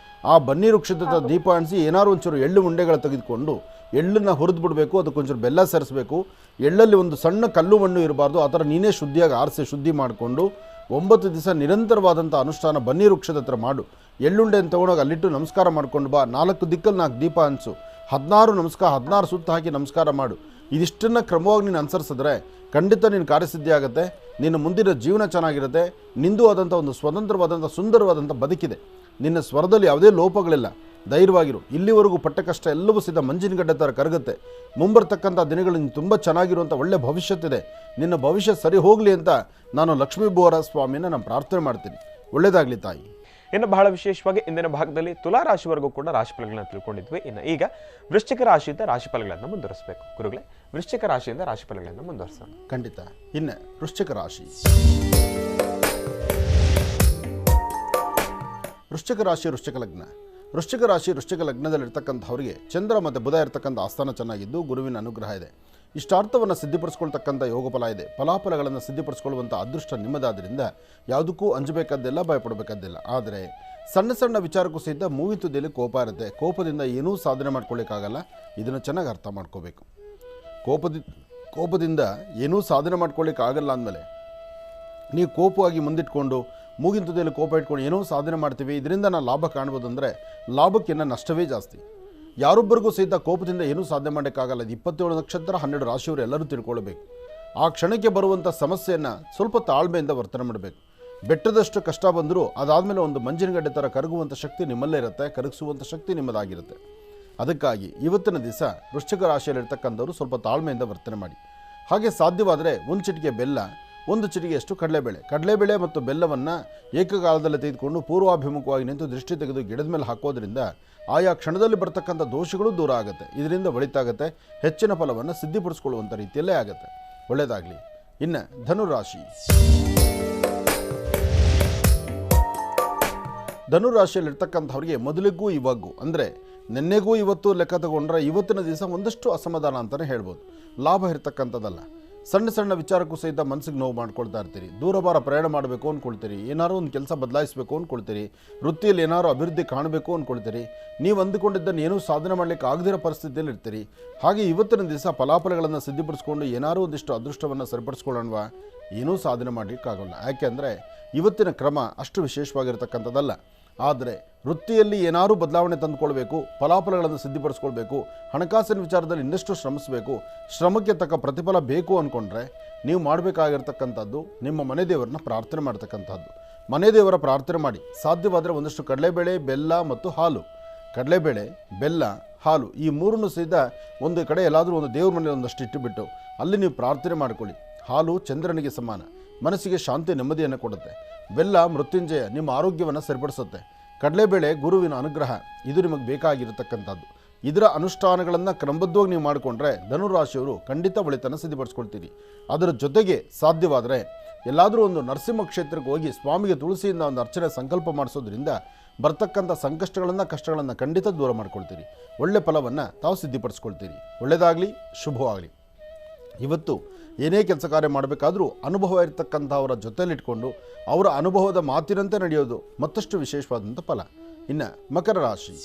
ಆ ಬನ್ನಿ ವೃಕ್ಷದ ದೀಪ ಅಂಟಿಸಿ ಏನಾದ್ರು ಒಂಚೂರು ಎಳ್ಳು ಉಂಡೆಗಳು ತೆಗೆದುಕೊಂಡು ಎಳ್ಳನ್ನು ಹುರಿದು ಬಿಡಬೇಕು. ಅದಕ್ಕೊಂಚೂರು ಬೆಲ್ಲ ಸೇರಿಸಬೇಕು. ಎಳ್ಳಲ್ಲಿ ಒಂದು ಸಣ್ಣ ಕಲ್ಲು ಮಣ್ಣು ಇರಬಾರ್ದು. ಆ ಥರ ನೀನೇ ಶುದ್ಧಿಯಾಗಿ ಆರಿಸಿ ಶುದ್ಧಿ ಮಾಡಿಕೊಂಡು 9 ದಿವಸ ನಿರಂತರವಾದಂಥ ಅನುಷ್ಠಾನ ಬನ್ನಿ ವೃಕ್ಷದ ಹತ್ರ ಮಾಡು. ಎಳ್ಳುಂಡೆಯನ್ನು ತೊಗೊಂಡೋಗಿ ಅಲ್ಲಿಟ್ಟು ನಮಸ್ಕಾರ ಮಾಡ್ಕೊಂಡು ಬಾ. 4 ದಿಕ್ಕಲ್ಲಿ 4 ದೀಪ ಹಂಚು. 16 ಸುತ್ತ ಹಾಕಿ ನಮಸ್ಕಾರ ಮಾಡು. ಇದಿಷ್ಟನ್ನು ಕ್ರಮವಾಗಿ ನೀನು ಅನುಸರಿಸಿದ್ರೆ ಖಂಡಿತ ನಿನ್ನ ಕಾರ್ಯಸಿದ್ಧಿ ಆಗುತ್ತೆ. ನಿನ್ನ ಮುಂದಿನ ಜೀವನ ಚೆನ್ನಾಗಿರುತ್ತೆ. ನಿಂದು ಆದಂಥ ಒಂದು ಸ್ವತಂತ್ರವಾದಂಥ ಸುಂದರವಾದಂಥ ಬದುಕಿದೆ. ನಿನ್ನ ಸ್ವರದಲ್ಲಿ ಯಾವುದೇ ಲೋಪಗಳಿಲ್ಲ. ಧೈರ್ಯವಾಗಿರು. ಇಲ್ಲಿವರೆಗೂ ಪಟ್ಟ ಕಷ್ಟ ಎಲ್ಲವೂ ಸಿದ್ಧ ಮಂಜಿನಗಡ್ಡೆ ಥರ ಕರಗುತ್ತೆ. ಮುಂಬರ್ತಕ್ಕಂಥ ದಿನಗಳಲ್ಲಿ ತುಂಬ ಚೆನ್ನಾಗಿರುವಂಥ ಒಳ್ಳೆ ಭವಿಷ್ಯತ್ತಿದೆ. ನಿನ್ನ ಭವಿಷ್ಯ ಸರಿ ಹೋಗಲಿ ಅಂತ ನಾನು ಲಕ್ಷ್ಮೀ ಬೋರ ಸ್ವಾಮಿನ ನಾನು ಪ್ರಾರ್ಥನೆ ಮಾಡ್ತೀನಿ. ಒಳ್ಳೆಯದಾಗಲಿ ತಾಯಿ. ಇನ್ನು ಬಹಳ ವಿಶೇಷವಾಗಿ ಇಂದಿನ ಭಾಗದಲ್ಲಿ ತುಲಾ ರಾಶಿವರೆಗೂ ಕೂಡ ರಾಶಿಫಲಗಳನ್ನ ತಿಳ್ಕೊಂಡಿದ್ವಿ. ಇನ್ನು ಈಗ ವೃಶ್ಚಿಕ ರಾಶಿಯಿಂದ ರಾಶಿಫಲಗಳನ್ನು ಮುಂದುವರಿಸಬೇಕು. ಗುರುಗಳೇ, ವೃಶ್ಚಿಕ ರಾಶಿಯಿಂದ ರಾಶಿಫಲಗಳನ್ನು ಮುಂದುವರಿಸೋಣ. ಖಂಡಿತ. ಇನ್ನು ವೃಶ್ಚಿಕ ರಾಶಿ. ವೃಶ್ಚಿಕ ರಾಶಿ, ವೃಶ್ಚಿಕ ಲಗ್ನ. ವೃಶ್ಚಿಕ ರಾಶಿ, ವೃಶ್ಚಿಕ ಲಗ್ನದಲ್ಲಿರ್ತಕ್ಕಂಥವರಿಗೆ ಚಂದ್ರ ಮತ್ತು ಬುಧ ಇರತಕ್ಕಂಥ ಆಸ್ಥಾನ ಚೆನ್ನಾಗಿದ್ದು ಗುರುವಿನ ಅನುಗ್ರಹ ಇದೆ. ಇಷ್ಟಾರ್ಥವನ್ನು ಸಿದ್ಧಿಪಡಿಸ್ಕೊಳ್ತಕ್ಕಂಥ ಯೋಗಫಲ ಇದೆ. ಫಲಾಫಲಗಳನ್ನು ಸಿದ್ಧಿಪಡಿಸ್ಕೊಳ್ಳುವಂಥ ಅದೃಷ್ಟ ನಿಮ್ಮದಾದ್ದರಿಂದ ಯಾವುದಕ್ಕೂ ಅಂಜಬೇಕಾದ್ದಿಲ್ಲ, ಭಯಪಡಬೇಕಾದ್ದಿಲ್ಲ. ಆದರೆ ಸಣ್ಣ ಸಣ್ಣ ವಿಚಾರಕ್ಕೂ ಸಹಿತ ಮೂಗಿತುದಿಯಲ್ಲಿ ಕೋಪ ಇರುತ್ತೆ. ಕೋಪದಿಂದ ಏನೂ ಸಾಧನೆ ಮಾಡ್ಕೊಳ್ಳಿಕ್ಕಾಗಲ್ಲ. ಇದನ್ನು ಚೆನ್ನಾಗಿ ಅರ್ಥ ಮಾಡ್ಕೋಬೇಕು. ಕೋಪದಿಂದ ಏನೂ ಸಾಧನೆ ಮಾಡ್ಕೊಳ್ಳಿಕ್ಕಾಗಲ್ಲ ಅಂದಮೇಲೆ ನೀವು ಕೋಪವಾಗಿ ಮುಂದಿಟ್ಕೊಂಡು ಮೂಗಿನ ತುದಿಯಲ್ಲಿ ಕೋಪ ಇಟ್ಕೊಂಡು ಏನೋ ಸಾಧನೆ ಮಾಡ್ತೀವಿ, ಇದರಿಂದ ನಾನು ಲಾಭ ಕಾಣ್ಬೋದು ಅಂದರೆ ಲಾಭಕ್ಕಿಂತ ನಷ್ಟವೇ ಜಾಸ್ತಿ. ಯಾರೊಬ್ಬರಿಗೂ ಸಹಿತ ಕೋಪದಿಂದ ಏನೂ ಸಾಧನೆ ಮಾಡೋಕ್ಕಾಗಲ್ಲ. 27 ನಕ್ಷತ್ರ 12 ರಾಶಿಯವರು ಎಲ್ಲರೂ ತಿಳ್ಕೊಳ್ಬೇಕು. ಆ ಕ್ಷಣಕ್ಕೆ ಬರುವಂಥ ಸಮಸ್ಯೆಯನ್ನು ಸ್ವಲ್ಪ ತಾಳ್ಮೆಯಿಂದ ವರ್ತನೆ ಮಾಡಬೇಕು. ಬೆಟ್ಟದಷ್ಟು ಕಷ್ಟ ಬಂದರೂ ಅದಾದಮೇಲೆ ಒಂದು ಮಂಜಿನಗಡ್ಡೆ ಥರ ಕರಗುವಂಥ ಶಕ್ತಿ ನಿಮ್ಮಲ್ಲೇ ಇರುತ್ತೆ. ಕರಗಿಸುವಂಥ ಶಕ್ತಿ ನಿಮ್ಮದಾಗಿರುತ್ತೆ. ಅದಕ್ಕಾಗಿ ಇವತ್ತಿನ ದಿವಸ ವೃಶ್ಚಿಕ ರಾಶಿಯಲ್ಲಿರ್ತಕ್ಕಂಥವ್ರು ಸ್ವಲ್ಪ ತಾಳ್ಮೆಯಿಂದ ವರ್ತನೆ ಮಾಡಿ. ಹಾಗೆ ಸಾಧ್ಯವಾದರೆ ಒಂದು ಚಿಟಿಕೆ ಬೆಲ್ಲ, ಒಂದು ಚಿಟಿಕೆಯಷ್ಟು ಕಡಲೆಬೇಳೆ ಮತ್ತು ಬೆಲ್ಲವನ್ನು ಏಕಕಾಲದಲ್ಲಿ ತೆಗೆದುಕೊಂಡು ಪೂರ್ವಾಭಿಮುಖವಾಗಿ ನಿಂತು ದೃಷ್ಟಿ ತೆಗೆದು ಗಿಡದ ಮೇಲೆ ಹಾಕೋದ್ರಿಂದ ಆಯಾ ಕ್ಷಣದಲ್ಲಿ ಬರ್ತಕ್ಕಂಥ ದೋಷಗಳು ದೂರ ಆಗುತ್ತೆ. ಇದರಿಂದ ಒಳಿತಾಗುತ್ತೆ, ಹೆಚ್ಚಿನ ಫಲವನ್ನು ಸಿದ್ಧಿಪಡಿಸ್ಕೊಳ್ಳುವಂಥ ರೀತಿಯಲ್ಲೇ ಆಗುತ್ತೆ. ಒಳ್ಳೆಯದಾಗಲಿ. ಇನ್ನು ಧನುರಾಶಿ. ಧನುರಾಶಿಯಲ್ಲಿರ್ತಕ್ಕಂಥವ್ರಿಗೆ ಮೊದಲಿಗೂ ಇವಾಗೂ ಅಂದರೆ ನಿನ್ನೆಗೂ ಇವತ್ತು ಲೆಕ್ಕ ತಗೊಂಡ್ರೆ ಇವತ್ತಿನ ದಿವಸ ಒಂದಷ್ಟು ಅಸಮಾಧಾನ ಅಂತಲೇ ಹೇಳ್ಬೋದು. ಲಾಭ ಇರ್ತಕ್ಕಂಥದ್ದಲ್ಲ. ಸಣ್ಣ ಸಣ್ಣ ವಿಚಾರಕ್ಕೂ ಸಹಿತ ಮನಸ್ಸಿಗೆ ನೋವು ಮಾಡ್ಕೊಳ್ತಾ ಇರ್ತೀರಿ. ದೂರಭಾರ ಪ್ರಯಾಣ ಮಾಡಬೇಕು ಅಂದ್ಕೊಳ್ತೀರಿ, ಏನಾದ್ರು ಒಂದು ಕೆಲಸ ಬದಲಾಯಿಸಬೇಕು ಅಂದ್ಕೊಳ್ತೀರಿ, ವೃತ್ತಿಯಲ್ಲಿ ಏನಾದ್ರು ಅಭಿವೃದ್ಧಿ ಕಾಣಬೇಕು ಅಂದ್ಕೊಳ್ತೀರಿ, ನೀವು ಅಂದುಕೊಂಡಿದ್ದನ್ನು ಏನೂ ಸಾಧನೆ ಮಾಡಲಿಕ್ಕೆ ಆಗದಿರೋ ಪರಿಸ್ಥಿತಿಯಲ್ಲಿ ಇರ್ತೀರಿ. ಹಾಗೆ ಇವತ್ತಿನ ದಿವಸ ಫಲಾಫಲಗಳನ್ನು ಸಿದ್ಧಪಡಿಸ್ಕೊಂಡು ಏನಾದರೂ ಒಂದಿಷ್ಟು ಅದೃಷ್ಟವನ್ನು ಸರಿಪಡಿಸ್ಕೊಳ್ಳೋಣವಾ, ಏನೂ ಸಾಧನೆ ಮಾಡಲಿಕ್ಕಾಗಲ್ಲ. ಯಾಕೆಂದರೆ ಇವತ್ತಿನ ಕ್ರಮ ಅಷ್ಟು ವಿಶೇಷವಾಗಿರ್ತಕ್ಕಂಥದ್ದಲ್ಲ. ಆದರೆ ವೃತ್ತಿಯಲ್ಲಿ ಏನಾದರೂ ಬದಲಾವಣೆ ತಂದುಕೊಳ್ಬೇಕು, ಫಲಾಫಲಗಳನ್ನು ಸಿದ್ಧಪಡಿಸ್ಕೊಳ್ಬೇಕು, ಹಣಕಾಸಿನ ವಿಚಾರದಲ್ಲಿ ಇನ್ನಷ್ಟು ಶ್ರಮಿಸಬೇಕು, ಶ್ರಮಕ್ಕೆ ತಕ್ಕ ಪ್ರತಿಫಲ ಬೇಕು ಅಂದ್ಕೊಂಡ್ರೆ ನೀವು ಮಾಡಬೇಕಾಗಿರ್ತಕ್ಕಂಥದ್ದು ನಿಮ್ಮ ಮನೆ ದೇವರನ್ನ ಪ್ರಾರ್ಥನೆ ಮಾಡ್ತಕ್ಕಂಥದ್ದು. ಮನೆ ದೇವರ ಪ್ರಾರ್ಥನೆ ಮಾಡಿ. ಸಾಧ್ಯವಾದರೆ ಒಂದಷ್ಟು ಕಡಲೆಬೇಳೆ, ಬೆಲ್ಲ ಮತ್ತು ಹಾಲು, ಕಡಲೆಬೇಳೆ, ಬೆಲ್ಲ, ಹಾಲು ಈ ಮೂರನ್ನು ಸಹಿತ ಒಂದು ಕಡೆ ಎಲ್ಲಾದರೂ ಒಂದು ದೇವ್ರ ಮನೆಯಲ್ಲಿ ಒಂದಷ್ಟು ಇಟ್ಟುಬಿಟ್ಟು ಅಲ್ಲಿ ನೀವು ಪ್ರಾರ್ಥನೆ ಮಾಡಿಕೊಳ್ಳಿ. ಹಾಲು ಚಂದ್ರನಿಗೆ ಸಮಾನ, ಮನಸ್ಸಿಗೆ ಶಾಂತಿ ನೆಮ್ಮದಿಯನ್ನು ಕೊಡುತ್ತೆ. ಬೆಲ್ಲ ಮೃತ್ಯುಂಜಯ, ನಿಮ್ಮ ಆರೋಗ್ಯವನ್ನು ಸರಿಪಡಿಸುತ್ತೆ. ಕಡಲೆಬೇಳೆ ಗುರುವಿನ ಅನುಗ್ರಹ, ಇದು ನಿಮಗೆ ಬೇಕಾಗಿರತಕ್ಕಂಥದ್ದು. ಇದರ ಅನುಷ್ಠಾನಗಳನ್ನು ಕ್ರಮಬದ್ಧವಾಗಿ ನೀವು ಮಾಡಿಕೊಂಡ್ರೆ ಧನುರಾಶಿಯವರು ಖಂಡಿತ ಒಳಿತನ್ನು ಸಿದ್ಧಪಡಿಸ್ಕೊಳ್ತೀರಿ. ಅದರ ಜೊತೆಗೆ ಸಾಧ್ಯವಾದರೆ ಎಲ್ಲಾದರೂ ಒಂದು ನರಸಿಂಹ ಕ್ಷೇತ್ರಕ್ಕೆ ಹೋಗಿ ಸ್ವಾಮಿಗೆ ತುಳಸಿಯಿಂದ ಒಂದು ಅರ್ಚನೆ ಸಂಕಲ್ಪ ಮಾಡಿಸೋದ್ರಿಂದ ಬರ್ತಕ್ಕಂಥ ಕಷ್ಟಗಳನ್ನು ಖಂಡಿತ ದೂರ ಮಾಡ್ಕೊಳ್ತೀರಿ. ಒಳ್ಳೆ ಫಲವನ್ನು ತಾವು ಸಿದ್ಧಪಡಿಸ್ಕೊಳ್ತೀರಿ. ಒಳ್ಳೆಯದಾಗಲಿ, ಶುಭವಾಗಲಿ. ಇವತ್ತು ಏನೇ ಕೆಲಸ ಕಾರ್ಯ ಮಾಡಬೇಕಾದ್ರೂ ಅನುಭವ ಇರತಕ್ಕಂಥವರ ಜೊತೆಯಲ್ಲಿಟ್ಕೊಂಡು ಅವರ ಅನುಭವದ ಮಾತಿನಂತೆ ನಡೆಯೋದು ಮತ್ತಷ್ಟು ವಿಶೇಷವಾದಂಥ ಫಲ. ಇನ್ನು ಮಕರ ರಾಶಿ.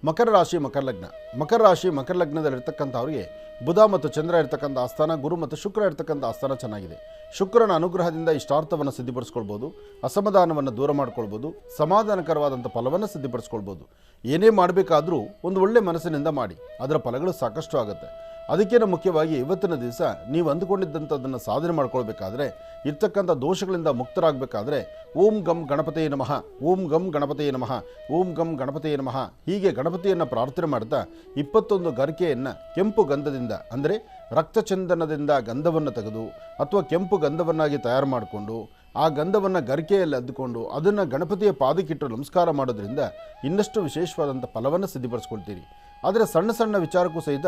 ಮಕರ ರಾಶಿ ಮಕರ ಲಗ್ನ. ಮಕರ ರಾಶಿ ಮಕರ ಲಗ್ನದಲ್ಲಿರ್ತಕ್ಕಂಥವ್ರಿಗೆ ಬುಧ ಮತ್ತು ಚಂದ್ರ ಇರ್ತಕ್ಕಂಥ ಆಸ್ಥಾನ, ಗುರು ಮತ್ತು ಶುಕ್ರ ಇರ್ತಕ್ಕಂಥ ಆಸ್ಥಾನ ಚೆನ್ನಾಗಿದೆ. ಶುಕ್ರನ ಅನುಗ್ರಹದಿಂದ ಇಷ್ಟಾರ್ಥವನ್ನು ಸಿದ್ಧಪಡಿಸ್ಕೊಳ್ಬೋದು, ಅಸಮಾಧಾನವನ್ನು ದೂರ ಮಾಡ್ಕೊಳ್ಬೋದು, ಸಮಾಧಾನಕರವಾದಂಥ ಫಲವನ್ನು ಸಿದ್ಧಪಡಿಸ್ಕೊಳ್ಬೋದು. ಏನೇ ಮಾಡಬೇಕಾದ್ರೂ ಒಂದು ಒಳ್ಳೆ ಮನಸ್ಸಿನಿಂದ ಮಾಡಿ, ಅದರ ಫಲಗಳು ಸಾಕಷ್ಟು ಆಗುತ್ತೆ. ಅದಕ್ಕಿಂತ ಮುಖ್ಯವಾಗಿ ಇವತ್ತಿನ ದಿವಸ ನೀವು ಅಂದುಕೊಂಡಿದ್ದಂಥದ್ದನ್ನು ಸಾಧನೆ ಮಾಡ್ಕೊಳ್ಬೇಕಾದ್ರೆ, ಇರ್ತಕ್ಕಂಥ ದೋಷಗಳಿಂದ ಮುಕ್ತರಾಗಬೇಕಾದ್ರೆ ಓಂ ಗಂ ಗಣಪತಿಯೇ ನಮಃ, ಓಂ ಗಂ ಗಣಪತಿಯೇ ನಮಃ, ಓಂ ಗಂ ಗಣಪತಿಯೇ ನಮಃ ಹೀಗೆ ಗಣಪತಿಯನ್ನು ಪ್ರಾರ್ಥನೆ ಮಾಡ್ತಾ 21 ಗರಿಕೆಯನ್ನು ಕೆಂಪು ಗಂಧದಿಂದ ಅಂದರೆ ರಕ್ತಚಂದನದಿಂದ ಗಂಧವನ್ನು ತೆಗೆದು ಅಥವಾ ಕೆಂಪು ಗಂಧವನ್ನಾಗಿ ತಯಾರು ಮಾಡಿಕೊಂಡು ಆ ಗಂಧವನ್ನು ಗರಿಕೆಯಲ್ಲಿ ಅದ್ದುಕೊಂಡು ಅದನ್ನು ಗಣಪತಿಯ ಪಾದಕ್ಕಿಟ್ಟು ನಮಸ್ಕಾರ ಮಾಡೋದ್ರಿಂದ ಇನ್ನಷ್ಟು ವಿಶೇಷವಾದಂಥ ಫಲವನ್ನು ಸಿದ್ಧಪಡಿಸ್ಕೊಳ್ತೀರಿ. ಆದರೆ ಸಣ್ಣ ಸಣ್ಣ ವಿಚಾರಕ್ಕೂ ಸಹಿತ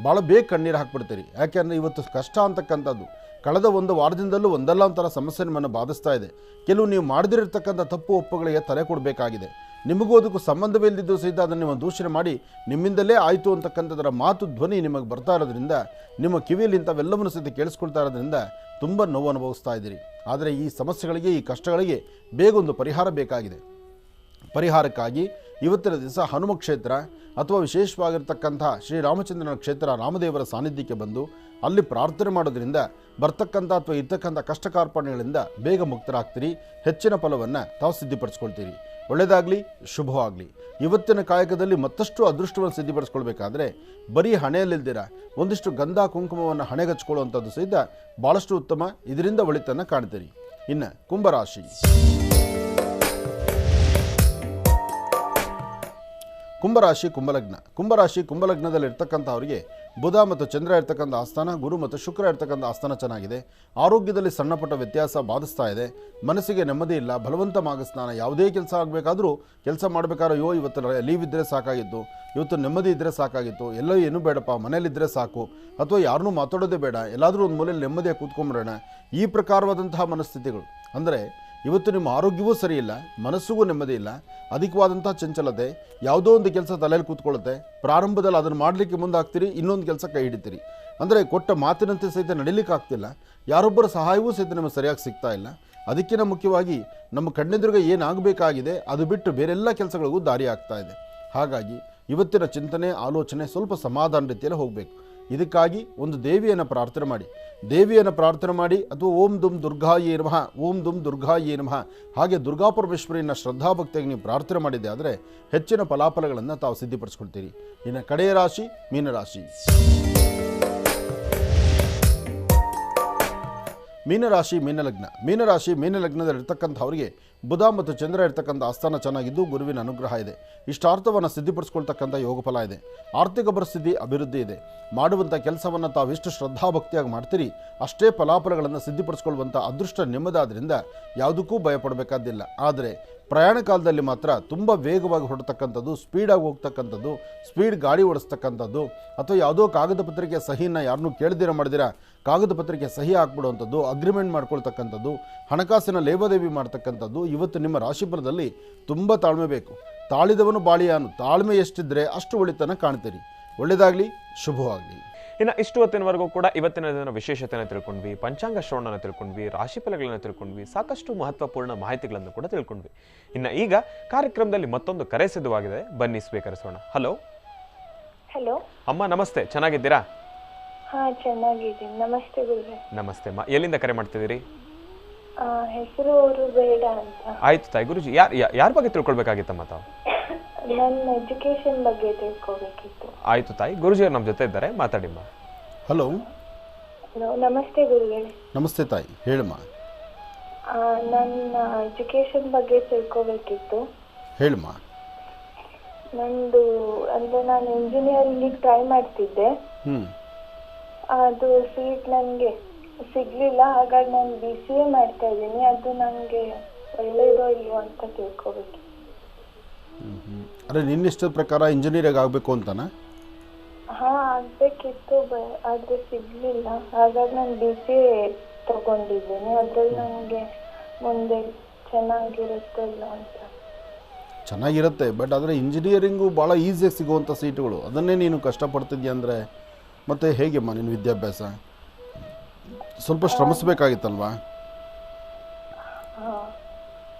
ಭಾಳ ಬೇಗ ಕಣ್ಣೀರು ಹಾಕ್ಬಿಡ್ತೀರಿ. ಯಾಕೆಂದರೆ ಇವತ್ತು ಕಷ್ಟ ಅಂತಕ್ಕಂಥದ್ದು ಕಳೆದ ಒಂದು ವಾರದಿಂದಲೂ ಒಂದಲ್ಲ ಒಂಥರ ಸಮಸ್ಯೆ ನಿಮ್ಮನ್ನು ಬಾಧಿಸ್ತಾ ಇದೆ. ಕೆಲವು ನೀವು ಮಾಡದಿರತಕ್ಕಂಥ ತಪ್ಪು ಒಪ್ಪುಗಳಿಗೆ ತಲೆ ಕೊಡಬೇಕಾಗಿದೆ. ನಿಮಗೂ ಅದಕ್ಕೂ ಸಂಬಂಧವೇ ಇಲ್ಲದಿದ್ದು ಸಹಿತ ಅದನ್ನು ನೀವು ದೂಷಣೆ ಮಾಡಿ ನಿಮ್ಮಿಂದಲೇ ಆಯಿತು ಅಂತಕ್ಕಂಥದ್ದರ ಮಾತು ಧ್ವನಿ ನಿಮಗೆ ಬರ್ತಾ ಇರೋದ್ರಿಂದ ನಿಮ್ಮ ಕಿವಿಯಲ್ಲಿ ಇಂಥವೆಲ್ಲವನ್ನು ಸಹಿತ ಕೇಳಿಸ್ಕೊಳ್ತಾ ಇರೋದ್ರಿಂದ ತುಂಬ ನೋವು ಅನುಭವಿಸ್ತಾ ಇದ್ದೀರಿ. ಆದರೆ ಈ ಸಮಸ್ಯೆಗಳಿಗೆ, ಈ ಕಷ್ಟಗಳಿಗೆ ಬೇಗ ಒಂದು ಪರಿಹಾರ ಬೇಕಾಗಿದೆ. ಪರಿಹಾರಕ್ಕಾಗಿ ಇವತ್ತಿನ ದಿವಸ ಹನುಮ ಕ್ಷೇತ್ರ ಅಥವಾ ವಿಶೇಷವಾಗಿರ್ತಕ್ಕಂಥ ಶ್ರೀರಾಮಚಂದ್ರನ ಕ್ಷೇತ್ರ ರಾಮದೇವರ ಸಾನ್ನಿಧ್ಯಕ್ಕೆ ಬಂದು ಅಲ್ಲಿ ಪ್ರಾರ್ಥನೆ ಮಾಡೋದ್ರಿಂದ ಬರ್ತಕ್ಕಂಥ ಅಥವಾ ಇರ್ತಕ್ಕಂಥ ಕಷ್ಟ ಕಾರ್ಪಣ್ಯಗಳಿಂದ ಬೇಗ ಮುಕ್ತರಾಗ್ತೀರಿ. ಹೆಚ್ಚಿನ ಫಲವನ್ನು ತಾವು ಸಿದ್ಧಪಡಿಸ್ಕೊಳ್ತೀರಿ. ಒಳ್ಳೆಯದಾಗಲಿ, ಶುಭವಾಗಲಿ. ಇವತ್ತಿನ ಕಾಯಕದಲ್ಲಿ ಮತ್ತಷ್ಟು ಅದೃಷ್ಟವನ್ನು ಸಿದ್ಧಪಡಿಸ್ಕೊಳ್ಬೇಕಾದ್ರೆ ಬರೀ ಹಣೆಯಲ್ಲಿಲ್ದಿರ ಒಂದಿಷ್ಟು ಗಂಧ ಕುಂಕುಮವನ್ನು ಹಣೆಗೆ ಹಚ್ಕೊಳ್ಳುವಂಥದ್ದು ಸಹಿತ ಭಾಳಷ್ಟು ಉತ್ತಮ. ಇದರಿಂದ ಒಳಿತನ್ನು ಕಾಣ್ತೀರಿ. ಇನ್ನು ಕುಂಭರಾಶಿ. ಕುಂಭರಾಶಿ ಕುಂಭಲಗ್ನ. ಕುಂಭರಾಶಿ ಕುಂಭಲಗ್ನದಲ್ಲಿ ಇರ್ತಕ್ಕಂಥವರಿಗೆ ಬುಧ ಮತ್ತು ಚಂದ್ರ ಇರ್ತಕ್ಕಂಥ ಆಸ್ಥಾನ, ಗುರು ಮತ್ತು ಶುಕ್ರ ಇರ್ತಕ್ಕಂಥ ಆಸ್ಥಾನ ಚೆನ್ನಾಗಿದೆ. ಆರೋಗ್ಯದಲ್ಲಿ ಸಣ್ಣ ಪುಟ್ಟ ವ್ಯತ್ಯಾಸ ಬಾಧಿಸ್ತಾ ಇದೆ. ಮನಸ್ಸಿಗೆ ನೆಮ್ಮದಿ ಇಲ್ಲ. ಬಲವಂತ ಮಾಗಸ್ನಾನ. ಯಾವುದೇ ಕೆಲಸ ಆಗಬೇಕಾದ್ರೂ ಕೆಲಸ ಮಾಡಬೇಕಾದ್ರೆ ಅಯ್ಯೋ ಇವತ್ತು ಲೀವ್ ಇದ್ದರೆ ಸಾಕಾಗಿತ್ತು, ಇವತ್ತು ನೆಮ್ಮದಿ ಇದ್ದರೆ ಸಾಕಾಗಿತ್ತು, ಎಲ್ಲೋ ಏನೂ ಬೇಡಪ್ಪ, ಮನೇಲಿದ್ದರೆ ಸಾಕು, ಅಥವಾ ಯಾರನ್ನೂ ಮಾತಾಡೋದೇ ಬೇಡ, ಎಲ್ಲಾದರೂ ಒಂದು ಮೂಲೆಯಲ್ಲಿ ನೆಮ್ಮದಿಯಾಗಿ ಕೂತ್ಕೊಂಡ್ಬಿಡೋಣ, ಈ ಪ್ರಕಾರವಾದಂತಹ ಮನಸ್ಥಿತಿಗಳು. ಅಂದರೆ ಇವತ್ತು ನಿಮ್ಮ ಆರೋಗ್ಯವೂ ಸರಿ ಇಲ್ಲ, ಮನಸ್ಸಿಗೂ ನೆಮ್ಮದಿ ಇಲ್ಲ, ಅಧಿಕವಾದಂಥ ಚಂಚಲತೆ, ಯಾವುದೋ ಒಂದು ಕೆಲಸ ತಲೆಯಲ್ಲಿ ಕೂತ್ಕೊಳ್ಳುತ್ತೆ. ಪ್ರಾರಂಭದಲ್ಲಿ ಅದನ್ನು ಮಾಡಲಿಕ್ಕೆ ಮುಂದಾಗ್ತೀರಿ, ಇನ್ನೊಂದು ಕೆಲಸ ಕೈ ಹಿಡಿತೀರಿ. ಅಂದರೆ ಕೊಟ್ಟ ಮಾತಿನಂತೆ ಸಹಿತ ನಡೀಲಿಕ್ಕೆ ಆಗ್ತಿಲ್ಲ. ಯಾರೊಬ್ಬರ ಸಹಾಯವೂ ಸಹಿತ ನಮಗೆ ಸರಿಯಾಗಿ ಸಿಗ್ತಾ ಇಲ್ಲ. ಅದಕ್ಕಿಂತ ಮುಖ್ಯವಾಗಿ ನಮ್ಮ ಕಣ್ಣೆದುರಿಗೆ ಏನಾಗಬೇಕಾಗಿದೆ ಅದು ಬಿಟ್ಟು ಬೇರೆಲ್ಲ ಕೆಲಸಗಳಿಗೂ ದಾರಿ ಆಗ್ತಾ ಇದೆ. ಹಾಗಾಗಿ ಇವತ್ತಿನ ಚಿಂತನೆ, ಆಲೋಚನೆ ಸ್ವಲ್ಪ ಸಮಾಧಾನ ರೀತಿಯಲ್ಲಿ ಹೋಗಬೇಕು. ಇದಕ್ಕಾಗಿ ಒಂದು ದೇವಿಯನ್ನು ಪ್ರಾರ್ಥನೆ ಮಾಡಿ. ದೇವಿಯನ್ನು ಪ್ರಾರ್ಥನೆ ಮಾಡಿ ಅಥವಾ ಓಂ ದುಂ ದುರ್ಗಾಯೇ ನಮಃ, ಓಂ ದುಂ ದುರ್ಗಾಯೇ ನಮಃ ಹಾಗೆ ದುರ್ಗಾಪರಮೇಶ್ವರಿಯನ್ನು ಶ್ರದ್ಧಾಭಕ್ತಿಯಾಗಿ ನೀವು ಪ್ರಾರ್ಥನೆ ಮಾಡಿದ್ದೆ ಆದರೆ ಹೆಚ್ಚಿನ ಫಲಾಫಲಗಳನ್ನು ತಾವು ಸಿದ್ಧಪಡಿಸ್ಕೊಳ್ತೀರಿ. ಇನ್ನು ಕಡೆಯ ರಾಶಿ ಮೀನರಾಶಿ. ಮೀನರಾಶಿ ಮೀನಲಗ್ನ. ಮೀನರಾಶಿ ಮೀನಲಗ್ನದಲ್ಲಿರ್ತಕ್ಕಂಥವ್ರಿಗೆ ಬುಧ ಮತ್ತು ಚಂದ್ರ ಇರ್ತಕ್ಕಂಥ ಆಸ್ಥಾನ ಚೆನ್ನಾಗಿದ್ದು ಗುರುವಿನ ಅನುಗ್ರಹ ಇದೆ. ಇಷ್ಟಾರ್ಥವನ್ನು ಸಿದ್ಧಿಪಡಿಸ್ಕೊಳ್ತಕ್ಕಂಥ ಯೋಗ ಫಲ ಇದೆ. ಆರ್ಥಿಕ ಪರಿಸ್ಥಿತಿ ಅಭಿವೃದ್ಧಿ ಇದೆ. ಮಾಡುವಂಥ ಕೆಲಸವನ್ನು ತಾವೆಷ್ಟು ಶ್ರದ್ಧಾಭಕ್ತಿಯಾಗಿ ಮಾಡ್ತೀರಿ ಅಷ್ಟೇ ಫಲಾಫಲಗಳನ್ನು ಸಿದ್ಧಿಪಡಿಸ್ಕೊಳ್ಳುವಂಥ ಅದೃಷ್ಟ ನಿಮ್ಮದಾದ್ರಿಂದ ಯಾವುದಕ್ಕೂ ಭಯಪಡಬೇಕಾದ್ದಿಲ್ಲ. ಆದರೆ ಪ್ರಯಾಣ ಕಾಲದಲ್ಲಿ ಮಾತ್ರ ತುಂಬ ವೇಗವಾಗಿ ಹೊರಡ್ತಕ್ಕಂಥದ್ದು, ಸ್ಪೀಡಾಗಿ ಹೋಗ್ತಕ್ಕಂಥದ್ದು, ಸ್ಪೀಡ್ ಗಾಡಿ ಓಡಿಸ್ತಕ್ಕಂಥದ್ದು, ಅಥವಾ ಯಾವುದೋ ಕಾಗದ ಪತ್ರಿಕೆ ಸಹಿನ ಯಾರನ್ನೂ ಕೇಳ್ದಿರ ಮಾಡಿದಿರ ಕಾಗದ ಪತ್ರಿಕೆ ಸಹಿ ಹಾಕ್ಬಿಡುವಂಥದ್ದು, ಅಗ್ರಿಮೆಂಟ್ ಮಾಡ್ಕೊಳ್ತಕ್ಕಂಥದ್ದು, ಹಣಕಾಸಿನ ಲೇವಾದೇವಿ ಮಾಡ್ತಕ್ಕಂಥದ್ದು ಇವತ್ತು ನಿಮ್ಮ ರಾಶಿಫಲದಲ್ಲಿ ತುಂಬ ತಾಳ್ಮೆ ಬೇಕು. ತಾಳಿದವನು ಬಾಳಿಯಾನು. ತಾಳ್ಮೆ ಎಷ್ಟಿದ್ರೆ ಅಷ್ಟು ಒಳಿತನ ಕಾಣ್ತೀರಿ. ಒಳ್ಳೆಯದಾಗಲಿ, ಶುಭವಾಗಲಿ. ಇನ್ನು ಇಷ್ಟು ಹೊತ್ತಿನವರೆಗೂ ಕೂಡ ಇವತ್ತಿನ ದಿನ ವಿಶೇಷತೆಯನ್ನು ತಿಳ್ಕೊಂಡ್ವಿ, ಪಂಚಾಂಗ ಶ್ರವಣನ ತಿಳ್ಕೊಂಡ್ವಿ, ರಾಶಿಫಲಗಳನ್ನು ತಿಳ್ಕೊಂಡ್ವಿ, ಸಾಕಷ್ಟು ಮಹತ್ವಪೂರ್ಣ ಮಾಹಿತಿಗಳನ್ನು ಕೂಡ ತಿಳ್ಕೊಂಡ್ವಿ. ಇನ್ನು ಈಗ ಕಾರ್ಯಕ್ರಮದಲ್ಲಿ ಮತ್ತೊಂದು ಕರೆ ಸಿದ್ಧವಾಗಿದೆ, ಬನ್ನಿ ಸ್ವೀಕರಿಸೋಣ. ಹಲೋ ಹಲೋ ಅಮ್ಮ, ನಮಸ್ತೆ. ಚೆನ್ನಾಗಿದ್ದೀರಾ? ಹಾ, ಚೆನ್ನಾಗಿದ್ದೀನಿ. ನಮಸ್ತೆ ಗುರುಗಳೇ. ನಮಸ್ತೆ ಅಮ್ಮ. ಎಲ್ಲಿಂದ ಕರೆ ಮಾಡ್ತಿದ್ದೀರಿ? ಹೆಸರು ಅವರು ಬೇಡ ಅಂತ. ಆಯ್ತು ತಾಯಿ. ಗುರುಜಿ, ಯಾರ ಬಗ್ಗೆ ತಿಳ್ಕೊಳ್ಬೇಕಾಗಿತ್ತಮ್ಮ ತಾವು? ನನ್ನ ಎಜುಕೇಶನ್ ಬಗ್ಗೆ ತಿಳ್ಕೊಬೇಕಿತ್ತು. ಆಯ್ತು ತಾಯಿ. ಗುರುಜಿ ಅವ್ರು ನಮ್ಮ ಜೊತೆ ಇದ್ದಾರೆ, ಮಾತಾಡಿಮ್ಮ. ಹಲೋ. ಹಲೋ, ನಮಸ್ತೆ ಗುರುಗಳೇ. ನಮಸ್ತೆ ತಾಯಿ, ಹೇಳಮ್ಮ. ನನ್ನ ಎಜುಕೇಶನ್ ಬಗ್ಗೆ ತಿಳ್ಕೊಬೇಕಿತ್ತು. ಹೇಳಮ್ಮ. ನಂದು ಅಂದ್ರೆ ನಾನು ಇಂಜಿನಿಯರಿಂಗ್ ಟ್ರೈ ಮಾಡ್ತಿದ್ದೆ. ಅದು ಸೀಟ್ ನನಗೆ ಸಿಗ್ಲಿಲ್ಲ. ಹಾಗಾಗಿ ನಾನು BCA ಮಾಡ್ತಾ ಇದ್ದೀನಿ. ಅದು ನನಗೆ ಒಳ್ಳೇದೋ ಇಲ್ವೋ ಅಂತ ತಿಳ್ಕೊಬೇಕು. ಅರೆ, ನಿನ್ನಿಷ್ಟದ ಪ್ರಕಾರ ಇಂಜಿನಿಯರಿಂಗ್ ಆಗಬೇಕು ಅಂತನಾ? ಹಾ, ಆಗ್ಬೇಕಿತ್ತು, ಆದ್ರೆ ಸಿಗ್ಲಿಲ್ಲ. ಹಾಗಾಗಿ ನಾನು BCA ತಗೊಂಡಿದ್ದೀನಿ. ಅದ್ರಲ್ಲಿ ನನಗೆ ಮುಂದೆ ಚೆನ್ನಾಗಿರುತ್ತೋ ಇಲ್ಲ ಅಂತ. ಚೆನ್ನಾಗಿರುತ್ತೆ, ಬಟ್ ಆದರೆ ಇಂಜಿನಿಯರಿಂಗು ಭಾಳ ಈಸಿಯಾಗಿ ಸಿಗುವಂಥ ಸೀಟುಗಳು. ಅದನ್ನೇ ನೀನು ಕಷ್ಟಪಡ್ತಿದ್ಯಾ ಅಂದರೆ ಮತ್ತೆ ಹೇಗೆಮ್ಮ ನಿನ್ನ ವಿದ್ಯಾಭ್ಯಾಸ? ಸ್ವಲ್ಪ ಶ್ರಮಿಸಬೇಕಾಗಿತ್ತಲ್ವಾ?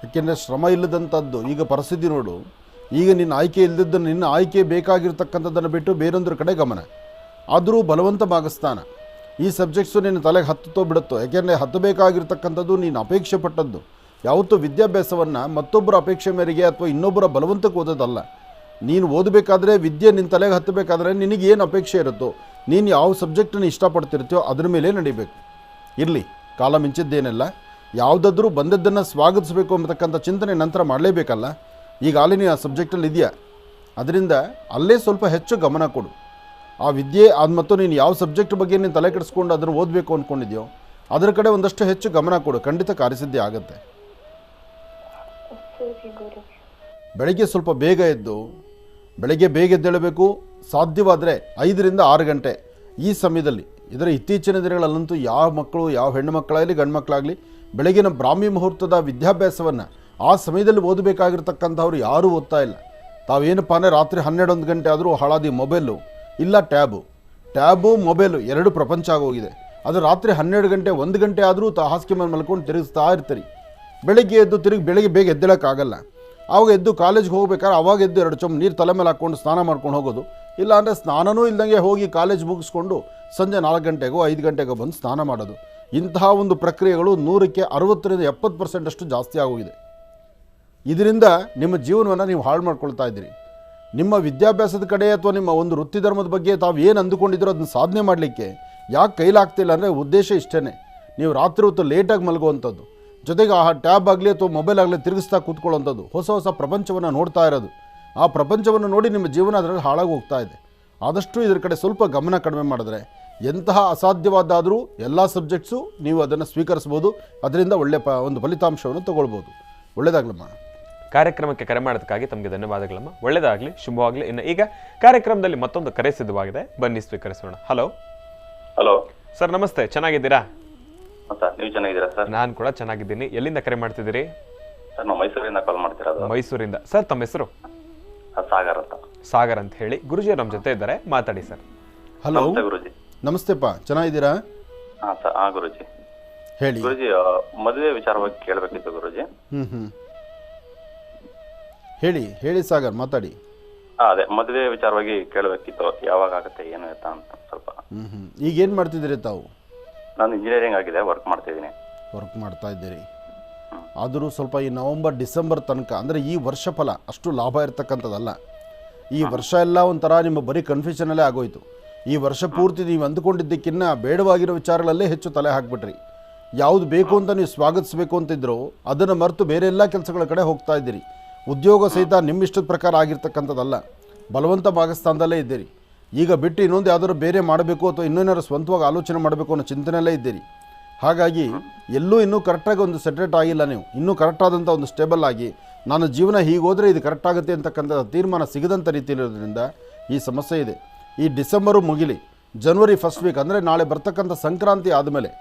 ಯಾಕೆಂದರೆ ಶ್ರಮ ಇಲ್ಲದಂಥದ್ದು ಈಗ ಪರಿಸ್ಥಿತಿ ನೋಡು. ಈಗ ನಿನ್ನ ಆಯ್ಕೆ ಇಲ್ಲದಿದ್ದನ್ನು, ನಿನ್ನ ಆಯ್ಕೆ ಬೇಕಾಗಿರ್ತಕ್ಕಂಥದ್ದನ್ನು ಬಿಟ್ಟು ಬೇರೊಂದರ ಕಡೆ ಗಮನ. ಆದರೂ ಬಲವಂತ ಭಾಗಸ್ಥಾನ. ಈ ಸಬ್ಜೆಕ್ಟ್ಸು ನಿನ್ನ ತಲೆಗೆ ಹತ್ತುತ್ತೋ ಬಿಡುತ್ತೋ. ಯಾಕೆಂದರೆ ಹತ್ತಬೇಕಾಗಿರ್ತಕ್ಕಂಥದ್ದು ನೀನು ಅಪೇಕ್ಷೆ ಪಟ್ಟದ್ದು. ಯಾವತ್ತೂ ವಿದ್ಯಾಭ್ಯಾಸವನ್ನು ಮತ್ತೊಬ್ಬರ ಅಪೇಕ್ಷೆ ಮೇರೆಗೆ ಅಥವಾ ಇನ್ನೊಬ್ಬರ ಬಲವಂತಕ್ಕೆ ಓದೋದಲ್ಲ. ನೀನು ಓದಬೇಕಾದ್ರೆ, ವಿದ್ಯೆ ನಿನ್ನ ತಲೆಗೆ ಹತ್ತಬೇಕಾದ್ರೆ ನಿನಗೇನು ಅಪೇಕ್ಷೆ ಇರುತ್ತೋ, ನೀನು ಯಾವ ಸಬ್ಜೆಕ್ಟನ್ನು ಇಷ್ಟಪಡ್ತಿರ್ತೀಯೋ ಅದ್ರ ಮೇಲೆ ನಡಿಬೇಕು. ಇರಲಿ, ಕಾಲ ಮಿಂಚಿದ್ದೇನೆಲ್ಲ. ಯಾವುದಾದ್ರೂ ಬಂದದ್ದನ್ನು ಸ್ವಾಗತಿಸಬೇಕು ಅಂತಕ್ಕಂಥ ಚಿಂತನೆ ನಂತರ ಮಾಡಲೇಬೇಕಲ್ಲ. ಈಗ ನೀನು ಆ ಸಬ್ಜೆಕ್ಟಲ್ಲಿ ಇದೆಯಾ, ಅದರಿಂದ ಅಲ್ಲೇ ಸ್ವಲ್ಪ ಹೆಚ್ಚು ಗಮನ ಕೊಡು. ಆ ವಿದ್ಯೆ ಅದು ಮತ್ತು ನೀನು ಯಾವ ಸಬ್ಜೆಕ್ಟ್ ಬಗ್ಗೆ ನೀನು ತಲೆ ಕೆಡಿಸ್ಕೊಂಡು ಅದನ್ನು ಓದಬೇಕು ಅಂದ್ಕೊಂಡಿದ್ಯೋ ಅದರ ಕಡೆ ಒಂದಷ್ಟು ಹೆಚ್ಚು ಗಮನ ಕೊಡು. ಖಂಡಿತ ಕಾರ್ಯಸಿದ್ಧಿ ಆಗುತ್ತೆ. ಬೆಳಗ್ಗೆ ಸ್ವಲ್ಪ ಬೇಗ ಎದ್ದು, ಬೆಳಗ್ಗೆ ಬೇಗ ಎದ್ದೇಳಬೇಕು. ಸಾಧ್ಯವಾದರೆ 5 ರಿಂದ 6 ಗಂಟೆ ಈ ಸಮಯದಲ್ಲಿ. ಇದರ ಇತ್ತೀಚಿನ ದಿನಗಳಲ್ಲಂತೂ ಯಾವ ಮಕ್ಕಳು, ಯಾವ ಹೆಣ್ಣು ಮಕ್ಕಳಾಗಲಿ ಗಂಡು ಮಕ್ಕಳಾಗಲಿ ಬೆಳಗಿನ ಬ್ರಾಹ್ಮಿ ಮುಹೂರ್ತದ ವಿದ್ಯಾಭ್ಯಾಸವನ್ನು ಆ ಸಮಯದಲ್ಲಿ ಓದಬೇಕಾಗಿರ್ತಕ್ಕಂಥವ್ರು ಯಾರೂ ಓದ್ತಾ ಇಲ್ಲ. ತಾವೇನಪ್ಪ ಅಂದರೆ ರಾತ್ರಿ 12-1 ಗಂಟೆ ಆದರೂ ಹಳಾದಿ ಮೊಬೈಲು ಇಲ್ಲ ಟ್ಯಾಬು ಮೊಬೈಲು 2 ಪ್ರಪಂಚ ಆಗೋಗಿದೆ. ಅದು ರಾತ್ರಿ 12 ಗಂಟೆ 1 ಗಂಟೆ ಆದರೂ ಹಾಸಿಗೆ ಮೇಲೆ ಮಲ್ಕೊಂಡು ತಿರುಗಿಸ್ತಾ ಇರ್ತೀರಿ. ಬೆಳಗ್ಗೆ ಎದ್ದು ಬೆಳಗ್ಗೆ ಬೇಗ ಎದ್ದೇಳೋಕ್ಕಾಗಲ್ಲ. ಆವಾಗ ಎದ್ದು ಕಾಲೇಜ್ಗೆ ಹೋಗ್ಬೇಕಾದ್ರೆ ಅವಾಗ ಎದ್ದು 2 ಚೊಂಬು ನೀರು ತಲೆ ಮೇಲೆ ಹಾಕ್ಕೊಂಡು ಸ್ನಾನ ಮಾಡ್ಕೊಂಡು ಹೋಗೋದು. ಇಲ್ಲಾಂದರೆ ಸ್ನಾನನೂ ಇಲ್ದಂಗೆ ಹೋಗಿ ಕಾಲೇಜ್ ಮುಗಿಸ್ಕೊಂಡು ಸಂಜೆ 4 ಗಂಟೆಗೋ 5 ಗಂಟೆಗೋ ಬಂದು ಸ್ನಾನ ಮಾಡೋದು. ಇಂತಹ ಒಂದು ಪ್ರಕ್ರಿಯೆಗಳು 100ಕ್ಕೆ 60ರಿಂದ 70% ಅಷ್ಟು ಜಾಸ್ತಿ ಆಗೋಗಿದೆ. ಇದರಿಂದ ನಿಮ್ಮ ಜೀವನವನ್ನು ನೀವು ಹಾಳು ಮಾಡ್ಕೊಳ್ತಾ ಇದ್ದೀರಿ. ನಿಮ್ಮ ವಿದ್ಯಾಭ್ಯಾಸದ ಕಡೆ ಅಥವಾ ನಿಮ್ಮ ಒಂದು ವೃತ್ತಿ ಧರ್ಮದ ಬಗ್ಗೆ ತಾವು ಏನು ಅಂದುಕೊಂಡಿದ್ದೀರೋ ಅದನ್ನು ಸಾಧನೆ ಮಾಡಲಿಕ್ಕೆ ಯಾಕೆ ಕೈಲಾಗ್ತಿಲ್ಲ ಅಂದರೆ ಉದ್ದೇಶ ಇಷ್ಟೇ. ನೀವು ರಾತ್ರಿ ಹೊತ್ತು ಲೇಟಾಗಿ ಮಲಗುವಂಥದ್ದು, ಜೊತೆಗೆ ಆ ಟ್ಯಾಬ್ ಆಗಲಿ ಅಥವಾ ಮೊಬೈಲ್ ಆಗಲಿ ತಿರುಗಿಸ್ತಾ ಕೂತ್ಕೊಳ್ಳೋವಂಥದ್ದು, ಹೊಸ ಪ್ರಪಂಚವನ್ನು ನೋಡ್ತಾ ಇರೋದು. ಆ ಪ್ರಪಂಚವನ್ನು ನೋಡಿ ನಿಮ್ಮ ಜೀವನ ಅದರಲ್ಲಿ ಹಾಳಾಗಿ ಹೋಗ್ತಾ ಇದೆ. ಆದಷ್ಟು ಇದರ ಕಡೆ ಸ್ವಲ್ಪ ಗಮನ ಕಡಿಮೆ ಮಾಡಿದ್ರೆ ಎಂತಹ ಅಸಾಧ್ಯವಾದಾದರೂ ಎಲ್ಲ ಸಬ್ಜೆಕ್ಟ್ಸು ನೀವು ಅದನ್ನು ಸ್ವೀಕರಿಸ್ಬೋದು. ಅದರಿಂದ ಒಂದು ಫಲಿತಾಂಶವನ್ನು ತಗೊಳ್ಬೋದು. ಒಳ್ಳೆಯದಾಗಲಮ್ಮ. ಕಾರ್ಯಕ್ರಮಕ್ಕೆ ಕರೆ ಮಾಡೋದಕ್ಕಾಗಿ ತಮಗೆ ಧನ್ಯವಾದಗಳಮ್ಮ. ಒಳ್ಳೆಯದಾಗಲಿ, ಶುಭವಾಗಲಿ. ಇನ್ನು ಈಗ ಕಾರ್ಯಕ್ರಮದಲ್ಲಿ ಮತ್ತೊಂದು ಕರೆ ಸಿದ್ಧವಾಗಿದೆ, ಬನ್ನಿ ಸ್ವೀಕರಿಸೋಣ. ಹಲೋ. ಹಲೋ ಸರ್, ನಮಸ್ತೆ. ಚೆನ್ನಾಗಿದ್ದೀರಾ? ಸರ್, ನೀವು ಚೆನ್ನಾಗಿದ್ದೀರಾ ಸರ್? ನಾನು ಕೂಡ ಚೆನ್ನಾಗಿದ್ದೀನಿ. ಎಲ್ಲಿಂದ ಕರೆ ಮಾಡ್ತಿದ್ದೀರಿ? ಸರ್, ನಾವು ಮೈಸೂರಿಂದ ಕಾಲ್ ಮಾಡ್ತಿರೋದು. ಮೈಸೂರಿಂದ. ಸರ್, ತಮ್ಮ ಹೆಸರು? ಸಾಗರ್ ಅಂತ. ಸಾಗರ್ ಅಂತ ಹೇಳಿ. ಗುರುಜಿ ನಮ್ಮ ಜೊತೆ ಇದ್ದಾರೆ, ಮಾತಾಡಿ ಸರ್. ಹಲೋ. ನಮಸ್ತೆ ಗುರುಜಿ. ನಮಸ್ತೆಪ್ಪ, ಚೆನ್ನಾಗಿದ್ದೀರಾ? ಹಾಂ ಸರ್. ಹಾಂ ಗುರುಜಿ. ಹೇಳಿ ಗುರುಜಿ. ಮದುವೆ ವಿಚಾರವಾಗಿ ಕೇಳಬೇಕಿತ್ತು ಗುರುಜಿ. ಹೇಳಿ ಸಾಗರ್, ಮಾತಾಡಿ. ಅದೇ ಮದುವೆ ವಿಚಾರವಾಗಿ ಕೇಳಬೇಕಿತ್ತು, ಯಾವಾಗ ಆಗುತ್ತೆ ಏನು ಅಂತ ಸ್ವಲ್ಪ. ಈಗ ಏನು ಮಾಡ್ತಿದ್ದೀರಿ ತಾವು? ನಾನು ಇಂಜಿನಿಯರಿಂಗ್ ಆಗಿದೆ, ವರ್ಕ್ ಮಾಡ್ತಿದ್ದೀನಿ. ವರ್ಕ್ ಮಾಡ್ತಾ ಇದ್ದೀರಿ. ಆದರೂ ಸ್ವಲ್ಪ ಈ ನವಂಬರ್ ಡಿಸೆಂಬರ್ ತನಕ ಅಂದರೆ ಈ ವರ್ಷ ಫಲ ಅಷ್ಟು ಲಾಭ ಇರ್ತಕ್ಕಂಥದ್ದಲ್ಲ. ಈ ವರ್ಷ ಎಲ್ಲ ಒಂಥರ ನಿಮ್ಮ ಬರೀ ಕನ್ಫ್ಯೂಷನಲ್ಲೇ ಆಗೋಯ್ತು. ಈ ವರ್ಷ ಪೂರ್ತಿ ನೀವು ಅಂದುಕೊಂಡಿದ್ದಕ್ಕಿನ್ನ ಬೇಡವಾಗಿರೋ ವಿಚಾರಗಳಲ್ಲೇ ಹೆಚ್ಚು ತಲೆ ಹಾಕ್ಬಿಟ್ರಿ. ಯಾವುದು ಬೇಕು ಅಂತ ನೀವು ಸ್ವಾಗತಿಸಬೇಕು ಅಂತಿದ್ರು ಅದನ್ನು ಮರೆತು ಬೇರೆ ಎಲ್ಲ ಕೆಲಸಗಳ ಕಡೆ ಹೋಗ್ತಾ ಇದ್ದೀರಿ. ಉದ್ಯೋಗ ಸಹಿತ ನಿಮ್ಮ ಇಷ್ಟದ ಪ್ರಕಾರ ಆಗಿರ್ತಕ್ಕಂಥದ್ದಲ್ಲ, ಬಲವಂತ ಭಾಗಸ್ಥಾನದಲ್ಲೇ ಇದ್ದೀರಿ. ಈಗ ಬಿಟ್ಟು ಇನ್ನೊಂದು ಯಾವ್ದಾದ್ರು ಬೇರೆ ಮಾಡಬೇಕು ಅಥವಾ ಇನ್ನೇನಾದ್ರು ಸ್ವಂತವಾಗಿ ಆಲೋಚನೆ ಮಾಡಬೇಕು ಅನ್ನೋ ಚಿಂತನೆಯಲ್ಲೇ ಇದ್ದೀರಿ. ಹಾಗಾಗಿ ಎಲ್ಲೂ ಇನ್ನೂ ಕರೆಕ್ಟಾಗಿ ಒಂದು ಸೆಟ್ರೇಟ್ ಆಗಿಲ್ಲ. ನೀವು ಇನ್ನೂ ಕರೆಕ್ಟಾದಂಥ ಒಂದು ಸ್ಟೇಬಲ್ ಆಗಿ ನಾನು ಜೀವನ ಹೀಗೆ ಹೋದರೆ ಇದು ಕರೆಕ್ಟ್ ಆಗುತ್ತೆ ಅಂತಕ್ಕಂಥ ತೀರ್ಮಾನ ಸಿಗದಂಥ ರೀತಿಯಲ್ಲಿರೋದ್ರಿಂದ ಈ ಸಮಸ್ಯೆ ಇದೆ. ಈ ಡಿಸೆಂಬರು ಮುಗಿಲಿ, ಜನವರಿ ಫಸ್ಟ್ ವೀಕ್ ಅಂದರೆ ನಾಳೆ ಬರ್ತಕ್ಕಂಥ ಸಂಕ್ರಾಂತಿ ಆದಮೇಲೆ,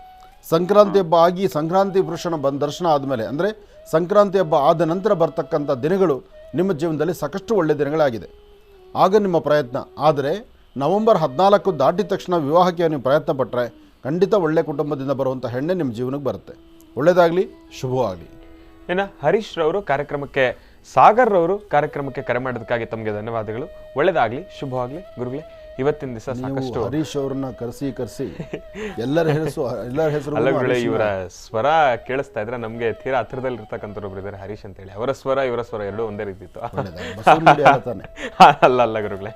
ಸಂಕ್ರಾಂತಿ ಹಬ್ಬ ಆಗಿ ಸಂಕ್ರಾಂತಿ ಪುರುಷನ ದರ್ಶನ ಆದಮೇಲೆ ಅಂದರೆ ಸಂಕ್ರಾಂತಿ ಹಬ್ಬ ಆದ ನಂತರ ಬರ್ತಕ್ಕಂಥ ದಿನಗಳು ನಿಮ್ಮ ಜೀವನದಲ್ಲಿ ಸಾಕಷ್ಟು ಒಳ್ಳೆಯ ದಿನಗಳಾಗಿದೆ. ಆಗ ನಿಮ್ಮ ಪ್ರಯತ್ನ. ಆದರೆ ನವೆಂಬರ್ 14 ದಾಟಿದ ತಕ್ಷಣ ವಿವಾಹಕ್ಕೆ ನೀವು ಪ್ರಯತ್ನ ಪಟ್ಟರೆ ಖಂಡಿತ ಒಳ್ಳೆಯ ಕುಟುಂಬದಿಂದ ಬರುವಂಥ ಹೆಣ್ಣೆ ನಿಮ್ಮ ಜೀವನಕ್ಕೆ ಬರುತ್ತೆ. ಒಳ್ಳೆಯದಾಗಲಿ, ಶುಭವಾಗಲಿ. ಇನ್ನು ಹರೀಶ್ ರವರು ಕಾರ್ಯಕ್ರಮಕ್ಕೆ, ಸಾಗರ್ ರವರು ಕಾರ್ಯಕ್ರಮಕ್ಕೆ ಕರೆ ಮಾಡೋದಕ್ಕಾಗಿ ತಮಗೆ ಧನ್ಯವಾದಗಳು. ಒಳ್ಳೆಯದಾಗಲಿ, ಶುಭವಾಗಲಿ. ಗುರುಗಳೇ, ಇವತ್ತಿನ ದಿವಸ ಸಾಕಷ್ಟು ಹರೀಶ್ ಅವ್ರನ್ನ ಕರೆಸಿ ಎಲ್ಲರ ಹೆಸರು ಅಲ್ಲಗಳೇ ಇವರ ಸ್ವರ ಕೇಳಿಸ್ತಾ ಇದ್ರೆ ನಮಗೆ ತೀರಾ ಹತ್ರದಲ್ಲಿ ಇರ್ತಕ್ಕಂಥವ್ರು ಒಬ್ರು ಇದ್ದಾರೆ ಹರೀಶ್ ಅಂತ ಹೇಳಿ. ಅವರ ಸ್ವರ ಇವರ ಸ್ವರ ಎರಡೂ ಒಂದೇ ರೀತಿ ಇತ್ತು. ಅಲ್ಲ ಗುರುಗಳೇ,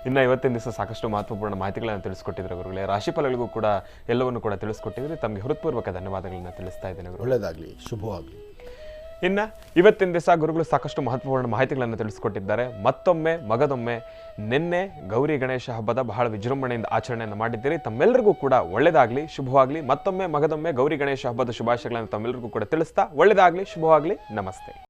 ಇನ್ನು ಇವತ್ತಿನ ದಿವಸ ಸಾಕಷ್ಟು ಮಹತ್ವಪೂರ್ಣ ಮಾಹಿತಿಗಳನ್ನ ತಿಳಿಸ್ಕೊಟ್ಟಿದ್ರೆ ಗುರುಗಳೇ. ರಾಶಿಫಲಗಳಿಗೂ ಕೂಡ ಎಲ್ಲವನ್ನು ಕೂಡ ತಿಳಿಸ್ಕೊಟ್ಟಿದ್ರೆ ತಮಗೆ ಹೃತ್ಪೂರ್ವಕ ಧನ್ಯವಾದಗಳನ್ನ ತಿಳಿಸ್ತಾ ಇದ್ದೇನೆ. ಒಳ್ಳೆಯದಾಗಲಿ, ಶುಭವಾಗಲಿ. ಇನ್ನು ಇವತ್ತಿನ ದಿವಸ ಗುರುಗಳು ಸಾಕಷ್ಟು ಮಹತ್ವಪೂರ್ಣ ಮಾಹಿತಿಗಳನ್ನು ತಿಳಿಸ್ಕೊಟ್ಟಿದ್ದಾರೆ. ಮತ್ತೊಮ್ಮೆ ಮಗದೊಮ್ಮೆ ನಿನ್ನೆ ಗೌರಿ ಗಣೇಶ ಹಬ್ಬದ ಬಹಳ ವಿಜೃಂಭಣೆಯಿಂದ ಆಚರಣೆಯನ್ನು ಮಾಡಿದ್ದೀರಿ. ತಮ್ಮೆಲ್ಲರಿಗೂ ಕೂಡ ಒಳ್ಳೆಯದಾಗಲಿ, ಶುಭವಾಗಲಿ. ಮತ್ತೊಮ್ಮೆ ಮಗದೊಮ್ಮೆ ಗೌರಿ ಗಣೇಶ ಹಬ್ಬದ ಶುಭಾಶಯಗಳನ್ನು ತಮ್ಮೆಲ್ಲರಿಗೂ ಕೂಡ ತಿಳಿಸ್ತಾ ಒಳ್ಳೆಯದಾಗಲಿ, ಶುಭವಾಗಲಿ. ನಮಸ್ತೆ.